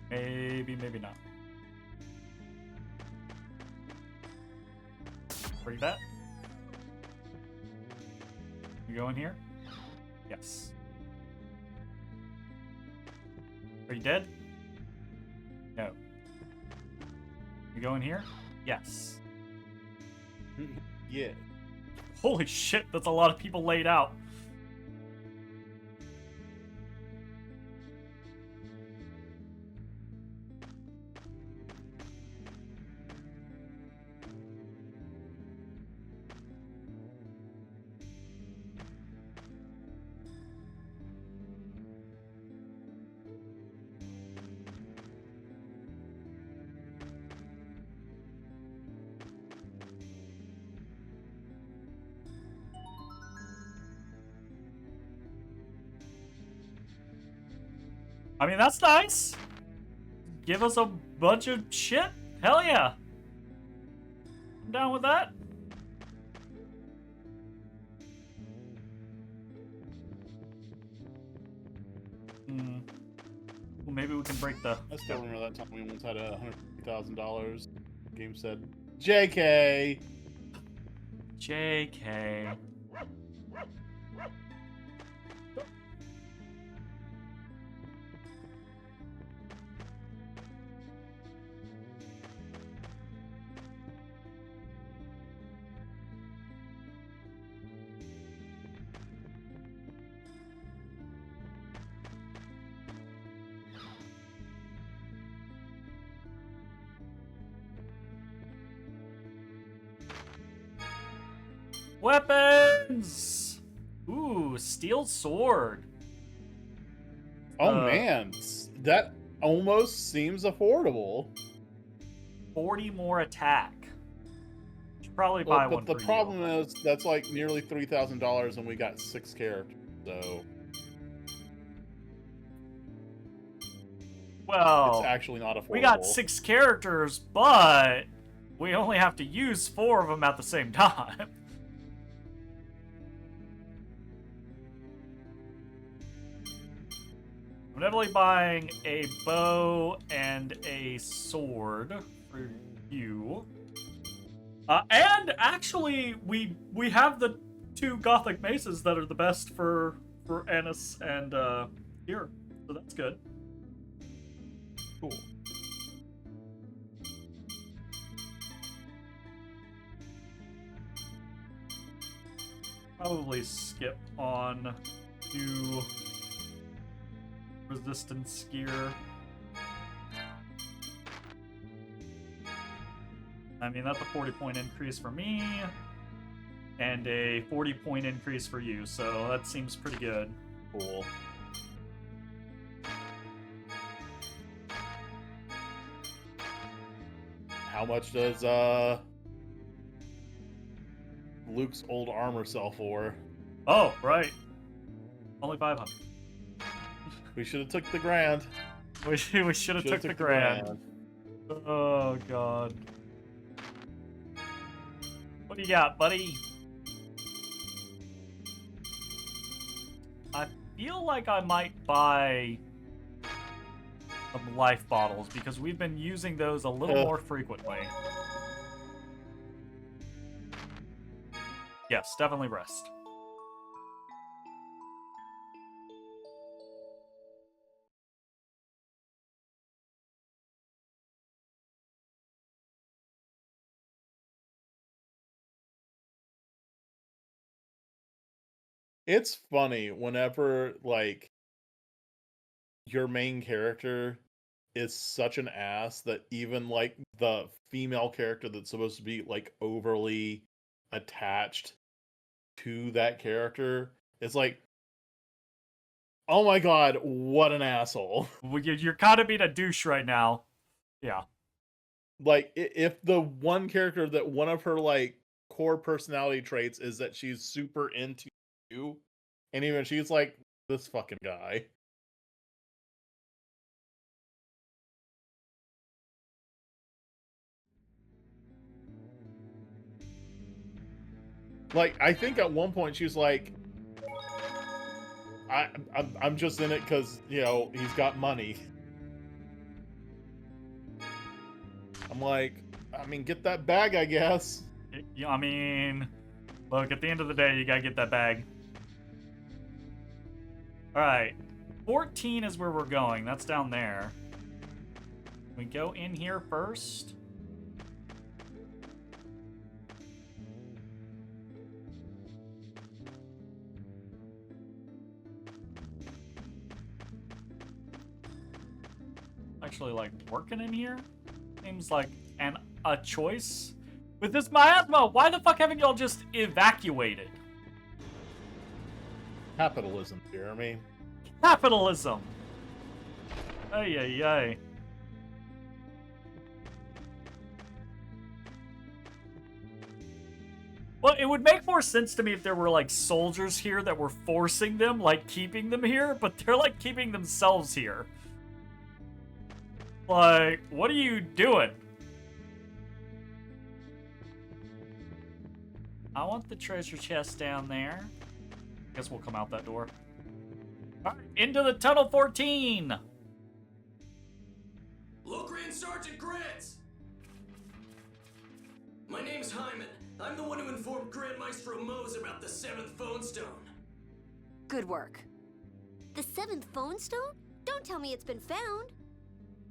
Maybe, maybe not. Break that. You go in here? Yes. Are you dead? No. You go in here? Yes. Yeah. Holy shit, that's a lot of people laid out. I mean, that's nice. Give us a bunch of shit? Hell yeah. I'm down with that. Well, maybe we can break the... I still remember that time we once had $150,000. Game said, JK! JK. Weapons! Ooh, steel sword. Oh man, that almost seems affordable. 40 more attack. Should probably buy one But the for problem you. is that's like nearly $3,000 and we got 6 characters, so... Well, it's actually not affordable. We got 6 characters, but we only have to use 4 of them at the same time. I'm definitely buying a bow and a sword for you. And actually, we have the 2 Gothic maces that are the best for Annis and here, so that's good. Cool. Probably skip on to resistance gear. I mean, that's a 40-point increase for me, and a 40-point increase for you, so that seems pretty good. Cool. How much does Luke's old armor sell for? Oh, right. Only 500. We should have took the grand. We should have took the grand. Oh god. What do you got, buddy? I feel like I might buy some life bottles because we've been using those a little more frequently. Yes, definitely rest. It's funny whenever, like, your main character is such an ass that even, like, the female character that's supposed to be, like, overly attached to that character is like, oh my god, what an asshole. Well, you're kind of being a douche right now. Yeah. Like, if the one character that one of her, like, core personality traits is that she's super into you, and even she's like, this fucking guy. Like, I think at one point she was like, I'm just in it because, you know, he's got money. I'm like, I mean, get that bag, I guess. I mean, look, at the end of the day, you gotta get that bag. Alright. 14 is where we're going. That's down there. We go in here first. Actually, like, working in here seems like a choice. With this miasma, why the fuck haven't y'all just evacuated? Capitalism, Jeremy. Capitalism! Ay, ay, ay. Well, it would make more sense to me if there were, like, soldiers here that were forcing them, like, keeping them here, but they're, like, keeping themselves here. Like, what are you doing? I want the treasure chest down there. Guess we'll come out that door. All right, into the tunnel 14! Grand Sergeant Grant! My name's Hyman. I'm the one who informed Grand Maestro Mose about the 7th phone stone. Good work. The 7th phone stone? Don't tell me it's been found.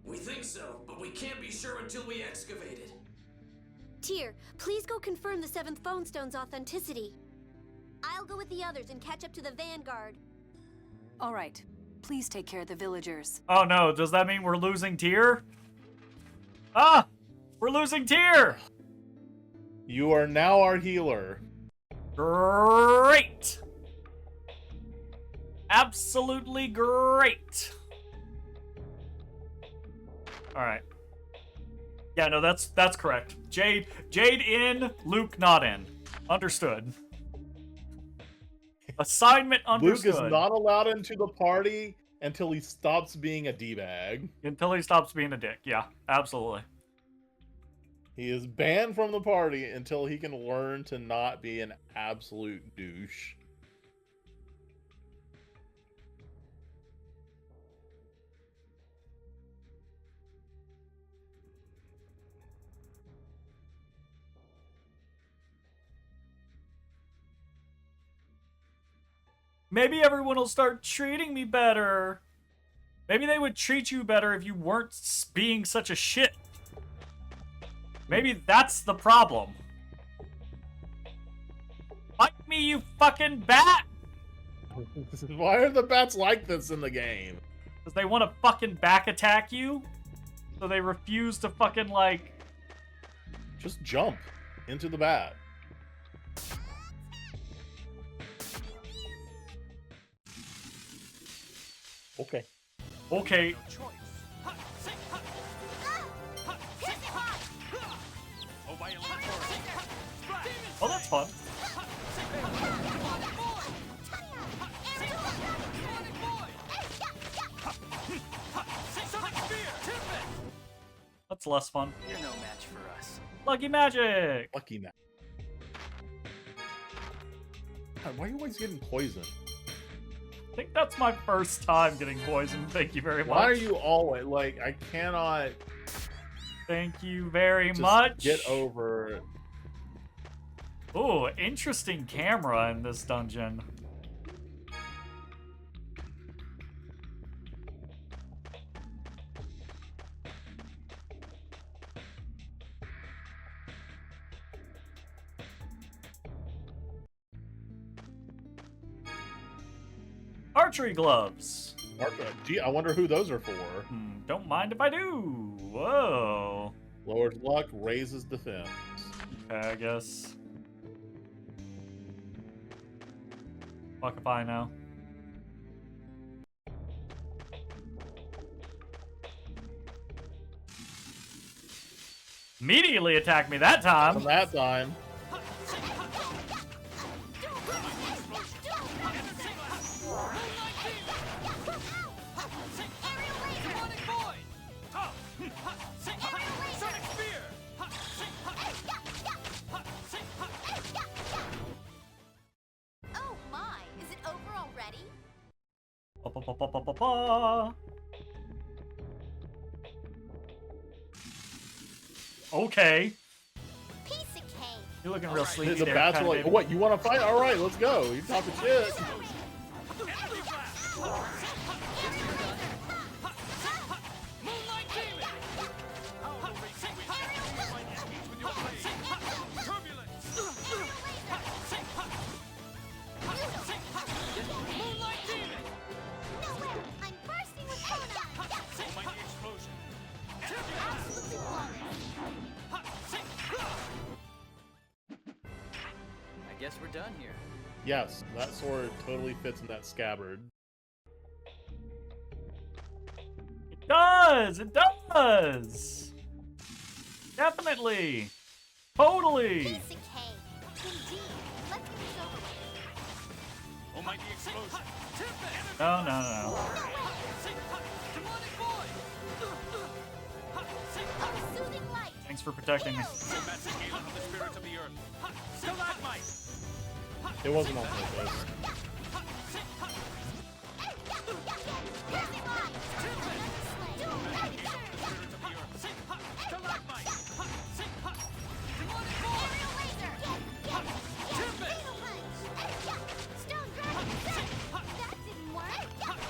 We think so, but we can't be sure until we excavate it. Tyr, please go confirm the 7th phone stone's authenticity. I'll go with the others and catch up to the Vanguard. All right. Please take care of the villagers. Oh no, does that mean we're losing Tyr? Ah! We're losing Tyr! You are now our healer. Great! Absolutely great! Alright. Yeah, no, that's correct. Jade in, Luke not in. Understood. Assignment understood. Luke is not allowed into the party until he stops being a D-bag. Until he stops being a dick, yeah, absolutely. He is banned from the party until he can learn to not be an absolute douche. Maybe everyone will start treating me better. Maybe they would treat you better if you weren't being such a shit. Maybe that's the problem. Fight me, you fucking bat! Why are the bats like this in the game? Because they want to fucking back attack you. So they refuse to fucking, like... Just jump into the bat. Okay. Okay. Oh, that's fun. That's less fun. You're no match for us. Lucky magic! Lucky magic. God, why are you always getting poisoned? I think that's my first time getting poisoned. Thank you very much. Why are you always, like, I cannot... Thank you very just much. Get over it. Ooh, interesting camera in this dungeon. Archery gloves. Gee, I wonder who those are for. Don't mind if I do. Whoa. Lowers luck, raises defense. Okay, I guess. Fuck if I know. Immediately attacked me that time. From that time. Ba-ba-ba-ba-ba-ba. Okay. Piece of cake. You're looking real sleepy The there. bats are kinda like, baby. what, you want to fight? All right, let's go. You talking shit. Nowhere. I'm bursting with photon. Absolutely I guess we're done here. Yes, that sword totally fits in that scabbard. It does! It does! Definitely! Totally! piece of cake. Indeed. Let's get this over with. Almighty explosion. No, no, no. Soothing light. Thanks for protecting me. Massive gala of the spirits of the earth. Stalagmite. It wasn't on purpose. Piercing light. Aerial laser. Fatal punch. Stone dragon. That didn't work.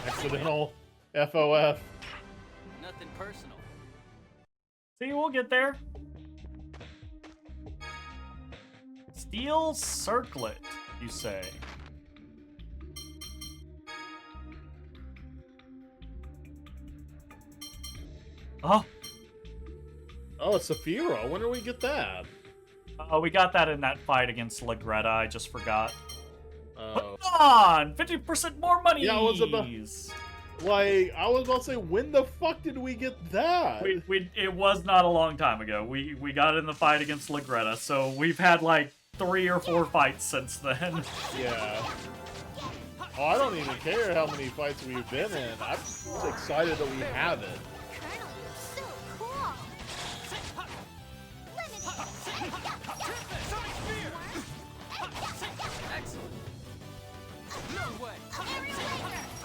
Accidental FOF. Nothing personal. See, we'll get there. Steel circlet, you say? Oh, Oh, it's Saphira. When do we get that? we got that in that fight against Lagretta. I just forgot. Oh. Come on, 50% more money. Yeah, I was about- Like, I was about to say, when the fuck did we get that? It was not a long time ago. We got it in the fight against Lagretta, so we've had like 3 or 4 fights since then. Yeah. Oh, I don't even care how many fights we've been in. I'm just excited that we have it. Colonel, you're so cool. Excellent. No way. Aerial laser.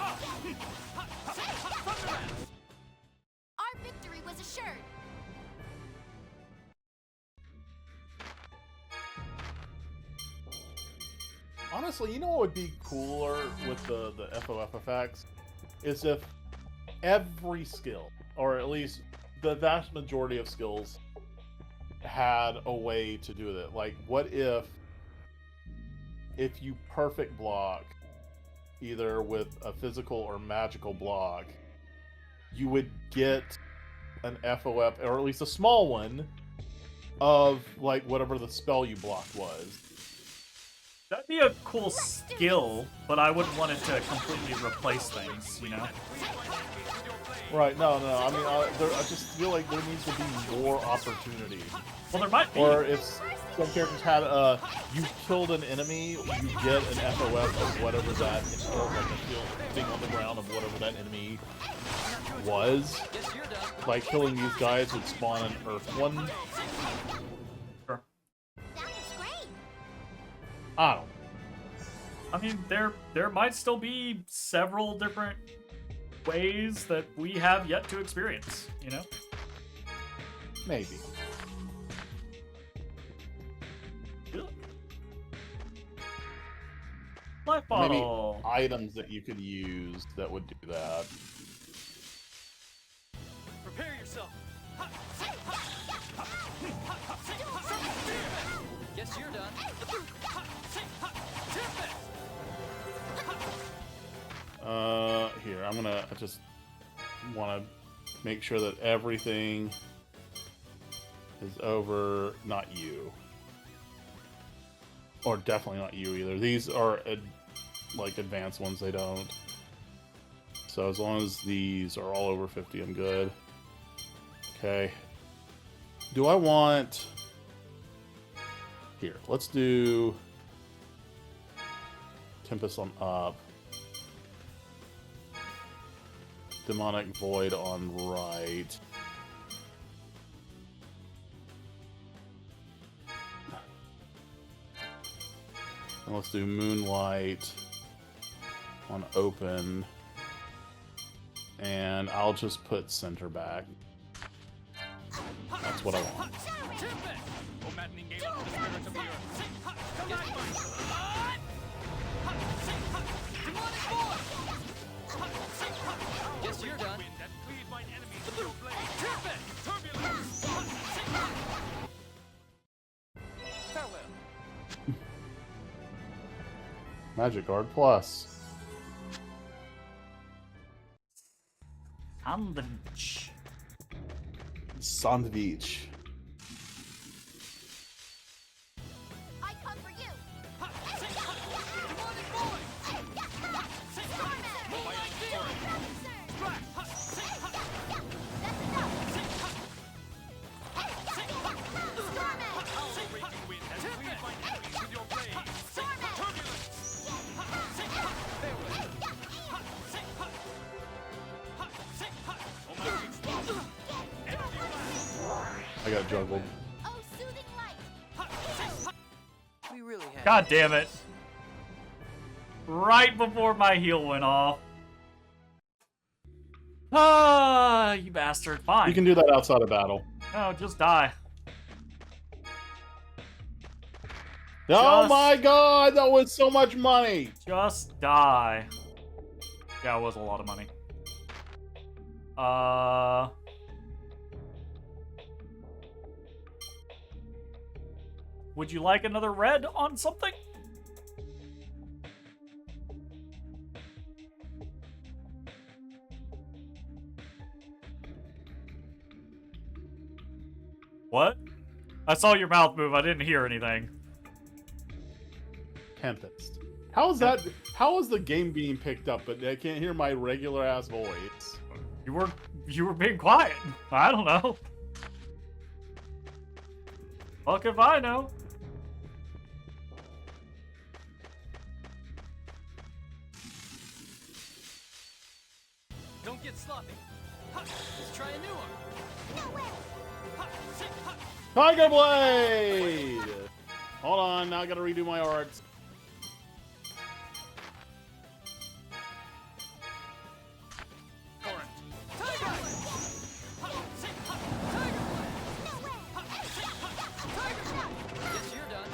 Our victory was assured. Honestly, you know what would be cooler with the FOF effects? Is if every skill, or at least the vast majority of skills, had a way to do it. Like, what if you perfect block, either with a physical or magical block, you would get an FOF, or at least a small one, of, like, whatever the spell you blocked was. That'd be a cool skill, but I wouldn't want it to completely replace things, you know? Right, no. I mean, I just feel like there needs to be more opportunity. Well, there might be. Or if some characters had you killed an enemy, you get an FOF of whatever that, like a thing on the ground of whatever that enemy was. Like killing these guys would spawn an Earth one. Sure. That was great. I don't know. I mean, there might still be several different ways that we have yet to experience, you know? Maybe. Life Maybe bottle. items that you could use that would do that. Prepare yourself. Guess you're done. Here, I just want to make sure that everything is over, not you. Or definitely not you either. These are, like, advanced ones, they don't. So as long as these are all over 50, I'm good. Okay. Do I want... Here, let's do... Tempest on up. Demonic Void on right. And let's do Moonlight on open. And I'll just put center back. That's what I want. Guess you're done. Magic Guard Plus. Sandwich. Sandwich. I come for you. I got juggled. Oh, soothing light. We really have. God damn it. Right before my heal went off. Ah, you bastard. Fine. You can do that outside of battle. No, just die. Oh my god, that was so much money! Just die. Yeah, it was a lot of money. Would you like another red on something? What? I saw your mouth move. I didn't hear anything. Tempest. How is that? How is the game being picked up, but I can't hear my regular ass voice? You were being quiet. I don't know. Fuck if I know. Don't get sloppy. Let's try a new one. No way. Tiger Blade! Hold on, now I gotta redo my arts. Guess you're done.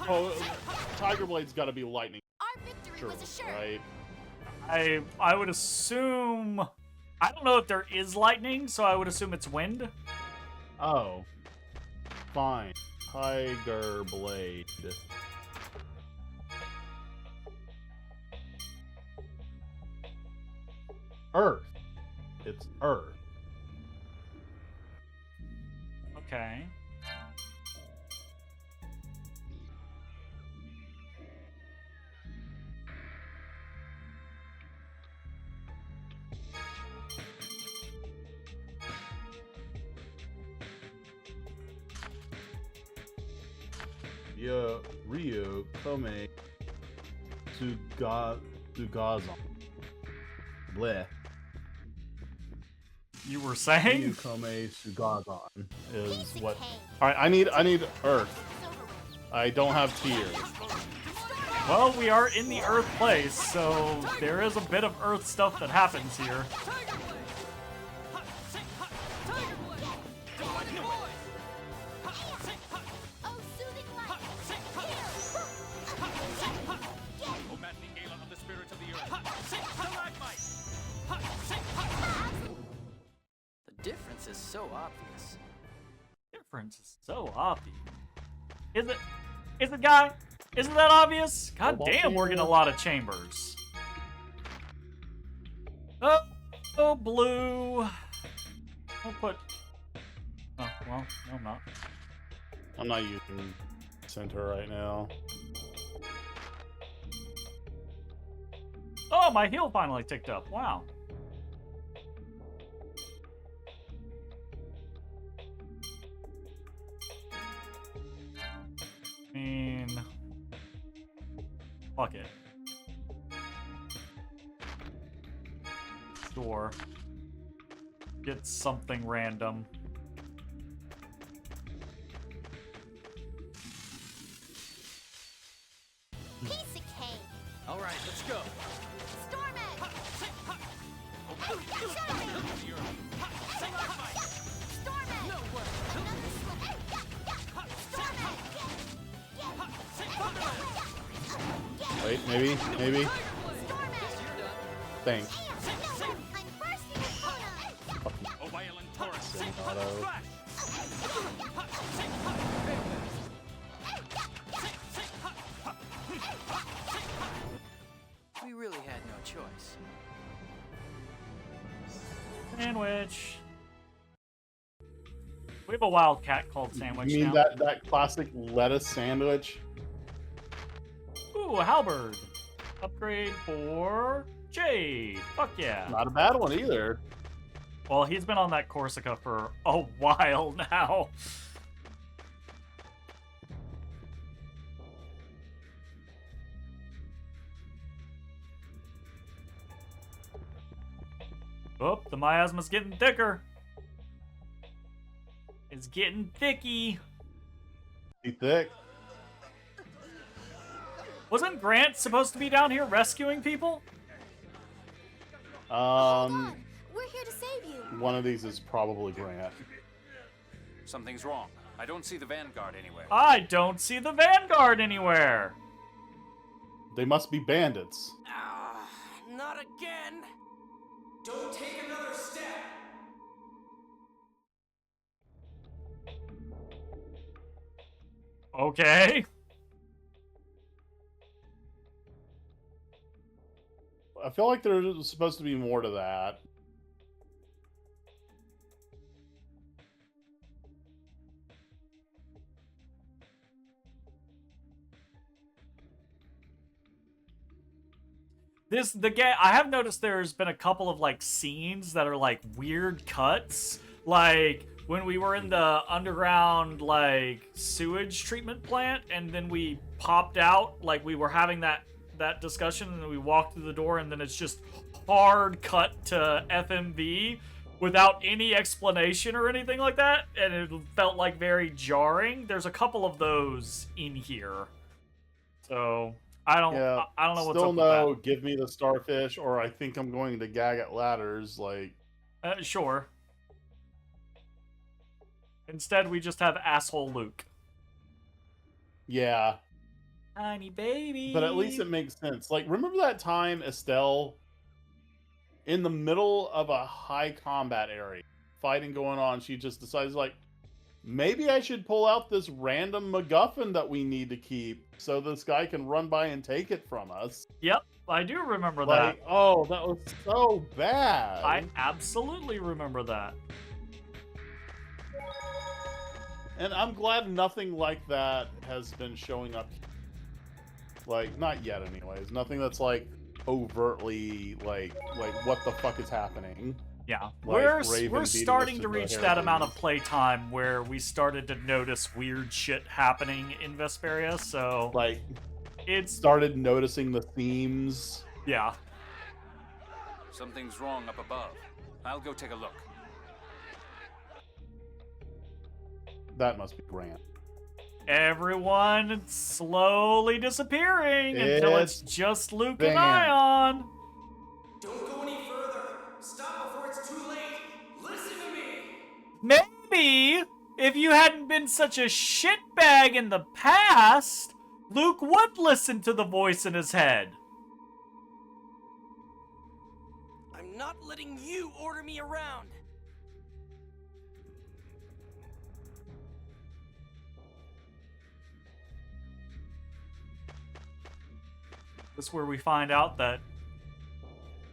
Oh, Tiger Blade's gotta be lightning. Our victory was assured. Right? I would assume... I don't know if there is lightning, so I would assume it's wind. Oh. Fine. Tiger Blade. Earth. It's Earth. Okay. Ryu Kome Sugazon. Bleh. You were saying? Ryu Kome Sugazon is Piece of what. cake. All right, I need Earth. I don't have tears. Well, we are in the Earth place, so there is a bit of Earth stuff that happens here. Oh, soothing light. The difference is so obvious. Difference is so obvious. Is it? Is it, guy? Isn't that obvious? God damn, we're getting a lot of chambers. Oh, blue. I'll put... Oh, well, no, I'm not. I'm not using center right now. Oh, my heal finally ticked up. Wow. I mean... Fuck it. Sure. get something random. Piece of cake. All right, let's go. Storm Edge. Storm Edge. No way. Wait, maybe? Thanks. Oh, violent Taurus. Auto. We really had no choice. Sandwich. We have a wildcat called Sandwich You mean now. that classic lettuce sandwich? Ooh, a halberd. Upgrade for Jade. Fuck yeah. Not a bad one either. Well, he's been on that Corsica for a while now. Oh, the miasma's getting thicker. It's getting thicky. Be thick. Wasn't Grant supposed to be down here rescuing people? We're here to save you. One of these is probably Grant. Something's wrong. I don't see the Vanguard anywhere. I don't see the Vanguard anywhere. They must be bandits. Not again. Don't take another step. Okay. I feel like there's supposed to be more to that. I have noticed there's been a couple of like scenes that are like weird cuts, like when we were in the underground like sewage treatment plant, and then we popped out, like we were having that discussion, and then we walked through the door, and then it's just hard cut to FMV without any explanation or anything like that, and it felt like very jarring. There's a couple of those in here, so. I don't know what's Still up no, with that. give me the starfish, or I think I'm going to gag at ladders. Like, Sure. Instead, we just have asshole Luke. yeah. Tiny baby. But at least it makes sense. Like, remember that time Estelle, in the middle of a high combat area, fighting going on, she just decides, like, maybe I should pull out this random MacGuffin that we need to keep so this guy can run by and take it from us. Yep, I do remember Like, that. oh, that was so bad. I absolutely remember that. And I'm glad nothing like that has been showing up. Like, not yet anyways. Nothing that's like overtly like what the fuck is happening. Yeah, Like we're Raven starting beating to us the reach hair that amount of loose. playtime where we started to notice weird shit happening in Vesperia, so... Like, it's... started noticing the themes. Yeah. Something's wrong up above. I'll go take a look. That must be Grant. Everyone slowly disappearing until it's just Luke and Ion. Don't go any further. Stop before it's too late. Listen to me. Maybe if you hadn't been such a shitbag in the past, Luke would listen to the voice in his head. I'm not letting you order me around. This is where we find out that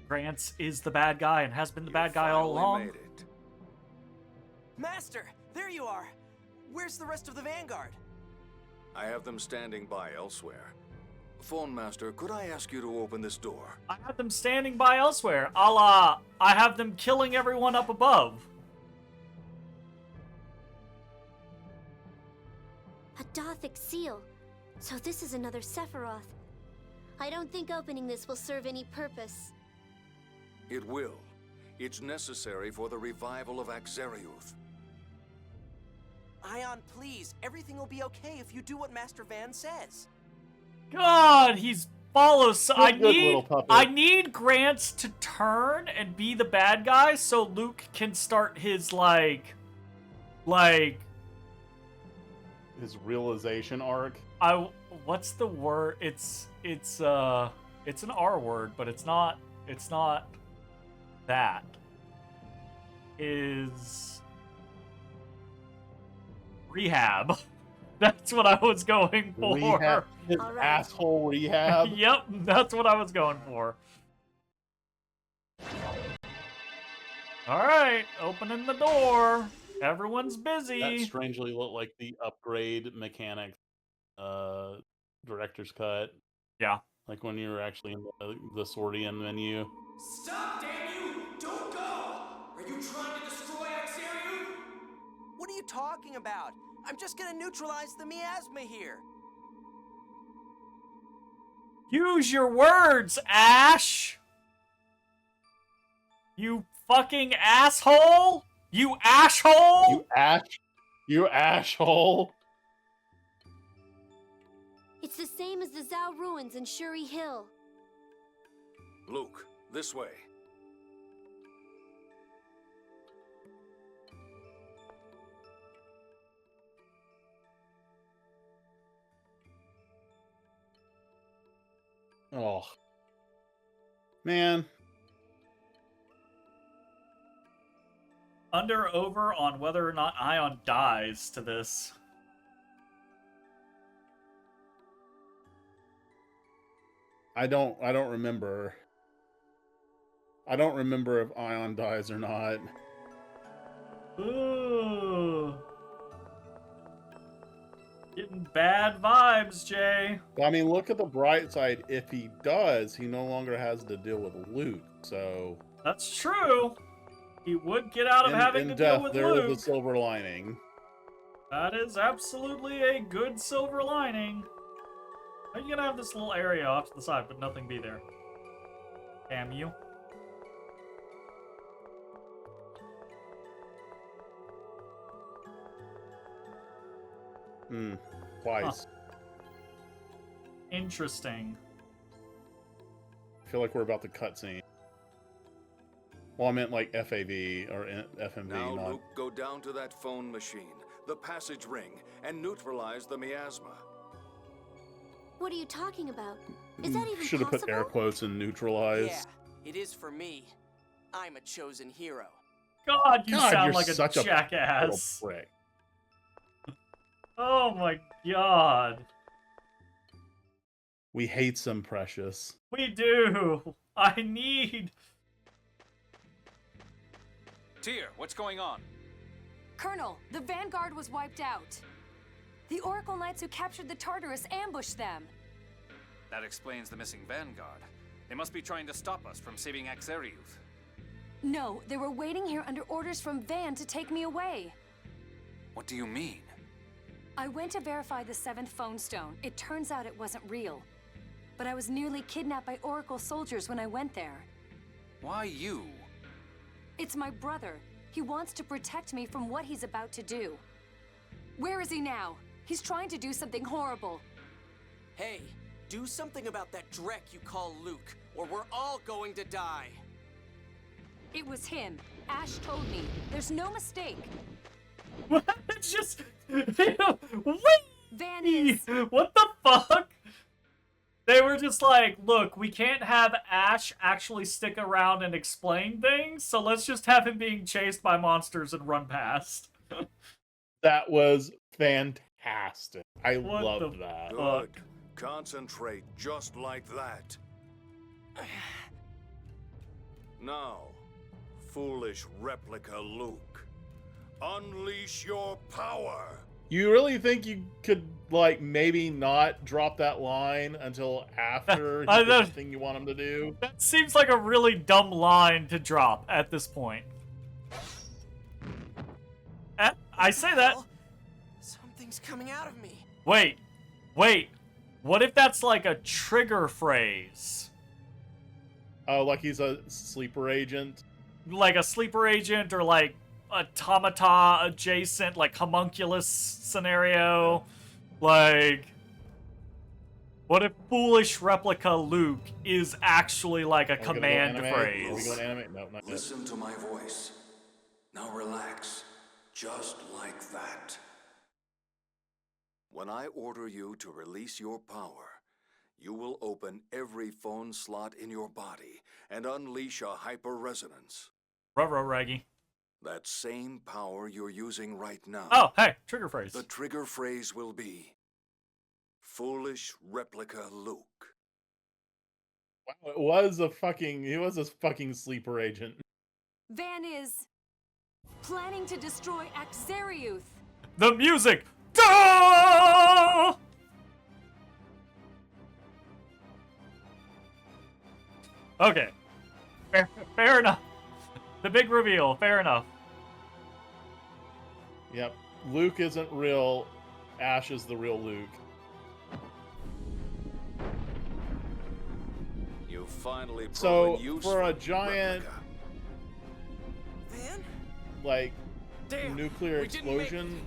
Grants is the bad guy and has been the bad guy all along. Made it. Master, there you are. Where's the rest of the Vanguard? I have them standing by elsewhere. Phone Master, could I ask you to open this door? I have them standing by elsewhere, a la, I have them killing everyone up above. A Dothic seal. So this is another Sephiroth. I don't think opening this will serve any purpose. It will. It's necessary for the revival of Axariuth. Ion, please. Everything will be okay if you do what Master Van says. God, he's follows. So Good little puppet. I need Grants to turn and be the bad guy so Luke can start his like his realization arc. What's the word? It's an R word, but it's not that. Is rehab. That's what I was going for. Rehab. His asshole rehab. Yep, that's what I was going for. Alright, opening the door. Everyone's busy. That strangely looked like the upgrade mechanic director's cut. Yeah. Like when you were actually in the Swordian menu. Stop, damn you! Don't go! Are you trying to destroy Axariu? What are you talking about? I'm just gonna neutralize the miasma here. Use your words, Ash! You fucking asshole! You asshole! You asshole! It's the same as the Zhao ruins in Shuri Hill. Luke, this way. Oh. Man. Under over on whether or not Ion dies to this. I don't remember. I don't remember if Ion dies or not. Ooh. Getting bad vibes, Jay. I mean, look at the bright side. If he does, he no longer has to deal with Luke. So that's true. He would get out of having to deal with Luke. There's the silver lining. That is absolutely a good silver lining. How are you gonna have this little area off to the side, but nothing be there? Damn you. Twice. Huh. Interesting. I feel like we're about to cutscene. Well, I meant like FAV or FMV. Now, not... Luke, go down to that phone machine, the passage ring, and neutralize the miasma. What are you talking about? Is that even Should have put air quotes in neutralize. Yeah, it is for me. I'm a chosen hero. God, you sound you're like such a jackass. little prick. Oh my god. We hate some Precious. We do. I need... Tyr, what's going on? Colonel, the Vanguard was wiped out. The Oracle Knights who captured the Tartarus ambushed them. That explains the missing Vanguard. They must be trying to stop us from saving Axariuth. No, they were waiting here under orders from Van to take me away. What do you mean? I went to verify the 7th phone stone. It turns out it wasn't real. But I was nearly kidnapped by Oracle soldiers when I went there. Why you? It's my brother. He wants to protect me from what he's about to do. Where is he now? He's trying to do something horrible. Hey, do something about that dreck you call Luke, or we're all going to die. It was him. Ash told me. There's no mistake. What? Just... Wait! Van is... What the fuck? They were just like, look, we can't have Ash actually stick around and explain things, so let's just have him being chased by monsters and run past. That was fantastic. I loved that. Good. Concentrate just like that. Now, foolish replica Luke, unleash your power. You really think you could, like, maybe not drop that line until after he does the thing you want him to do? That seems like a really dumb line to drop at this point. I say that. Something's coming out of me. Wait. What if that's like a trigger phrase? Oh, like he's a sleeper agent? like a sleeper agent or like automata adjacent, like homunculus scenario. Like, what if foolish replica Luke is actually like a command phrase? Are we going anime? No, not yet. Listen to my voice. Now relax. Just like that. When I order you to release your power, you will open every phone slot in your body and unleash a hyper-resonance. Ruh-roh, Raggy. That same power you're using right now. Oh, hey, trigger phrase. The trigger phrase will be Foolish Replica Luke. Wow, he was a fucking sleeper agent. Van is planning to destroy Axariuth. The music! Duh! Okay. Fair enough. The big reveal, fair enough. Yep. Luke isn't real. Ash is the real Luke. You finally So, use for a giant, Van? like, Damn, nuclear we didn't make explosion,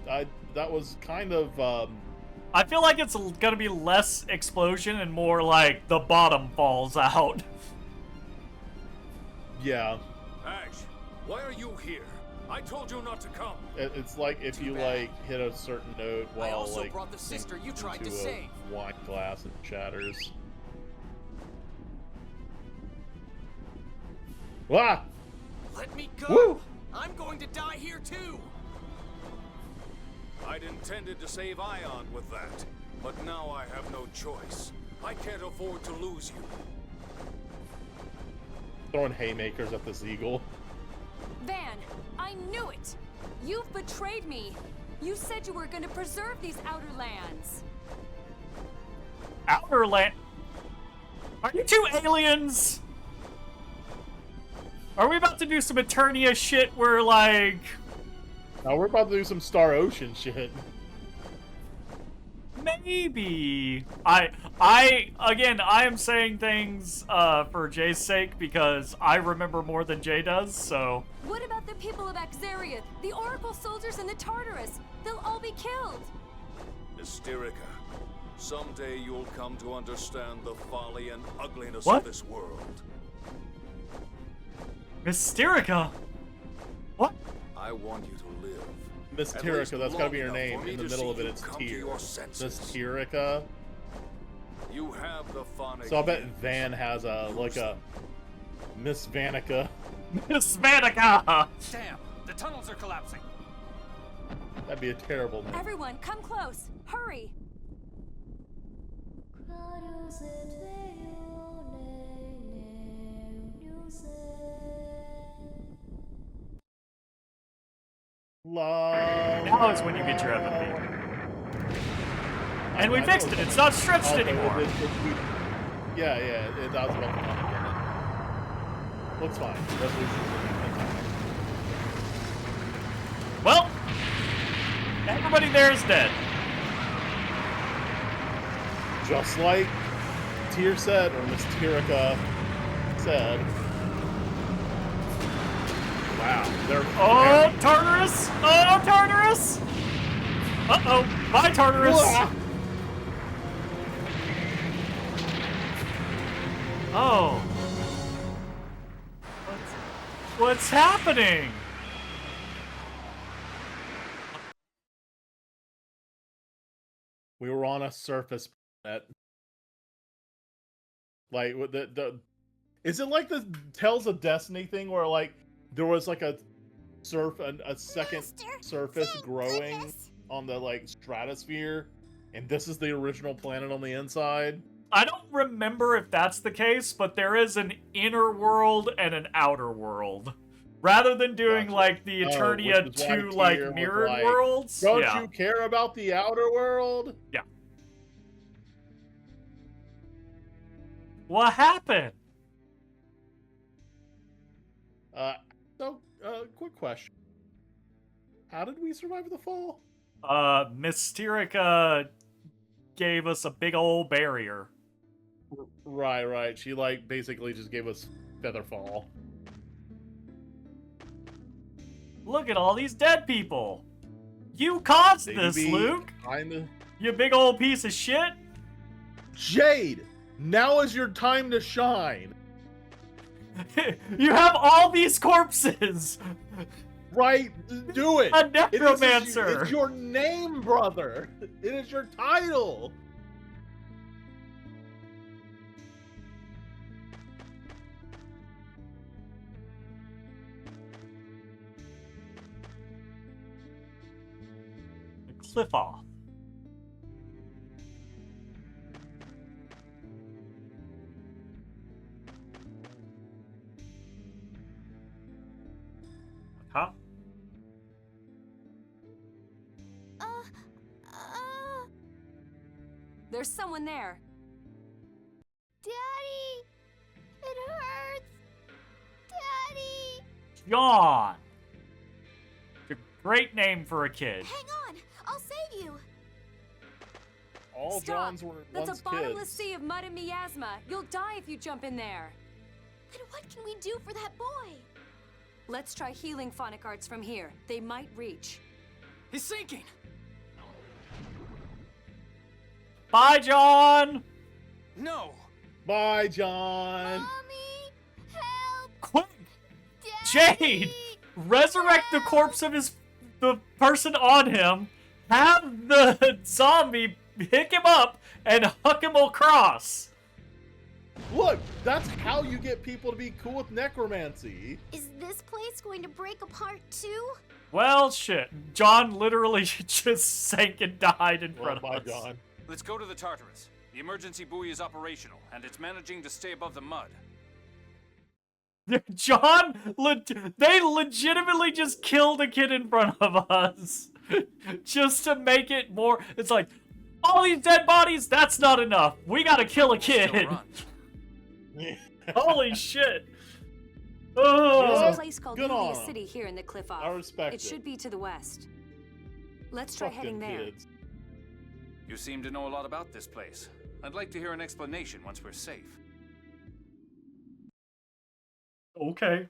that was kind of, I feel like it's gonna be less explosion and more like the bottom falls out. yeah. Ash, why are you here? I told you not to come. It's like if you, like, hit a certain note I while, also like, brought the sister you tried to into save. a wine glass and shatters. Ah! Let me go! Woo! I'm going to die here too! I'd intended to save Ion with that, but now I have no choice. I can't afford to lose you. Throwing haymakers at this eagle. Van, I knew it! You've betrayed me! You said you were going to preserve these Outer Lands. Outer Land? Are you two aliens? Are we about to do some Eternia shit where, like... Now we're about to do some Star Ocean shit. Maybe. Again, I am saying things for Jay's sake because I remember more than Jay does, so... What about the people of Axariuth, the Oracle soldiers and the Tartarus? They'll all be killed. Hysterica, someday you'll come to understand the folly and ugliness What? of this world. Mysterica? What? I want you to live. Mysterica, that's gotta be her name. In the middle of it, it's Tyr. Mysterica. You have the phonic. So I bet Van has a Miss Vanica. Miss Vanica! Damn, the tunnels are collapsing. That'd be a terrible name. Everyone, come close. Hurry. Now is when you get your FFP. And we fixed it. It's not stretched anymore. Yeah, that was about to come again. Looks fine. Well, everybody there is dead. Just like Tyr said, or Mysterica said. Wow. Oh, Tartarus! Oh, Tartarus! Uh-oh. Bye, Tartarus! Oh. What's happening? We were on a surface planet. Like, is it like the Tales of Destiny thing where, like, there was, like, a second surface growing on the, like, stratosphere, and this is the original planet on the inside? I don't remember if that's the case, but there is an inner world and an outer world. Rather than doing, like, the Eternia 2, like, mirrored worlds. Don't you care about the outer world? Yeah. What happened? Quick question. How did we survive the fall? Mysterica gave us a big old barrier. Right. She, like, basically just gave us Featherfall. Look at all these dead people. You caused this, Luke. You big old piece of shit. Jade, now is your time to shine. You have all these corpses. Right, do it. A necromancer. It's your name, brother. It is your title. Cliff off. Huh? There's someone there. Daddy! It hurts! Daddy! John! It's a great name for a kid. Hang on! I'll save you! All Stop! Johns were That's once a bottomless kids. sea of mud and miasma. You'll die if you jump in there. Then what can we do for that boy? Let's try healing phonic arts from here. They might reach. He's sinking! Bye, John! No! Bye, John! Mommy! Help! Quick! Daddy! Jade! Resurrect the corpse of the person on him, have the zombie pick him up, and huck him across. Look, that's how you get people to be cool with necromancy. Is this place going to break apart too? Well, shit. John literally just sank and died in front Bye, of us. John. Let's go to the Tartarus. The emergency buoy is operational, and it's managing to stay above the mud. John, they legitimately just killed a kid in front of us. Just to make it more, it's like, all these dead bodies, that's not enough. We gotta kill a kid. Holy shit. Oh. There's a place called Good Yulia on 'em. City here in the cliff off. I respect It it. should be to the west. Let's try Fuck heading them there. kids. You seem to know a lot about this place. I'd like to hear an explanation once we're safe. Okay.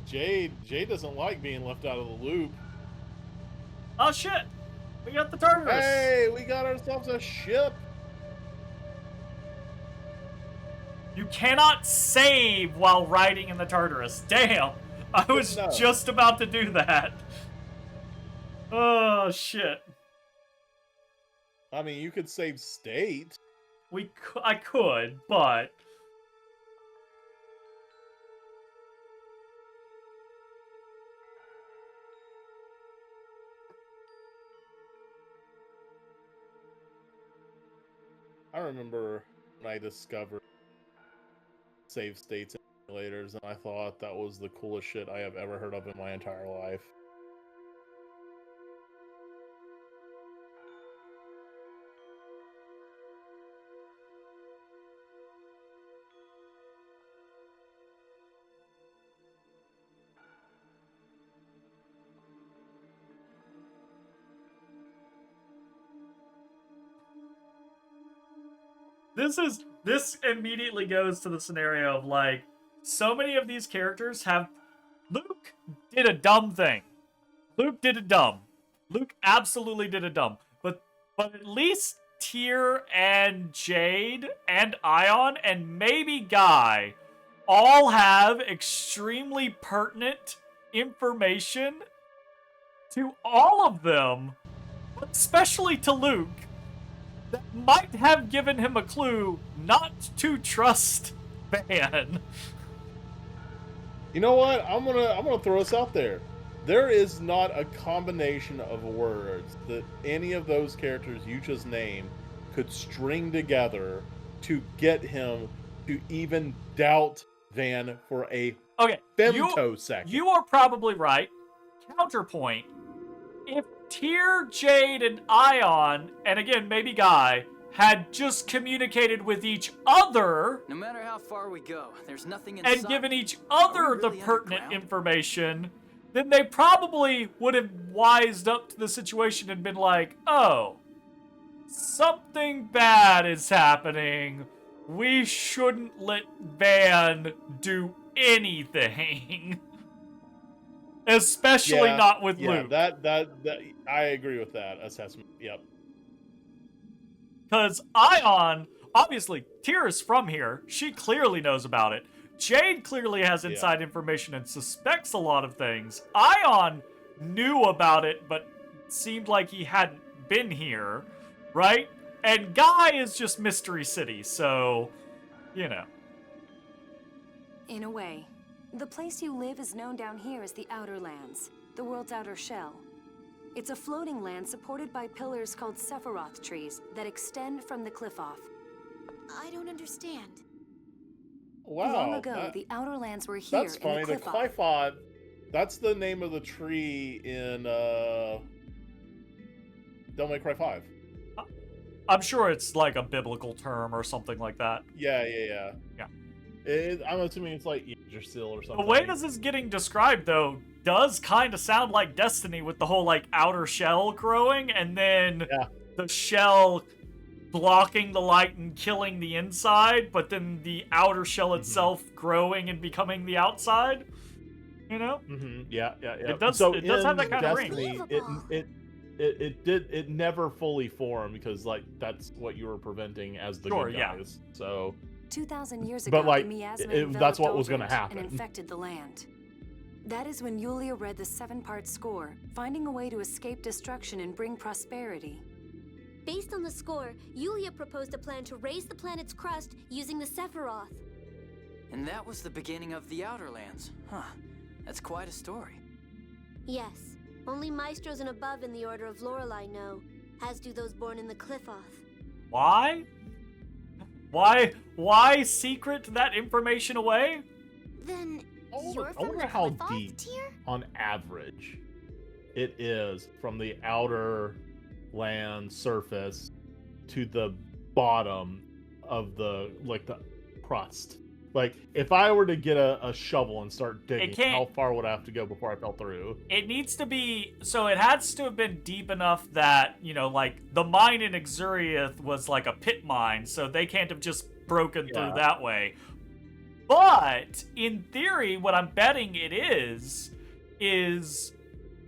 Jade doesn't like being left out of the loop. Oh shit! We got the Tartarus! Hey, we got ourselves a ship! You cannot save while riding in the Tartarus. Damn! I was just about to do that. Oh shit. I mean, you could save state. I could, but... I remember when I discovered save states emulators, and I thought that was the coolest shit I have ever heard of in my entire life. This immediately goes to the scenario of, like, so many of these characters have... Luke did a dumb thing. Luke did a dumb. Luke absolutely did a dumb. But at least Tyr and Jade and Ion and maybe Guy all have extremely pertinent information to all of them, but especially to Luke, that might have given him a clue not to trust Van. You know what? I'm gonna throw this out there. There is not a combination of words that any of those characters you just named could string together to get him to even doubt Van for a femtosecond. You are probably right. Counterpoint: if Tyr, Jade, and Ion, and again maybe Guy, had just communicated with each other, no matter how far we go, there's nothing inside. And given each other the pertinent information, then they probably would have wised up to the situation and been like, oh, something bad is happening. We shouldn't let Van do anything. Especially not with Luke. That I agree with that assessment. Yep. Because Ion, obviously, Tyr is from here. She clearly knows about it. Jade clearly has inside information and suspects a lot of things. Ion knew about it, but seemed like he hadn't been here, right? And Guy is just Mystery City, so, you know. In a way. The place you live is known down here as the Outer Lands, the world's outer shell. It's a floating land supported by pillars called Sephiroth trees that extend from the cliff off. I don't understand. Wow. Long ago, the Outer Lands were here That's funny. in The the cliff off. Qliphoth, that's the name of the tree in Devil May Cry 5. I'm sure it's like a biblical term or something like that. Yeah. I'm assuming it's like Yggdrasil or something. The way this is getting described, though, does kind of sound like Destiny with the whole, like, outer shell growing, and then the shell blocking the light and killing the inside, but then the outer shell itself growing and becoming the outside. You know? Yeah. It does. So it does have that kind Destiny, of ring. it never fully formed because like that's what you were preventing as the good guys. So 2,000 years ago, but like the miasma that's enveloped what was going to Ulrich happen. and infected the land. That is when Yulia read the 7-part score, finding a way to escape destruction and bring prosperity. Based on the score, Yulia proposed a plan to raise the planet's crust using the Sephiroth. And that was the beginning of the Outer Lands. Huh. That's quite a story. Yes. Only maestros and above in the Order of Lorelei know, as do those born in the Qliphoth. Why? Why secret that information away? Then I you're from wonder the how Qliphoth, deep, Tyr? on average, it is from the outer land surface to the bottom of the crust. Like, if I were to get a shovel and start digging, how far would I have to go before I fell through? It needs to be, so it has to have been deep enough that, you know, like, the mine in Exuriath was like a pit mine, so they can't have just broken through that way. But, in theory, what I'm betting it is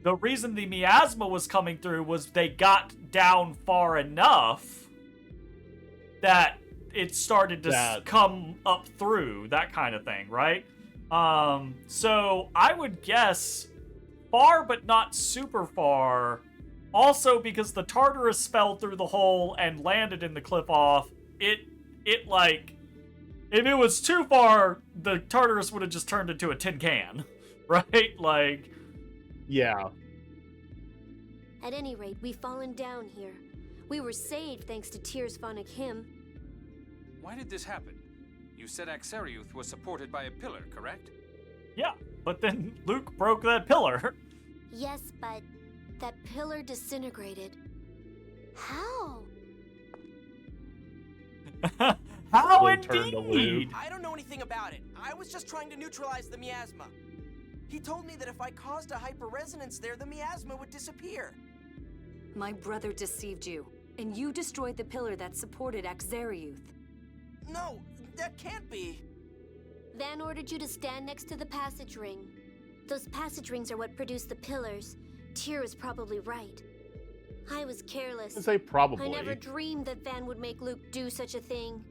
the reason the miasma was coming through was they got down far enough that it started to come up through, that kind of thing, right? So I would guess far but not super far. Also, because the Tartarus fell through the hole and landed in the cliff off, it like, if it was too far, the Tartarus would have just turned into a tin can, right? Like, yeah. At any rate, we've fallen down here. We were saved thanks to Tyr's phonic hymn. Why did this happen? You said Axariuth was supported by a pillar, correct? Yeah, but then Luke broke that pillar. Yes, but that pillar disintegrated. How? How indeed? I don't know anything about it. I was just trying to neutralize the miasma. He told me that if I caused a hyperresonance there, the miasma would disappear. My brother deceived you, and you destroyed the pillar that supported Axariuth. No, that can't be. Van ordered you to stand next to the passage ring. Those passage rings are what produce the pillars. Tyr is probably right. I was careless. I say probably. I never dreamed that Van would make Luke do such a thing.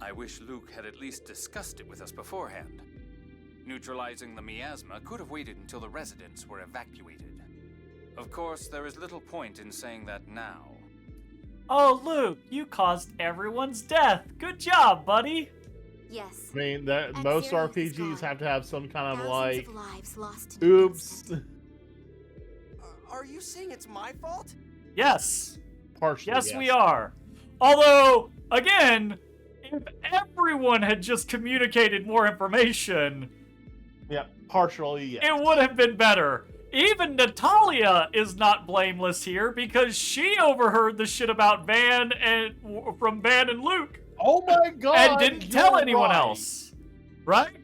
I wish Luke had at least discussed it with us beforehand. Neutralizing the miasma could have waited until the residents were evacuated. Of course, there is little point in saying that now. Oh, Luke, you caused everyone's death. Good job, buddy. Yes. I mean, most RPGs have to have some kind of like, Thousands of lives lost to oops. Are you saying it's my fault? Yes. Partially, yes, we are. Although, again, if everyone had just communicated more information, yeah, partially, yes, it would have been better. Even Natalia is not blameless here because she overheard the shit about Van from Van and Luke. Oh my god! And didn't tell anyone else. Right?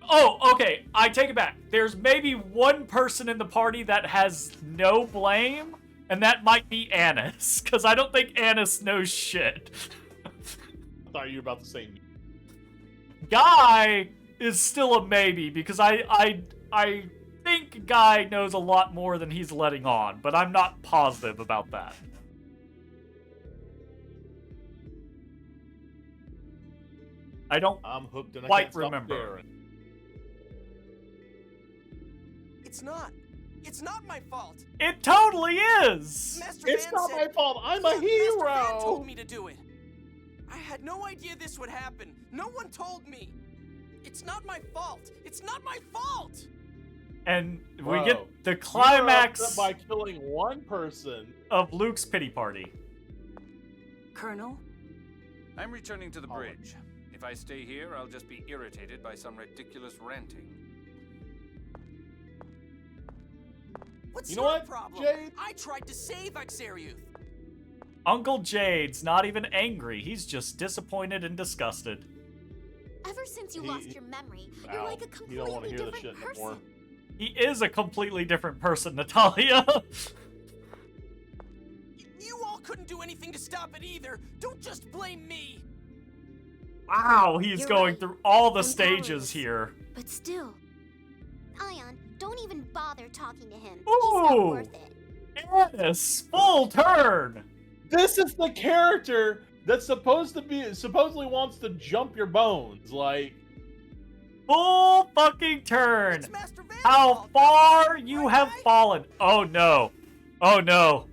Oh, okay. I take it back. There's maybe one person in the party that has no blame, and that might be Annis, because I don't think Annis knows shit. I thought you were about to say me. Guy is still a maybe, because I think Guy knows a lot more than he's letting on, but I'm not positive about that. I don't I'm hooked and I quite can't stop remember. staring. It's not. It's not my fault. It totally is! Master It's Van not said- my fault. I'm a Master Van hero. told me to do it. I had no idea this would happen. No one told me. It's not my fault. It's not my fault. And we Bro, get the you were climax upset by killing one person. of Luke's pity party. Colonel? I'm returning to the bridge. If I stay here, I'll just be irritated by some ridiculous ranting. What's You know your what, problem? Jade? I tried to save Exariuth. Uncle Jade's not even angry. He's just disappointed and disgusted. Ever since you lost your memory, Ow. you're like a You don't want to completely hear this different shit anymore. person. He is a completely different person, Natalia. You all couldn't do anything to stop it either. Don't just blame me. Wow, he's You're going right. through all the I'm stages powerless. here. But still. Ion, don't even bother talking to him. He's not Ooh. worth it. Yes, full turn. This is the character that's supposedly wants to jump your bones. Like, Full fucking turn. It's Master Van's How fault. far Right, you right, have Guy? fallen. Oh no. Oh no.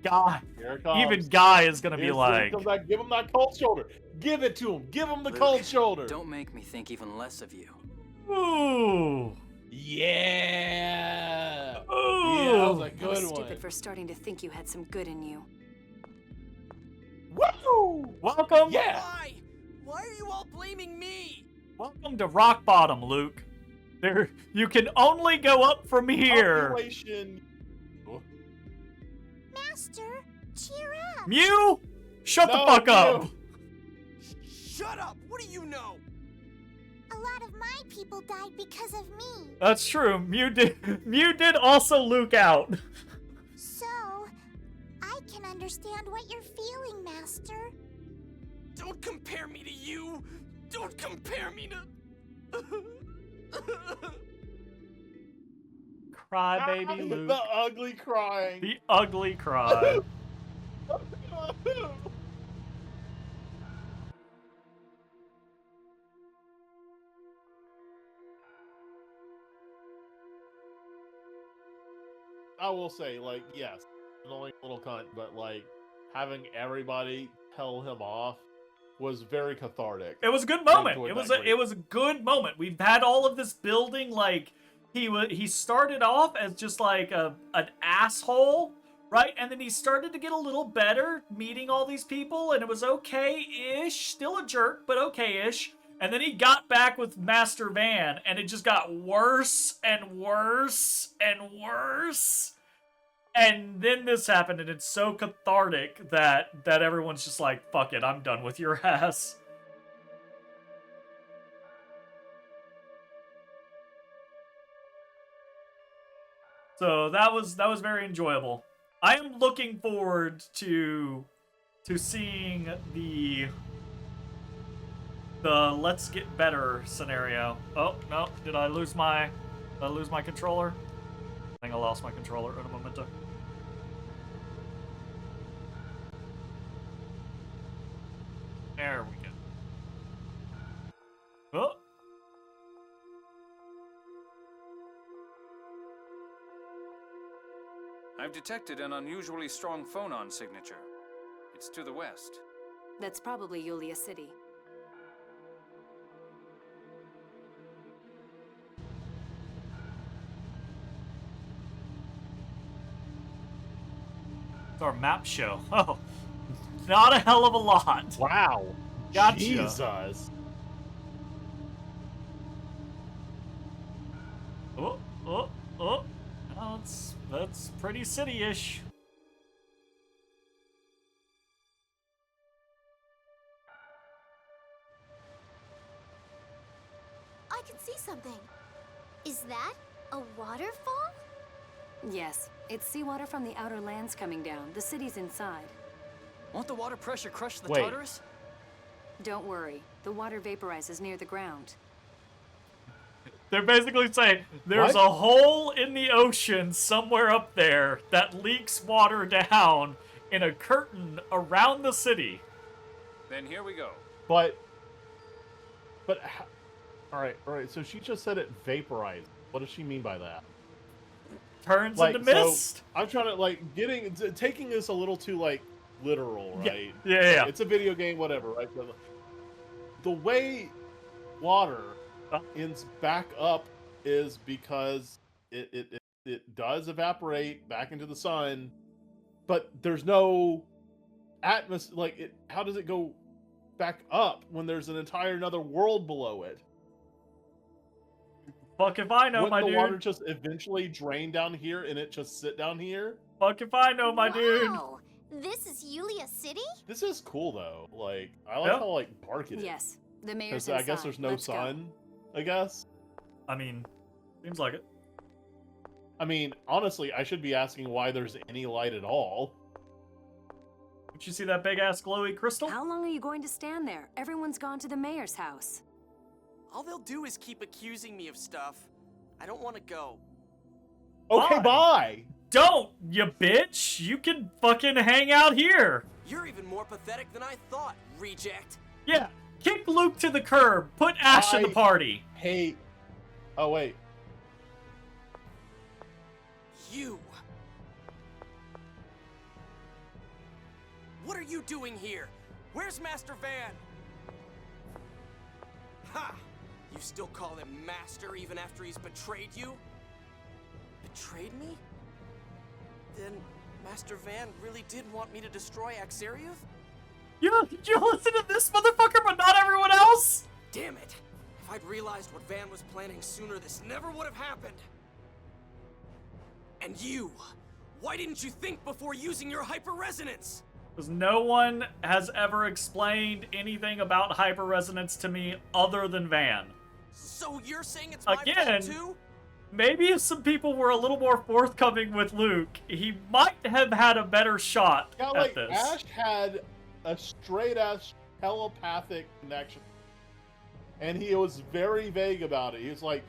Guy. here it comes. Even Guy is gonna be Here's- like, comes back, give him that cold shoulder. Give it to him. Give him the Luke, cold shoulder. Don't make me think even less of you. ooh. Yeah. Ooh. Yeah, that was a I was good one. stupid for starting to think you had some good in you. Woo! Welcome. Yeah. Why? Why are you all blaming me? Welcome to rock bottom, Luke. There, you can only go up from here. Population. Master, cheer up. Mew, shut the No, fuck up. Mew. Shut up. What do you know? A lot of my people died because of me. That's true. Mew did also Luke out. So, I can understand what you're feeling, Master. Don't compare me to you. Don't compare me to. Cry, baby Luke. The ugly crying. The ugly cry. I will say, like, yes, annoying little cunt, but like having everybody tell him off was very cathartic. It was a good I moment. enjoyed It was that it was a good moment. We've had all of this building. Like he started off as just like an asshole, right? And then he started to get a little better, meeting all these people, and it was okay-ish. Still a jerk, but okay-ish. And then he got back with Master Van, and it just got worse and worse and worse. And then this happened, and it's so cathartic that everyone's just like, fuck it, I'm done with your ass. So that was very enjoyable. I am looking forward to seeing the let's get better scenario. Oh no, did I lose my controller? I think I lost my controller in a momento. There we go. Oh. I've detected an unusually strong phonon signature. It's to the west. That's probably Yulia City. It's our map show. Oh, not a hell of a lot. Wow. Gotcha. Jesus. Oh. Oh, that's pretty city-ish. I can see something. Is that a waterfall? Yes, it's seawater from the outer lands coming down. The city's inside. Won't the water pressure crush the Wait. Don't worry, the water vaporizes near the ground. They're basically saying there's a hole in the ocean somewhere up there that leaks water down in a curtain around the city. Then here we go. But all right. So she just said it vaporized. What does she mean by that? Turns into mist. So I'm trying to taking this a little too literal, right? Yeah. It's a video game, whatever, right? The way water ends back up is because it does evaporate back into the sun, but there's no atmosphere. How does it go back up when there's an entire another world below it? Fuck if I know, Wouldn't my the dude. water just eventually drain down here and it just sit down here? Fuck if I know, my dude. Wow, this is Yulia City? This is cool though. I like how dark it is. Yes, the mayor's Because inside. I guess there's no Let's go. sun. I guess. I mean, seems like it. I mean, honestly, I should be asking why there's any light at all. Did you see that big ass glowy crystal? How long are you going to stand there? Everyone's gone to the mayor's house. All they'll do is keep accusing me of stuff. I don't want to go. Okay, Fine. bye. Don't, you bitch. You can fucking hang out here. You're even more pathetic than I thought, reject. Yeah, kick Luke to the curb. Put Ash in the party. Hey. Oh, wait. You. What are you doing here? Where's Master Van? Ha! You still call him Master even after he's betrayed you? Betrayed me? Then Master Van really did want me to destroy Axariuth? You listen to this motherfucker, but not everyone else? Damn it! If I'd realized what Van was planning sooner, this never would have happened. And you! Why didn't you think before using your hyper-resonance? Because no one has ever explained anything about hyper-resonance to me other than Van. So you're saying it's my Again, fault too? maybe if some people were a little more forthcoming with Luke, he might have had a better shot at this. Ash had a straight-ass telepathic connection. And he was very vague about it. He was like,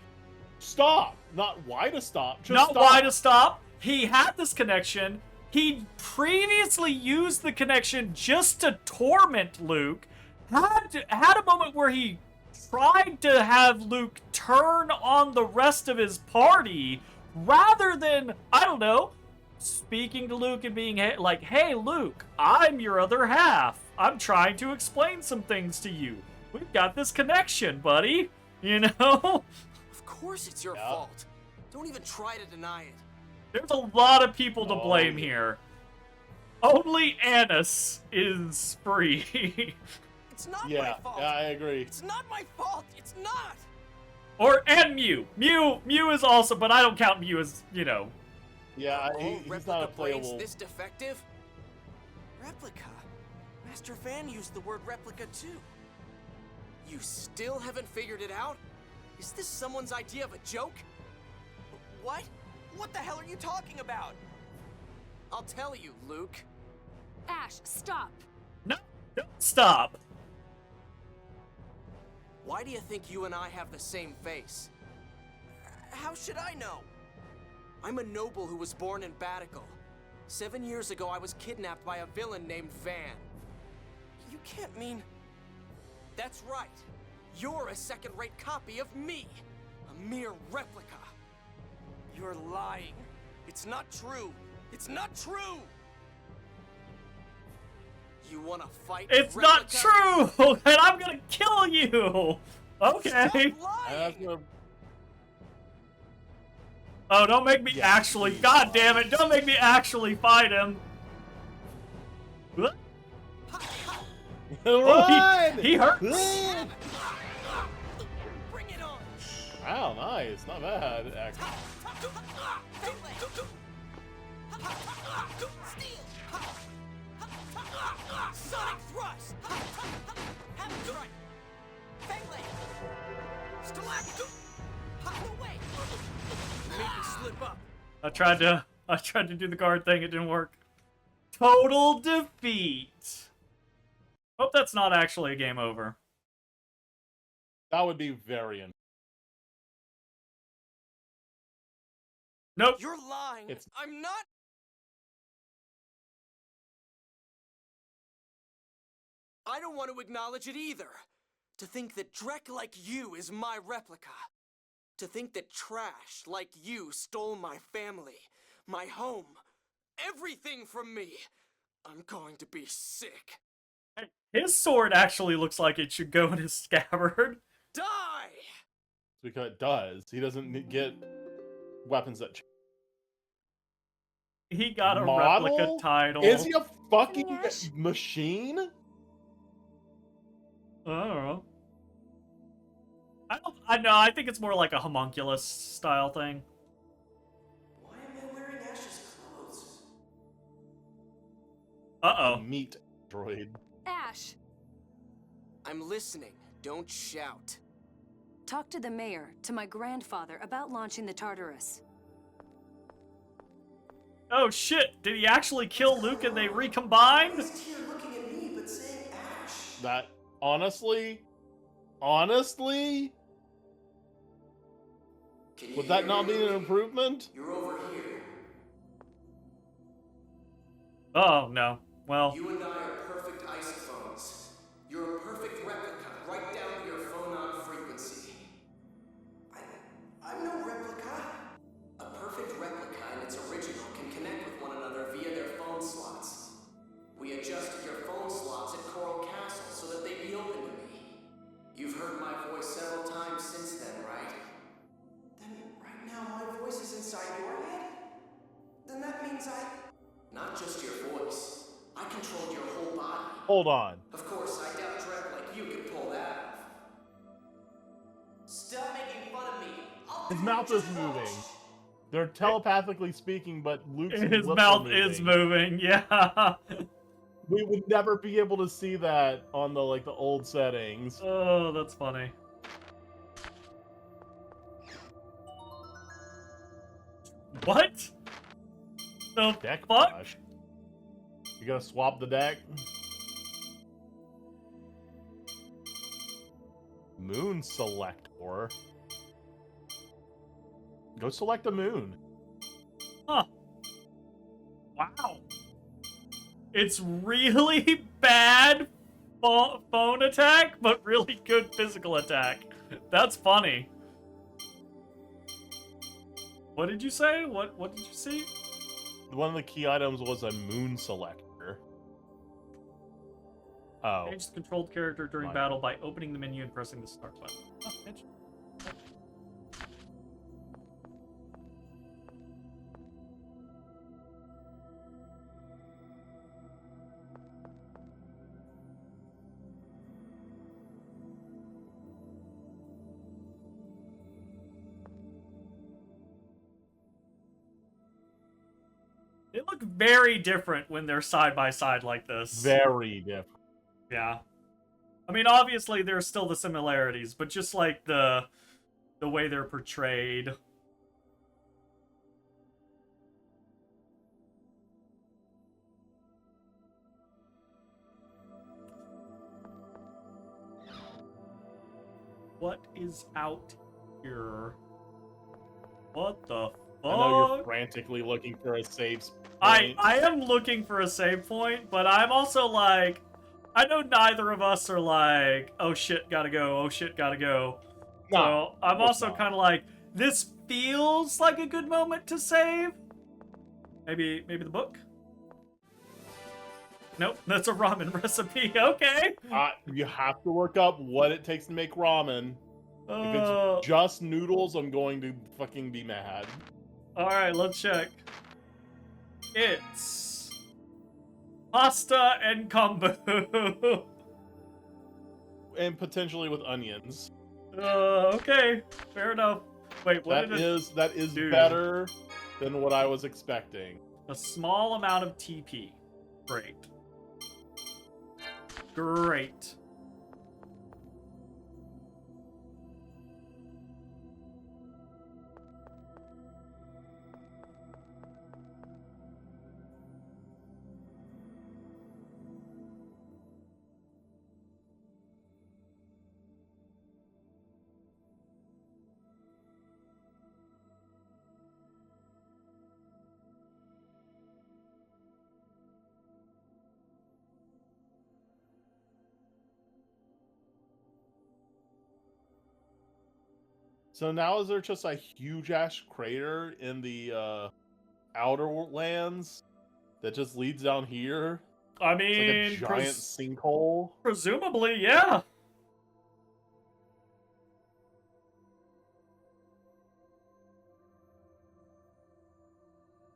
stop! Not why to stop, just Not stop. why to stop. He had this connection. He previously used the connection just to torment Luke. Had a moment where he tried to have Luke turn on the rest of his party rather than, I don't know, speaking to Luke and being like, hey, Luke, I'm your other half. I'm trying to explain some things to you. We've got this connection, buddy. You know? Of course it's your fault. Don't even try to deny it. There's a lot of people to blame here. Only Annis is free. It's not my fault. Yeah, I agree. It's not my fault. It's not. And Mew. Mew is also, but I don't count Mew as, you know. Yeah, he's not a brains playable. this defective? Replica. Master Van used the word replica too. You still haven't figured it out? Is this someone's idea of a joke? What? What the hell are you talking about? I'll tell you, Luke. Ash, stop. No, don't stop. Why do you think you and I have the same face? How should I know? I'm a noble who was born in Batical. 7 years ago, I was kidnapped by a villain named Van. You can't mean... That's right. You're a second-rate copy of me. A mere replica. You're lying. It's not true. It's not true! You wanna fight, It's replica? not true! And I'm gonna kill you! Okay. Oh, don't make me actually... God damn it, don't make me actually fight him! Oh, he hurts! Bring it on! Wow, nice. Not bad, actually. Sonic thrust! Strike! Fangblade! Stalactite! No way! Make me slip up. I tried to do the guard thing, it didn't work. Total defeat. Hope that's not actually a game over. That would be very Nope. You're lying. I'm not. I don't want to acknowledge it either. To think that Drek like you is my replica. To think that trash like you stole my family, my home, everything from me. I'm going to be sick. His sword actually looks like it should go in his scabbard. Die! Because it does. He doesn't get weapons that. He got a Model? replica title. Is he a fucking machine? I don't know. I know. I think it's more like a homunculus style thing. Why am I wearing Ash's clothes? Uh-oh. Meat droid. Ash! I'm listening. Don't shout. Talk to the mayor, to my grandfather, about launching the Tartarus. Oh shit! Did he actually kill Luke and they recombined? He's here looking at me but saying Ash. That honestly, would that not be an improvement? You're over here. Oh no. Well. You and I are perfect isophones. You're a perfect replica, right down to your phonon frequency. I'm no replica. A perfect replica and its original can connect with one another via their phone slots. We adjusted your phone slots at Coral Castle so that they'd be open to me. You've heard my voice several times since then, right? Then right now my voice is inside your head? Then that means not just your voice. I controlled your whole body. Hold on. Of course, I doubt Drek like you could pull that off. Stop making fun of me. His mouth is moving. They're telepathically speaking, but Luke's His lips mouth are is moving, yeah. We would never be able to see that on the the old settings. Oh, that's funny. What? The Deck fuck? brush. You gotta swap the deck. Moon selector. Go select a moon. Huh. Wow. It's really bad phone attack, but really good physical attack. That's funny. What did you say? What did you see? One of the key items was a moon selector. Oh. Change the controlled character during battle by opening the menu and pressing the start button. Oh, interesting. They look very different when they're side by side like this. Very different. Yeah. I mean, obviously there's still the similarities, but just like the way they're portrayed. What is out here? What the fuck? I know you're frantically looking for a save point. I am looking for a save point, but I'm also like, I know neither of us are like, oh shit, gotta go, oh shit, gotta go. No, so I'm also kind of like, this feels like a good moment to save. Maybe the book? Nope, that's a ramen recipe, okay. You have to work up what it takes to make ramen. If it's just noodles, I'm going to fucking be mad. Alright, let's check. It's pasta and kombu. And potentially with onions. Okay, fair enough. Wait, what that is better than what I was expecting. A small amount of TP. Great. Great. So now is there just a huge ass crater in the outer lands that just leads down here? I It's like a mean, giant sinkhole. presumably, yeah.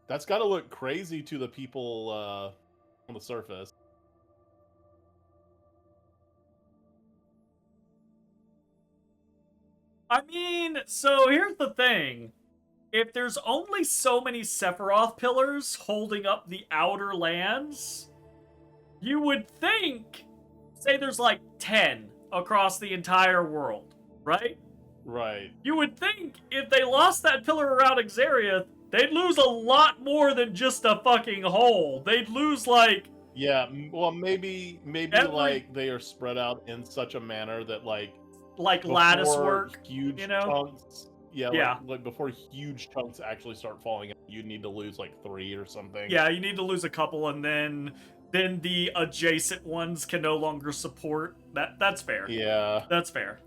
That's got to look crazy to the people on the surface. I mean, so here's the thing. If there's only so many Sephiroth pillars holding up the outer lands, you would think, say there's like 10 across the entire world, right? Right. You would think if they lost that pillar around Exariath, they'd lose a lot more than just a fucking hole. They'd lose like... Yeah, well, maybe like they are spread out in such a manner that like lattice work, huge you know? chunks. Yeah, Yeah. Like before huge chunks actually start falling, you need to lose like 3 or something. Yeah, you need to lose a couple, and then the adjacent ones can no longer support. That's fair. Yeah. That's fair.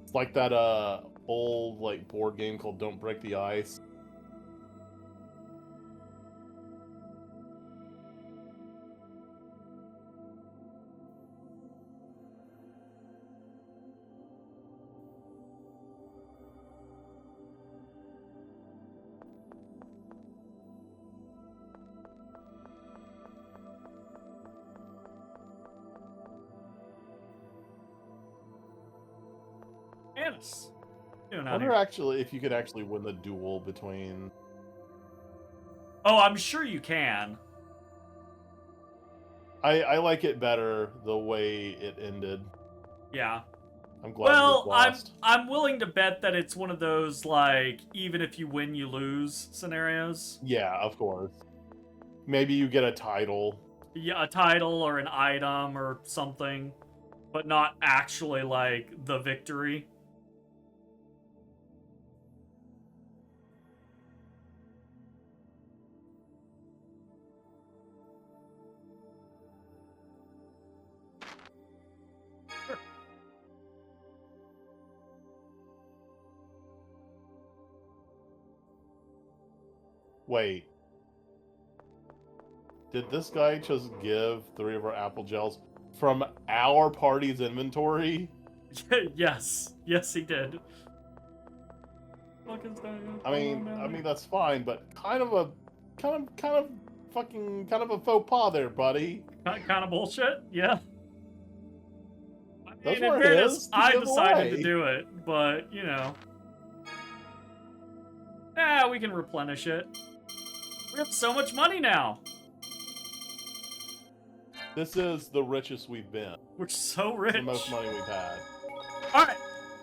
It's like that old like board game called Don't Break the Ice. Annis. I wonder actually if you could actually win the duel between... Oh, I'm sure you can. I like it better the way it ended. Yeah. I'm glad it was lost. I'm willing to bet that it's one of those, like, even if you win, you lose scenarios. Yeah, of course. Maybe you get a title. Yeah, a title or an item or something, but not actually, like, the victory. Wait. Did this guy just give 3 of our apple gels from our party's inventory? Yes. Yes, he did. I mean that's fine, but kind of a faux pas there, buddy. Kind of bullshit, yeah. Those in were fairness, his to I give decided away. to do it, but you know. Yeah, we can replenish it. We have so much money now. This is the richest we've been. We're so rich. The most money we've had. Alright.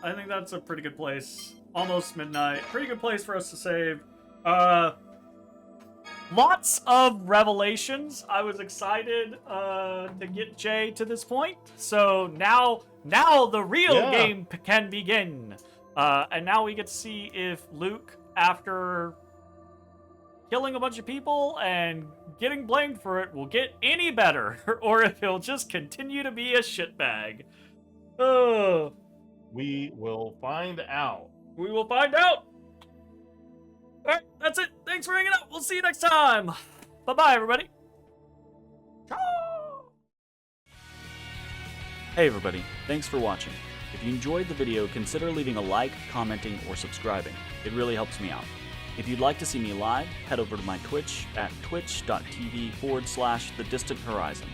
I think that's a pretty good place. Almost midnight. Pretty good place for us to save. Lots of revelations. I was excited to get Jay to this point. So now the real game can begin. And now we get to see if Luke, after killing a bunch of people and getting blamed for it, will get any better, or if he'll just continue to be a shitbag. Oh. We will find out. We will find out. Alright, that's it. Thanks for hanging out. We'll see you next time. Bye-bye, everybody. Ciao. Hey, everybody. Thanks for watching. If you enjoyed the video, consider leaving a like, commenting, or subscribing. It really helps me out. If you'd like to see me live, head over to my Twitch at twitch.tv/thedistanthorizon.